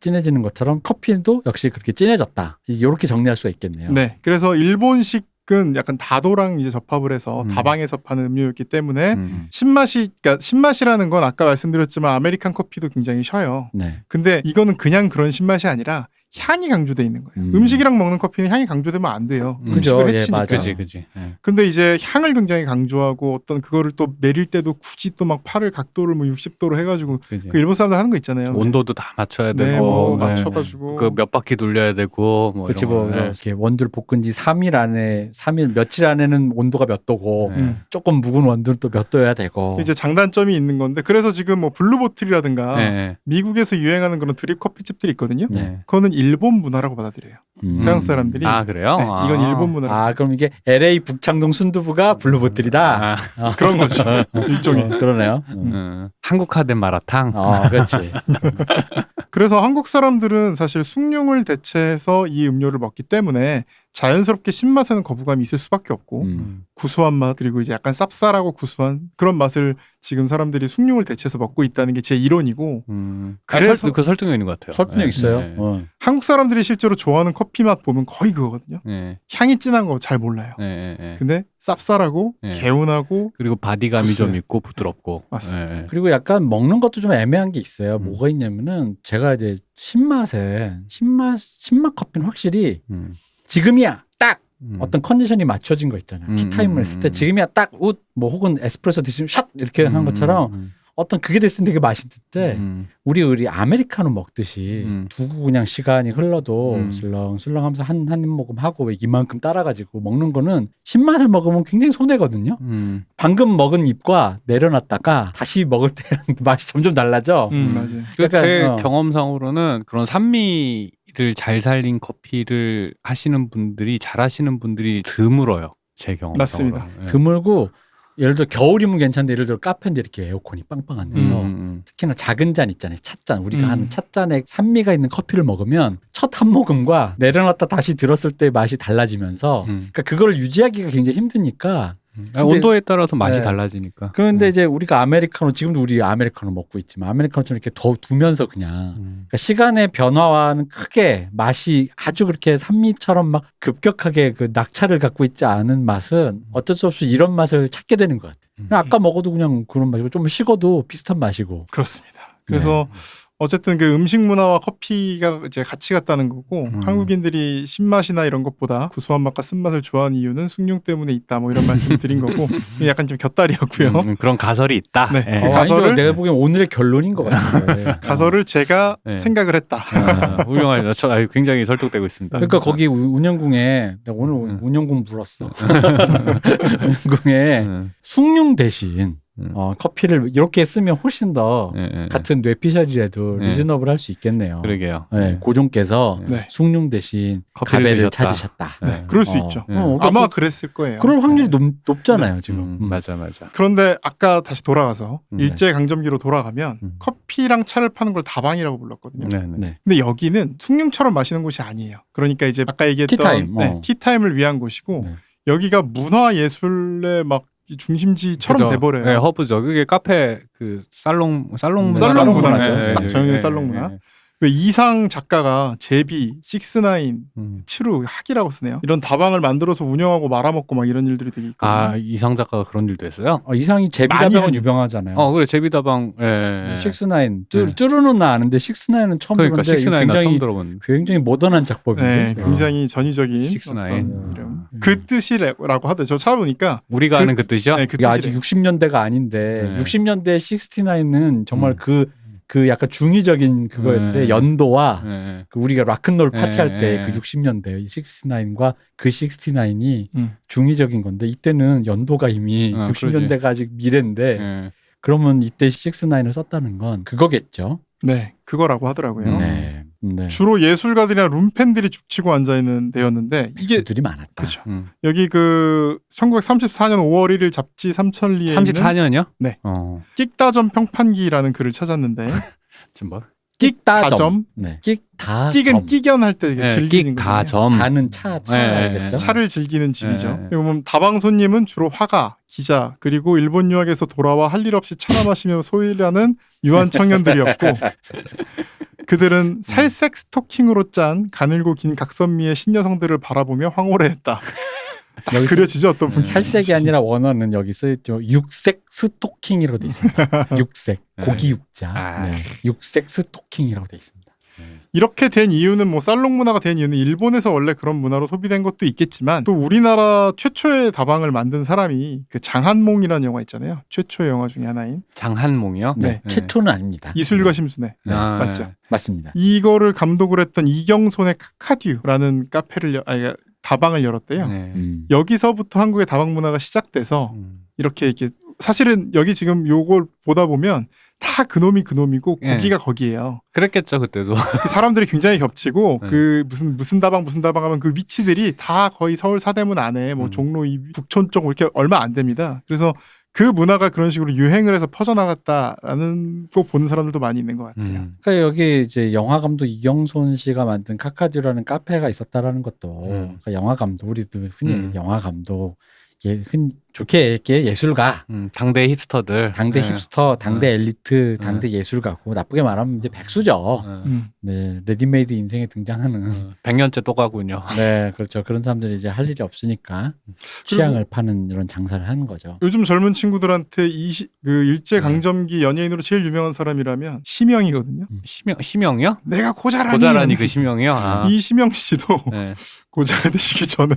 B: 진해지는 것처럼 커피도 역시 그렇게 진해졌다. 이렇게 정리할 수가 있겠네요.
A: 네. 그래서 일본식은 약간 다도랑 이제 접합을 해서 다방에서 파는 음료였기 때문에 그러니까 신맛이라는 건 아까 말씀드렸지만 아메리칸 커피도 굉장히 쉬어요.
B: 네.
A: 근데 이거는 그냥 그런 신맛이 아니라 향이 강조돼 있는 거예요. 음식이랑 먹는 커피는 향이 강조되면 안 돼요.
B: 그죠.
A: 음식을
B: 예,
A: 해치니까.
B: 맞아.
C: 그지.
A: 근데 이제 향을 굉장히 강조하고 어떤 그거를 또 내릴 때도 굳이 또 막 팔을 각도를 뭐 60도로 해가지고 그 일본 사람들 하는 거 있잖아요.
C: 온도도 다 맞춰야 되고
A: 네, 뭐 맞춰가지고
C: 그 몇 바퀴 돌려야 되고 뭐
B: 그치
C: 이런
B: 뭐
C: 거.
B: 이렇게 원두를 볶은 지 3일 며칠 안에는 온도가 몇 도고 조금 묵은 원두는 또 몇 도여야 되고
A: 이제 장단점이 있는 건데 그래서 지금 뭐 블루보틀이라든가
C: 네.
A: 미국에서 유행하는 그런 드립 커피집들이 있거든요.
B: 네.
A: 그거는 일본 문화라고 받아들여요. 서양 사람들이.
C: 아 그래요?
A: 네, 이건 일본 문화.
B: 아 그럼 이게 LA 북창동 순두부가 블루보틀이다.
A: 그런 거죠. 일종의.
B: 그러네요.
C: 한국화된 마라탕.
B: 그렇지.
A: 그래서 한국 사람들은 사실 숭늉을 대체해서 이 음료를 먹기 때문에 자연스럽게 신맛에는 거부감이 있을 수밖에 없고 구수한 맛 그리고 이제 약간 쌉쌀하고 구수한 그런 맛을 지금 사람들이 숭늉을 대체해서 먹고 있다는 게 제 이론이고 그래서
C: 그 설득력 있는 것 같아요.
B: 설득력 있어요.
C: 네.
A: 한국 사람들이 실제로 좋아하는 커피 맛 보면 거의 그거거든요.
C: 네.
A: 향이 진한 거 잘 몰라요.
C: 네.
A: 근데 쌉쌀하고 개운하고
C: 그리고 바디감이
A: 구수해요.
C: 좀 있고 부드럽고.
A: 맞습니다.
C: 네.
B: 그리고 약간 먹는 것도 좀 애매한 게 있어요. 뭐가 있냐면은 제가 이제 신맛 커피는 확실히 지금이야 딱 어떤 컨디션이 맞춰진 거 있잖아요. 티타임을 했을 때 지금이야 딱 웃 뭐 혹은 에스프레소 드시면 샷 이렇게 하는 것처럼 어떤 그게 됐을 때 되게 맛있는데 우리 아메리카노 먹듯이 두고 그냥 시간이 흘러도 슬렁슬렁하면서 한 모금 하고 이만큼 따라가지고 먹는 거는 신맛을 먹으면 굉장히 손해거든요. 방금 먹은 입과 내려놨다가 다시 먹을 때랑 맛이 점점 달라져.
A: 맞아요.
C: 제 경험상으로는 그런 산미를 잘 살린 커피를 하시는 분들이 잘하시는 분들이 드물어요. 제 경험상으로.
A: 맞습니다.
C: 네.
B: 드물고 예를 들어 겨울이면 괜찮은데 예를 들어 카페인데 이렇게 에어컨이 빵빵한 데서 특히나 작은 잔 있잖아요. 찻잔. 우리가 하는 찻잔에 산미가 있는 커피를 먹으면 첫 한 모금과 내려놨다 다시 들었을 때 맛이 달라지면서 그러니까 그걸 유지하기가 굉장히 힘드니까
C: 온도에 따라서 맛이 달라지니까.
B: 그런데 이제 우리가 아메리카노 지금도 우리 아메리카노 먹고 있지만 아메리카노처럼 이렇게 더 두면서 그냥 그러니까 시간의 변화와는 크게 맛이 아주 그렇게 산미처럼 막 급격하게 그 낙차를 갖고 있지 않은 맛은 어쩔 수 없이 이런 맛을 찾게 되는 것 같아요. 그냥 아까 먹어도 그냥 그런 맛이고 좀 식어도 비슷한 맛이고.
A: 그렇습니다. 그래서 어쨌든 그 음식 문화와 커피가 이제 같이 갔다는 거고 한국인들이 신맛이나 이런 것보다 구수한 맛과 쓴맛을 좋아하는 이유는 숭늉 때문에 있다. 뭐 이런 말씀 드린 거고 약간 좀 곁다리였고요.
C: 그런 가설이 있다.
A: 네.
C: 네.
A: 그 가설을
B: 내가 보기엔 오늘의 결론인 것 같아요.
A: 가설을 제가 생각을 했다.
C: 훌륭하죠. 저 굉장히 설득되고 있습니다.
B: 그러니까 거기 운영궁에 내가 오늘 운영궁 물었어. 운영궁에 숭늉 대신 커피를 이렇게 쓰면 훨씬 더 같은 뇌피셜이라도 리즈너블 할 수 있겠네요.
C: 그러게요.
B: 네, 고종께서 숭늉 대신 가베를 찾으셨다.
A: 네, 그럴 수 있죠. 아마 그랬을 거예요.
B: 그럴 확률이 높잖아요, 지금.
C: 맞아.
A: 그런데 아까 다시 돌아가서 일제강점기로 돌아가면 커피랑 차를 파는 걸 다방이라고 불렀거든요.
B: 네.
A: 근데 여기는 숭늉처럼 마시는 곳이 아니에요. 그러니까 이제 아까 얘기했던
B: 티타임.
A: 티타임을 위한 곳이고 여기가 문화예술의 막 중심지처럼 돼버려요.
C: 네, 허브죠. 그게 카페 그 살롱
A: 문화죠. 딱 정형의 살롱 문화. 그 이상 작가가 제비, 식스나인, 치루, 학이라고 쓰네요. 이런 다방을 만들어서 운영하고 말아먹고 막 이런 일들이 되게 있거든요.
C: 아, 이상 작가가 그런 일도 했어요?
B: 이상이 제비다방은 유명하잖아요.
C: 그래 제비다방.
B: 식스나인. 쭈루는 나 아는데 식스나인은 처음
C: 그러니까
B: 들었는데
C: 식스나인 처음 들어본.
B: 굉장히 모던한 작법인데.
A: 네, 굉장히 전위적인
C: 식스나인.
A: 이름. 그 뜻이라고 하더라고요. 저 찾아보니까
C: 우리가 아는 그 뜻이요?
A: 네, 그
B: 이게 아직 60년대가 아닌데 60년대 69는 정말 그 약간 중의적인 그거였는데 연도와 그 우리가 락큰롤 파티할 때 그 60년대 69과 그 69이 중의적인 건데 이때는 연도가 이미 60년대가 아직 미래인데 그러면 이때 69을 썼다는 건 그거겠죠.
A: 네, 그거라고 하더라고요.
B: 네.
A: 주로 예술가들이나 룸팬들이 죽치고 앉아있는 데였는데 이게
B: 들이 많았다.
A: 그렇죠. 여기 그 1934년 5월 1일 잡지 삼천리에
C: 34년이요?
A: 네. 끽다점 평판기라는 글을 찾았는데
C: 지금 뭐?
A: 끽다점.
B: 네. 끽다.
A: 끽은 끼견할 때 즐기는 거죠.
B: 다는 차겠죠.
A: 차를 즐기는 집이죠. 그리고 보면 다방 손님은 주로 화가, 기자 그리고 일본 유학에서 돌아와 할 일 없이 차나 마시며 소일하는 유한 청년들이었고 그들은 살색 스토킹으로 짠 가늘고 긴 각선미의 신여성들을 바라보며 황홀해했다. 딱 그려지죠 어떤 분이.
B: 살색이 아니라 원어는 여기 쓰였죠. 육색 스토킹이라고 돼 있습니다. 육색 고기 육자. 육색 스토킹이라고 돼 있습니다.
A: 이렇게 된 이유는 뭐 살롱 문화가 된 이유는 일본에서 원래 그런 문화로 소비된 것도 있겠지만 또 우리나라 최초의 다방을 만든 사람이 그 장한몽이라는 영화 있잖아요. 최초의 영화 중에 하나인.
C: 장한몽이요?
B: 네. 최초는 아닙니다.
A: 이술과 심순애. 맞죠?
B: 맞습니다.
A: 이거를 감독을 했던 이경손의 카카듀라는 카페를 다방을 열었대요. 여기서부터 한국의 다방 문화가 시작돼서 이렇게 사실은 여기 지금 요걸 보다 보면 다 그놈이 그놈이고 고기가 거기예요.
C: 그랬겠죠 그때도.
A: 그 사람들이 굉장히 겹치고 그 무슨 다방 하면 그 위치들이 다 거의 서울 사대문 안에 뭐 종로 북촌 쪽 이렇게 얼마 안 됩니다. 그래서 그 문화가 그런 식으로 유행을 해서 퍼져나갔다라는 거 보는 사람들도 많이 있는 것 같아요.
B: 그러니까 여기 이제 영화 감독 이경손 씨가 만든 카카듀라는 카페가 있었다라는 것도 그러니까 영화 감독 우리도 흔히 영화 감독 좋게 얘기해 예술가,
C: 당대 힙스터들,
B: 당대 힙스터, 당대 엘리트, 당대 예술가고 나쁘게 말하면 이제 백수죠. 네, 레디메이드 인생에 등장하는
C: 100년째 또 가군요.
B: 네, 그렇죠. 그런 사람들이 이제 할 일이 없으니까 취향을 파는 이런 장사를 하는 거죠.
A: 요즘 젊은 친구들한테 그 일제 강점기 연예인으로 제일 유명한 사람이라면 심영이거든요.
C: 심영이요?
A: 내가
C: 고자라니 그 심영이요.
A: 이 심영 씨도 고자가 되시기 전에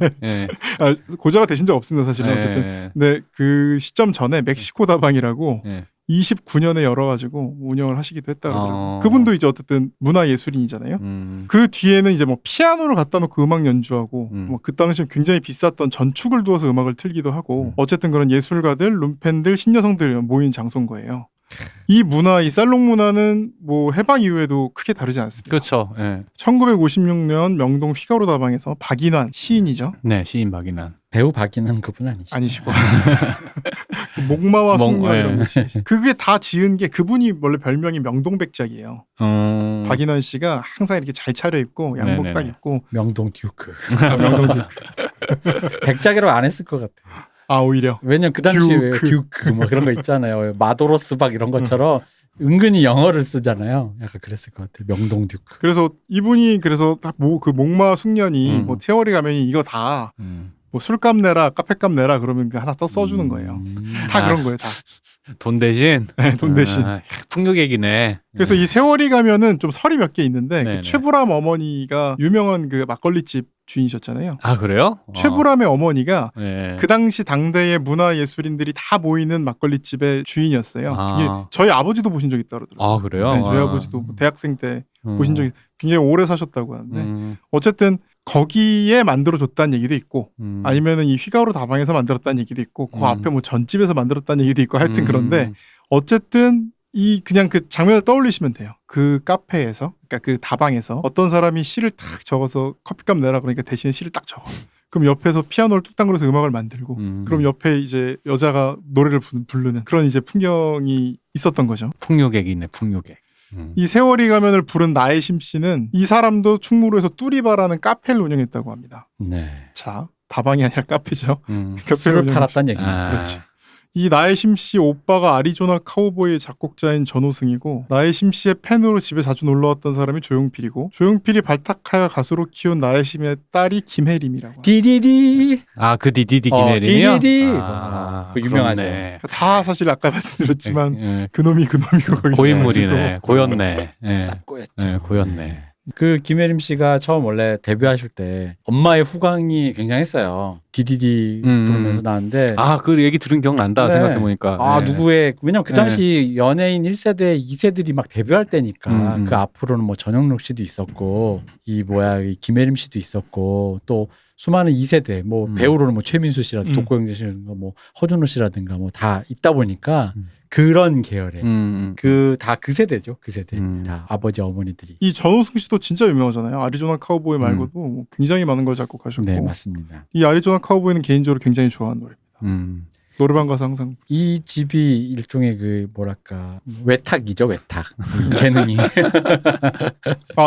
A: 고자가 되신 적 없습니다 사실은. 어쨌든 근데 그 시점 전에 멕시코 다방이라고 29년에 열어가지고 운영을 하시기도 했다 그러더라고요. 그분도 이제 어쨌든 문화예술인이잖아요. 그 뒤에는 이제 뭐 피아노를 갖다 놓고 음악 연주하고 뭐 그 당시에 굉장히 비쌌던 전축을 두어서 음악을 틀기도 하고 어쨌든 그런 예술가들, 룸팬들, 신여성들 모인 장소인 거예요. 이 문화, 이 살롱 문화는 뭐 해방 이후에도 크게 다르지 않습니다.
C: 그렇죠.
A: 1956년 명동 휘가로 다방에서 박인환 시인이죠.
C: 네, 시인 박인환.
B: 배우 박인환 그분
A: 아니시고 목마와 숙녀 이런 거. 그게 다 지은 게 그분이 원래 별명이 명동백작이에요. 박인환 씨가 항상 이렇게 잘 차려입고 양복 딱 입고
B: 명동 듀크. 명동 듀크. 백작이라고 안 했을 것 같아요.
A: 오히려.
B: 왜냐면 그 당시에 듀크 뭐 그런 거 있잖아요. 마도로스 박 이런 것처럼 은근히 영어를 쓰잖아요. 약간 그랬을 것 같아요. 명동 듀크.
A: 그래서 이분이 그래서 그 목마 숙년이 뭐 태월이 가면이 이거 다 뭐 술값 내라, 카페값 내라 그러면 하나 또 써주는 거예요. 다 그런 거예요. 다.
C: 돈 대신?
A: 네, 돈 대신.
C: 풍류객이네.
A: 그래서 이 세월이 가면은 좀 설이 몇 개 있는데 그 최불암 어머니가 유명한 그 막걸리집 주인이셨잖아요.
C: 아, 그래요?
A: 최불암의 어머니가 그 당시 당대의 문화예술인들이 다 모이는 막걸리집의 주인이었어요. 이게 저희 아버지도 보신 적 있다고 그러더라고요.
C: 아, 그래요?
A: 네, 저희 아버지도 대학생 때 보신 적이 굉장히 오래 사셨다고 하는데 어쨌든 거기에 만들어줬다는 얘기도 있고 아니면은 이 휘가로 다방에서 만들었다는 얘기도 있고 그 앞에 뭐 전집에서 만들었다는 얘기도 있고 하여튼 그런데 어쨌든 이 그냥 그 장면을 떠올리시면 돼요. 그 카페에서 그러니까 그 다방에서 어떤 사람이 시를 딱 적어서 커피값 내라 그러니까 대신에 시를 딱 적어. 그럼 옆에서 피아노를 뚝딱 걸어서 음악을 만들고 그럼 옆에 이제 여자가 노래를 부르는 그런 이제 풍경이 있었던 거죠.
C: 풍류객이네, 풍류객.
A: 이 세월이 가면을 부른 나혜심 씨는 이 사람도 충무로에서 뚜리바라는 카페를 운영했다고 합니다.
B: 네.
A: 자, 다방이 아니라 카페죠.
B: 술을 팔았다는 얘기입니다.
A: 그렇지. 이 나혜심 씨 오빠가 아리조나 카우보이의 작곡자인 전호승이고 나혜심 씨의 팬으로 집에 자주 놀러왔던 사람이 조용필이고 조용필이 발탁하여 가수로 키운 나혜심의 딸이 김혜림이라고.
B: 디디디.
C: 아, 그 디디디 김혜림이요?
B: 디디디. 그 유명하죠.
A: 다 사실 아까 말씀드렸지만 그놈이고 거기
C: 고인물이네. 고였네.
B: 싹 꼬였죠.
C: 네, 고였네.
B: 그 김혜림 씨가 처음 원래 데뷔하실 때 엄마의 후광이 굉장했어요. 디디디 부르면서 나왔는데
C: 그 얘기 들은 기억난다.
B: 네.
C: 생각해보니까.
B: 누구의 왜냐면 그 당시 연예인 1세대 2세들이 막 데뷔할 때니까 그 앞으로는 뭐 전영록 씨도 있었고 이 김혜림 씨도 있었고 또 수많은 2세대 뭐 배우로는 뭐 최민수 씨라든가 독고영재 씨라든가 뭐 허준호 씨라든가 뭐 다 있다 보니까 그런 계열의 다 그 세대죠. 그 세대 다 아버지 어머니들이.
A: 이 전호승 씨도 진짜 유명하잖아요. 아리조나 카우보이 말고도 굉장히 많은 걸 작곡하셨고.
B: 네, 맞습니다.
A: 이 아리조나 카우보이는 개인적으로 굉장히 좋아하는 노래입니다. 노래방 가서 항상
B: 이 집이 일종의 그 뭐랄까 외탁이죠. 외탁 재능이.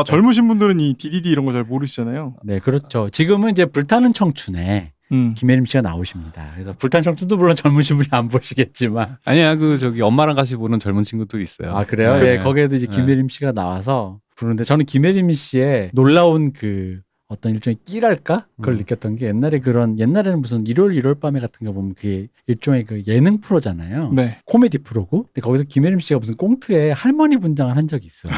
A: 젊으신 분들은 이 디디디 이런 거 잘 모르시잖아요.
B: 네, 그렇죠. 지금은 이제 불타는 청춘에 김혜림 씨가 나오십니다. 그래서 불타는 청춘도 물론 젊으신 분이 안 보시겠지만
C: 아니야, 엄마랑 같이 보는 젊은 친구도 있어요.
B: 아, 그래요? 네, 거기에도 이제 김혜림 씨가 나와서 부르는데 저는 김혜림 씨의 놀라운 그 어떤 일종의 끼랄까? 그걸 느꼈던 게 옛날에는 무슨 일요일 밤에 같은 거 보면 그게 일종의 그 예능 프로잖아요.
A: 네.
B: 코미디 프로고. 근데 거기서 김혜림 씨가 무슨 꽁트에 할머니 분장을 한 적이 있어요.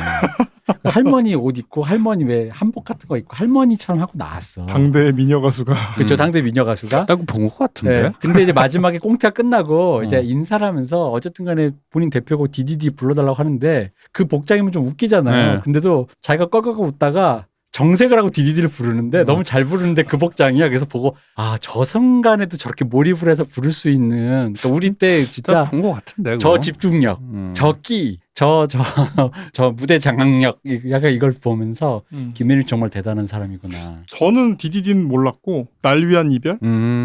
B: 할머니 옷 입고 할머니 왜 한복 같은 거 입고 할머니처럼 하고 나왔어.
A: 당대 미녀 가수가.
B: 그렇죠. 당대 미녀 가수가.
C: 딱 본 것 같은데.
B: 네. 근데 이제 마지막에 꽁트가 끝나고 이제 인사를 하면서 어쨌든 간에 본인 대표곡 디디디 불러달라고 하는데 그 복장이면 좀 웃기잖아요.
C: 네.
B: 근데도 자기가 꺼끄고 웃다가 정색을 하고 디디디를 부르는데 너무 잘 부르는데 그 복장이야. 그래서 보고 저 순간에도 저렇게 몰입을 해서 부를 수 있는 그러니까 우리 때 진짜
C: 본 것 같은데.
B: 저 집중력, 저 끼, 저 무대 장악력 약간 이걸 보면서 김혜림 정말 대단한 사람이구나.
A: 저는 디디디는 몰랐고 날 위한 이별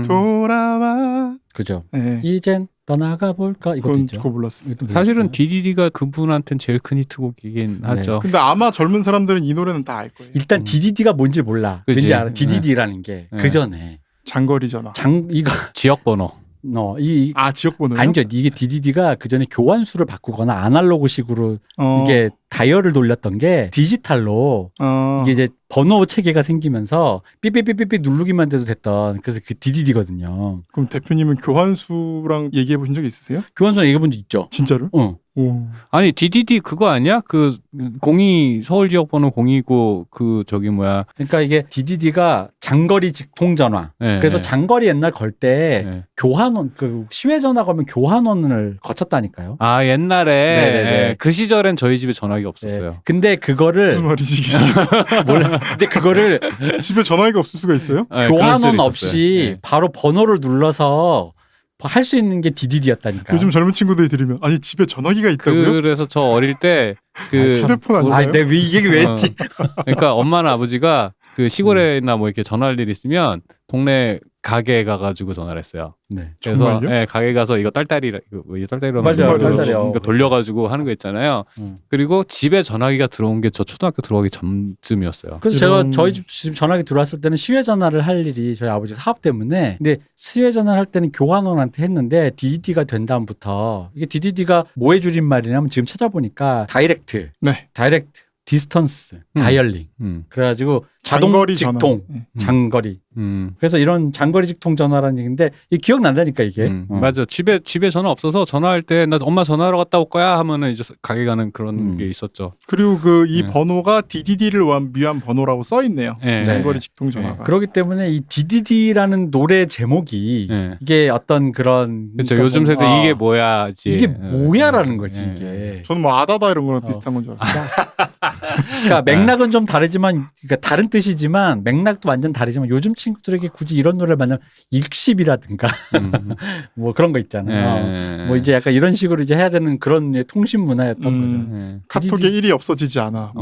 A: 돌아와.
B: 그죠.
A: 네.
B: 이젠 떠나가 볼까 이것도 있죠.
A: 그거 몰랐습니다.
C: 사실은 디디디가 그분한테는 제일 큰 히트곡이긴 하죠.
A: 근데 아마 젊은 사람들은 이 노래는 다 알 거예요.
B: 일단 디디디가 뭔지 몰라.
C: 그치?
B: 왠지 알아. 디디디라는 게 그 전에
A: 장거리 전화.
B: 이거
C: 지역번호.
A: 지역번호요?
B: 아니죠. 이게 디디디가 그 전에 교환수를 바꾸거나 아날로그식으로 이게 다이얼을 돌렸던 게 디지털로 이게 이제 번호 체계가 생기면서 삐삐삐삐삐 누르기만 돼도 됐던 그래서 그 디디디거든요.
A: 그럼 대표님은 교환수랑 얘기해 보신 적 있으세요?
B: 교환수랑 얘기해 본 적 있죠.
A: 진짜로?
B: 응.
A: 오.
C: 아니 디디디 그거 아니야? 그 02 서울 지역 번호 029
B: 그러니까 이게 디디디가 장거리 직통전화.
C: 네,
B: 그래서 장거리 옛날 걸 때 교환원 그 시외 전화 걸면 교환원을 거쳤다니까요.
C: 옛날에 그 시절엔 저희 집에 전화기가 없었어요.
B: 네. 근데 그거를
A: 무슨 말이지?
B: 몰라. 근데 그거를
A: 집에 전화기가 없을 수가 있어요?
B: 교환원 없이 바로 번호를 눌러서 할 수 있는 게 디디디였다니까.
A: 요즘 젊은 친구들이 들으면 아니 집에 전화기가 있다고요?
C: 그래서 저 어릴 때
A: 휴대폰 아닌가요?
B: 내가 왜 이 얘기 왜 했지?
C: 그러니까 엄마나 아버지가 그 시골에나 뭐 이렇게 전화할 일 있으면 동네 가게에 가가지고 전화를 했어요.
B: 네.
C: 그래서
A: 정말요?
C: 가게 가서 이거 딸딸이라고
B: 맞아요.
C: 그러니까 돌려가지고 하는 거 있잖아요. 그리고 집에 전화기가 들어온 게 저 초등학교 들어가기 전쯤이었어요.
B: 그래서 제가 저희 집 전화기 들어왔을 때는 시외 전화를 할 일이 저희 아버지 사업 때문에 근데 시외 전화를 할 때는 교환원한테 했는데 디디디가 된 다음부터 이게 디디디가 뭐의 줄임말이냐면 지금 찾아보니까 다이렉트, 디스턴스, 다이얼링. 그래가지고 자동
A: 장거리
B: 직통,
A: 전화.
B: 장거리. 그래서 이런 장거리 직통 전화라는 얘기인데 이 기억난다니까 이게.
C: 맞아. 집에 전화 없어서 전화할 때 나 엄마 전화하러 갔다 올 거야 하면은 이제 가게 가는 그런 게 있었죠.
A: 그리고 그 이 번호가 DDD를 위한 번호라고 써 있네요. 장거리 직통 전화가.
B: 그렇기 때문에 이 DDD라는 노래 제목이 이게 어떤 그런
C: 그렇죠. 요즘 세대 이게 뭐야지.
B: 이게 뭐야라는 거지 이게.
A: 저는 뭐 아다다 이런 거랑 비슷한 건 줄 알았어요.
B: 그러니까 맥락은 좀 다르지만 그러니까 다른 뜻이지만 맥락도 완전 다르지만 요즘 친구들에게 굳이 이런 노래를 만나면 익십이라든가 뭐 그런 거 있잖아요. 뭐 이제 약간 이런 식으로 이제 해야 되는 그런 통신 문화였던 거죠.
A: 카톡에 1이 없어지지 않아.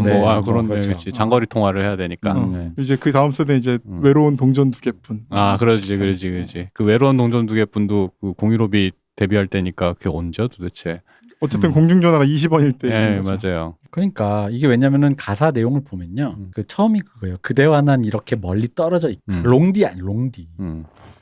C: 그런
B: 그렇죠.
C: 그렇지. 장거리 통화를 해야 되니까.
A: 이제 그 다음 세대 이제 외로운 동전 두 개뿐.
C: 그러지. 그 외로운 동전 두 개뿐도 그 015비 데뷔할 때니까 그게 언제야 도대체?
A: 어쨌든 공중전화가 20원일 때.
C: 네, 맞아요.
B: 그러니까 이게 왜냐면은 가사 내용을 보면요. 그 처음이 그거예요. 그대와 난 이렇게 멀리 떨어져 있고 롱디 아니 롱디.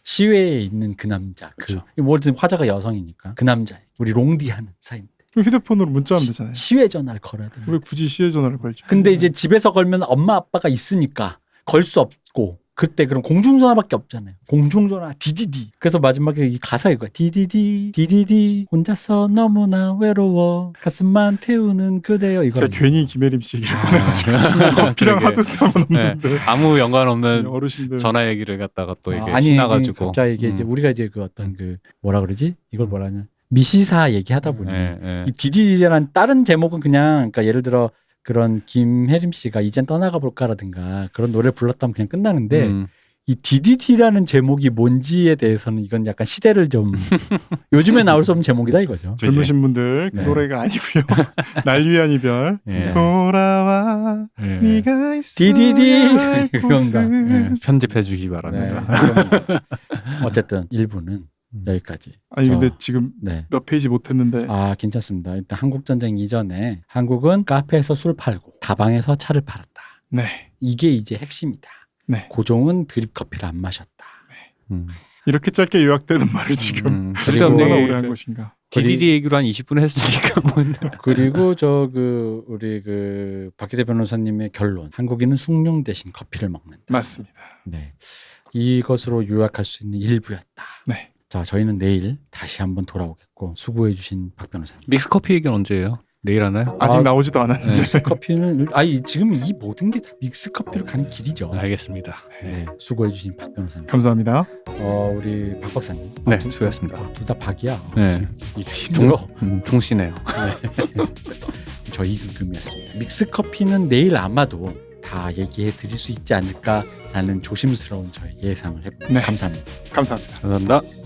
B: 시외에 있는 그 남자.
C: 그렇죠.
B: 그 뭐든 화자가 여성이니까 그 남자. 우리 롱디 하는 사이인데.
A: 휴대폰으로 문자하면 되잖아요.
B: 시외 전화를 걸어야 돼.
A: 왜 굳이 시외 전화를 걸죠?
B: 근데 이제 집에서 걸면 엄마 아빠가 있으니까 걸 수 없고 그때 그럼 공중전화밖에 없잖아요. 공중전화 DDD. 그래서 마지막에 이 가사 이거야. DDD DDD 혼자서 너무나 외로워 가슴만 태우는 그대여 이거.
A: 제가 괜히 김혜림 씨 얘기를 꺼내가지고 커피랑 하드 싸움은 없는데
C: 아무 연관 없는
A: 어르신들
C: 전화 얘기를 갖다가 또 이게
B: 아니,
C: 신나가지고
B: 갑자기 이게 이제 우리가 이제 그 어떤 그 뭐라 그러지? 이걸 뭐라 하냐? 미시사 얘기하다 보니 이 DDD라는 다른 제목은 그냥 그러니까 예를 들어 그런 김혜림 씨가 이젠 떠나가 볼까라든가 그런 노래를 불렀다면 그냥 끝나는데 이 DDD라는 제목이 뭔지에 대해서는 이건 약간 시대를 좀 요즘에 나올 수 없는 제목이다 이거죠.
A: 젊으신 분들 그 노래가 아니고요. 날 위한 이별 돌아와 네가 있어
B: DDD 그건가.
C: 편집해 주기 바랍니다.
B: 어쨌든 1부는 여기까지.
A: 아니 근데 지금 몇 페이지 못했는데
B: 괜찮습니다. 일단 한국전쟁 이전에 한국은 카페에서 술 팔고 다방에서 차를 팔았다. 이게 이제 핵심이다. 고종은 드립 커피를 안 마셨다.
A: 이렇게 짧게 요약되는 말을 지금
C: 쓸데없는
A: 얼마나 오래 한 것인가.
C: DDD 얘기로 한 20분 했으니까 뭐.
B: 그리고 우리 박희대 변호사님의 결론. 한국인은 숭늉 대신 커피를 먹는다.
A: 맞습니다.
B: 이것으로 요약할 수 있는 일부였다. 자, 저희는 내일 다시 한번 돌아오겠고 수고해 주신 박 변호사님.
C: 믹스커피 얘기는 언제예요? 내일 하나요?
A: 아직 나오지도 않았는데.
B: 믹스커피는 지금 이 모든 게 다 믹스커피로 가는 길이죠.
C: 알겠습니다.
B: 수고해 주신 박 변호사님.
A: 감사합니다.
B: 우리 박 박사님.
C: 수고하셨습니다.
B: 둘 다 박이야.
C: 힘들어. 종씨네요.
B: 저 이금금이었습니다. 믹스커피는 내일 아마도 다 얘기해 드릴 수 있지 않을까라는 조심스러운 저의 예상을 해봅니다. 감사합니다.
A: 감사합니다.
C: 감사합니다.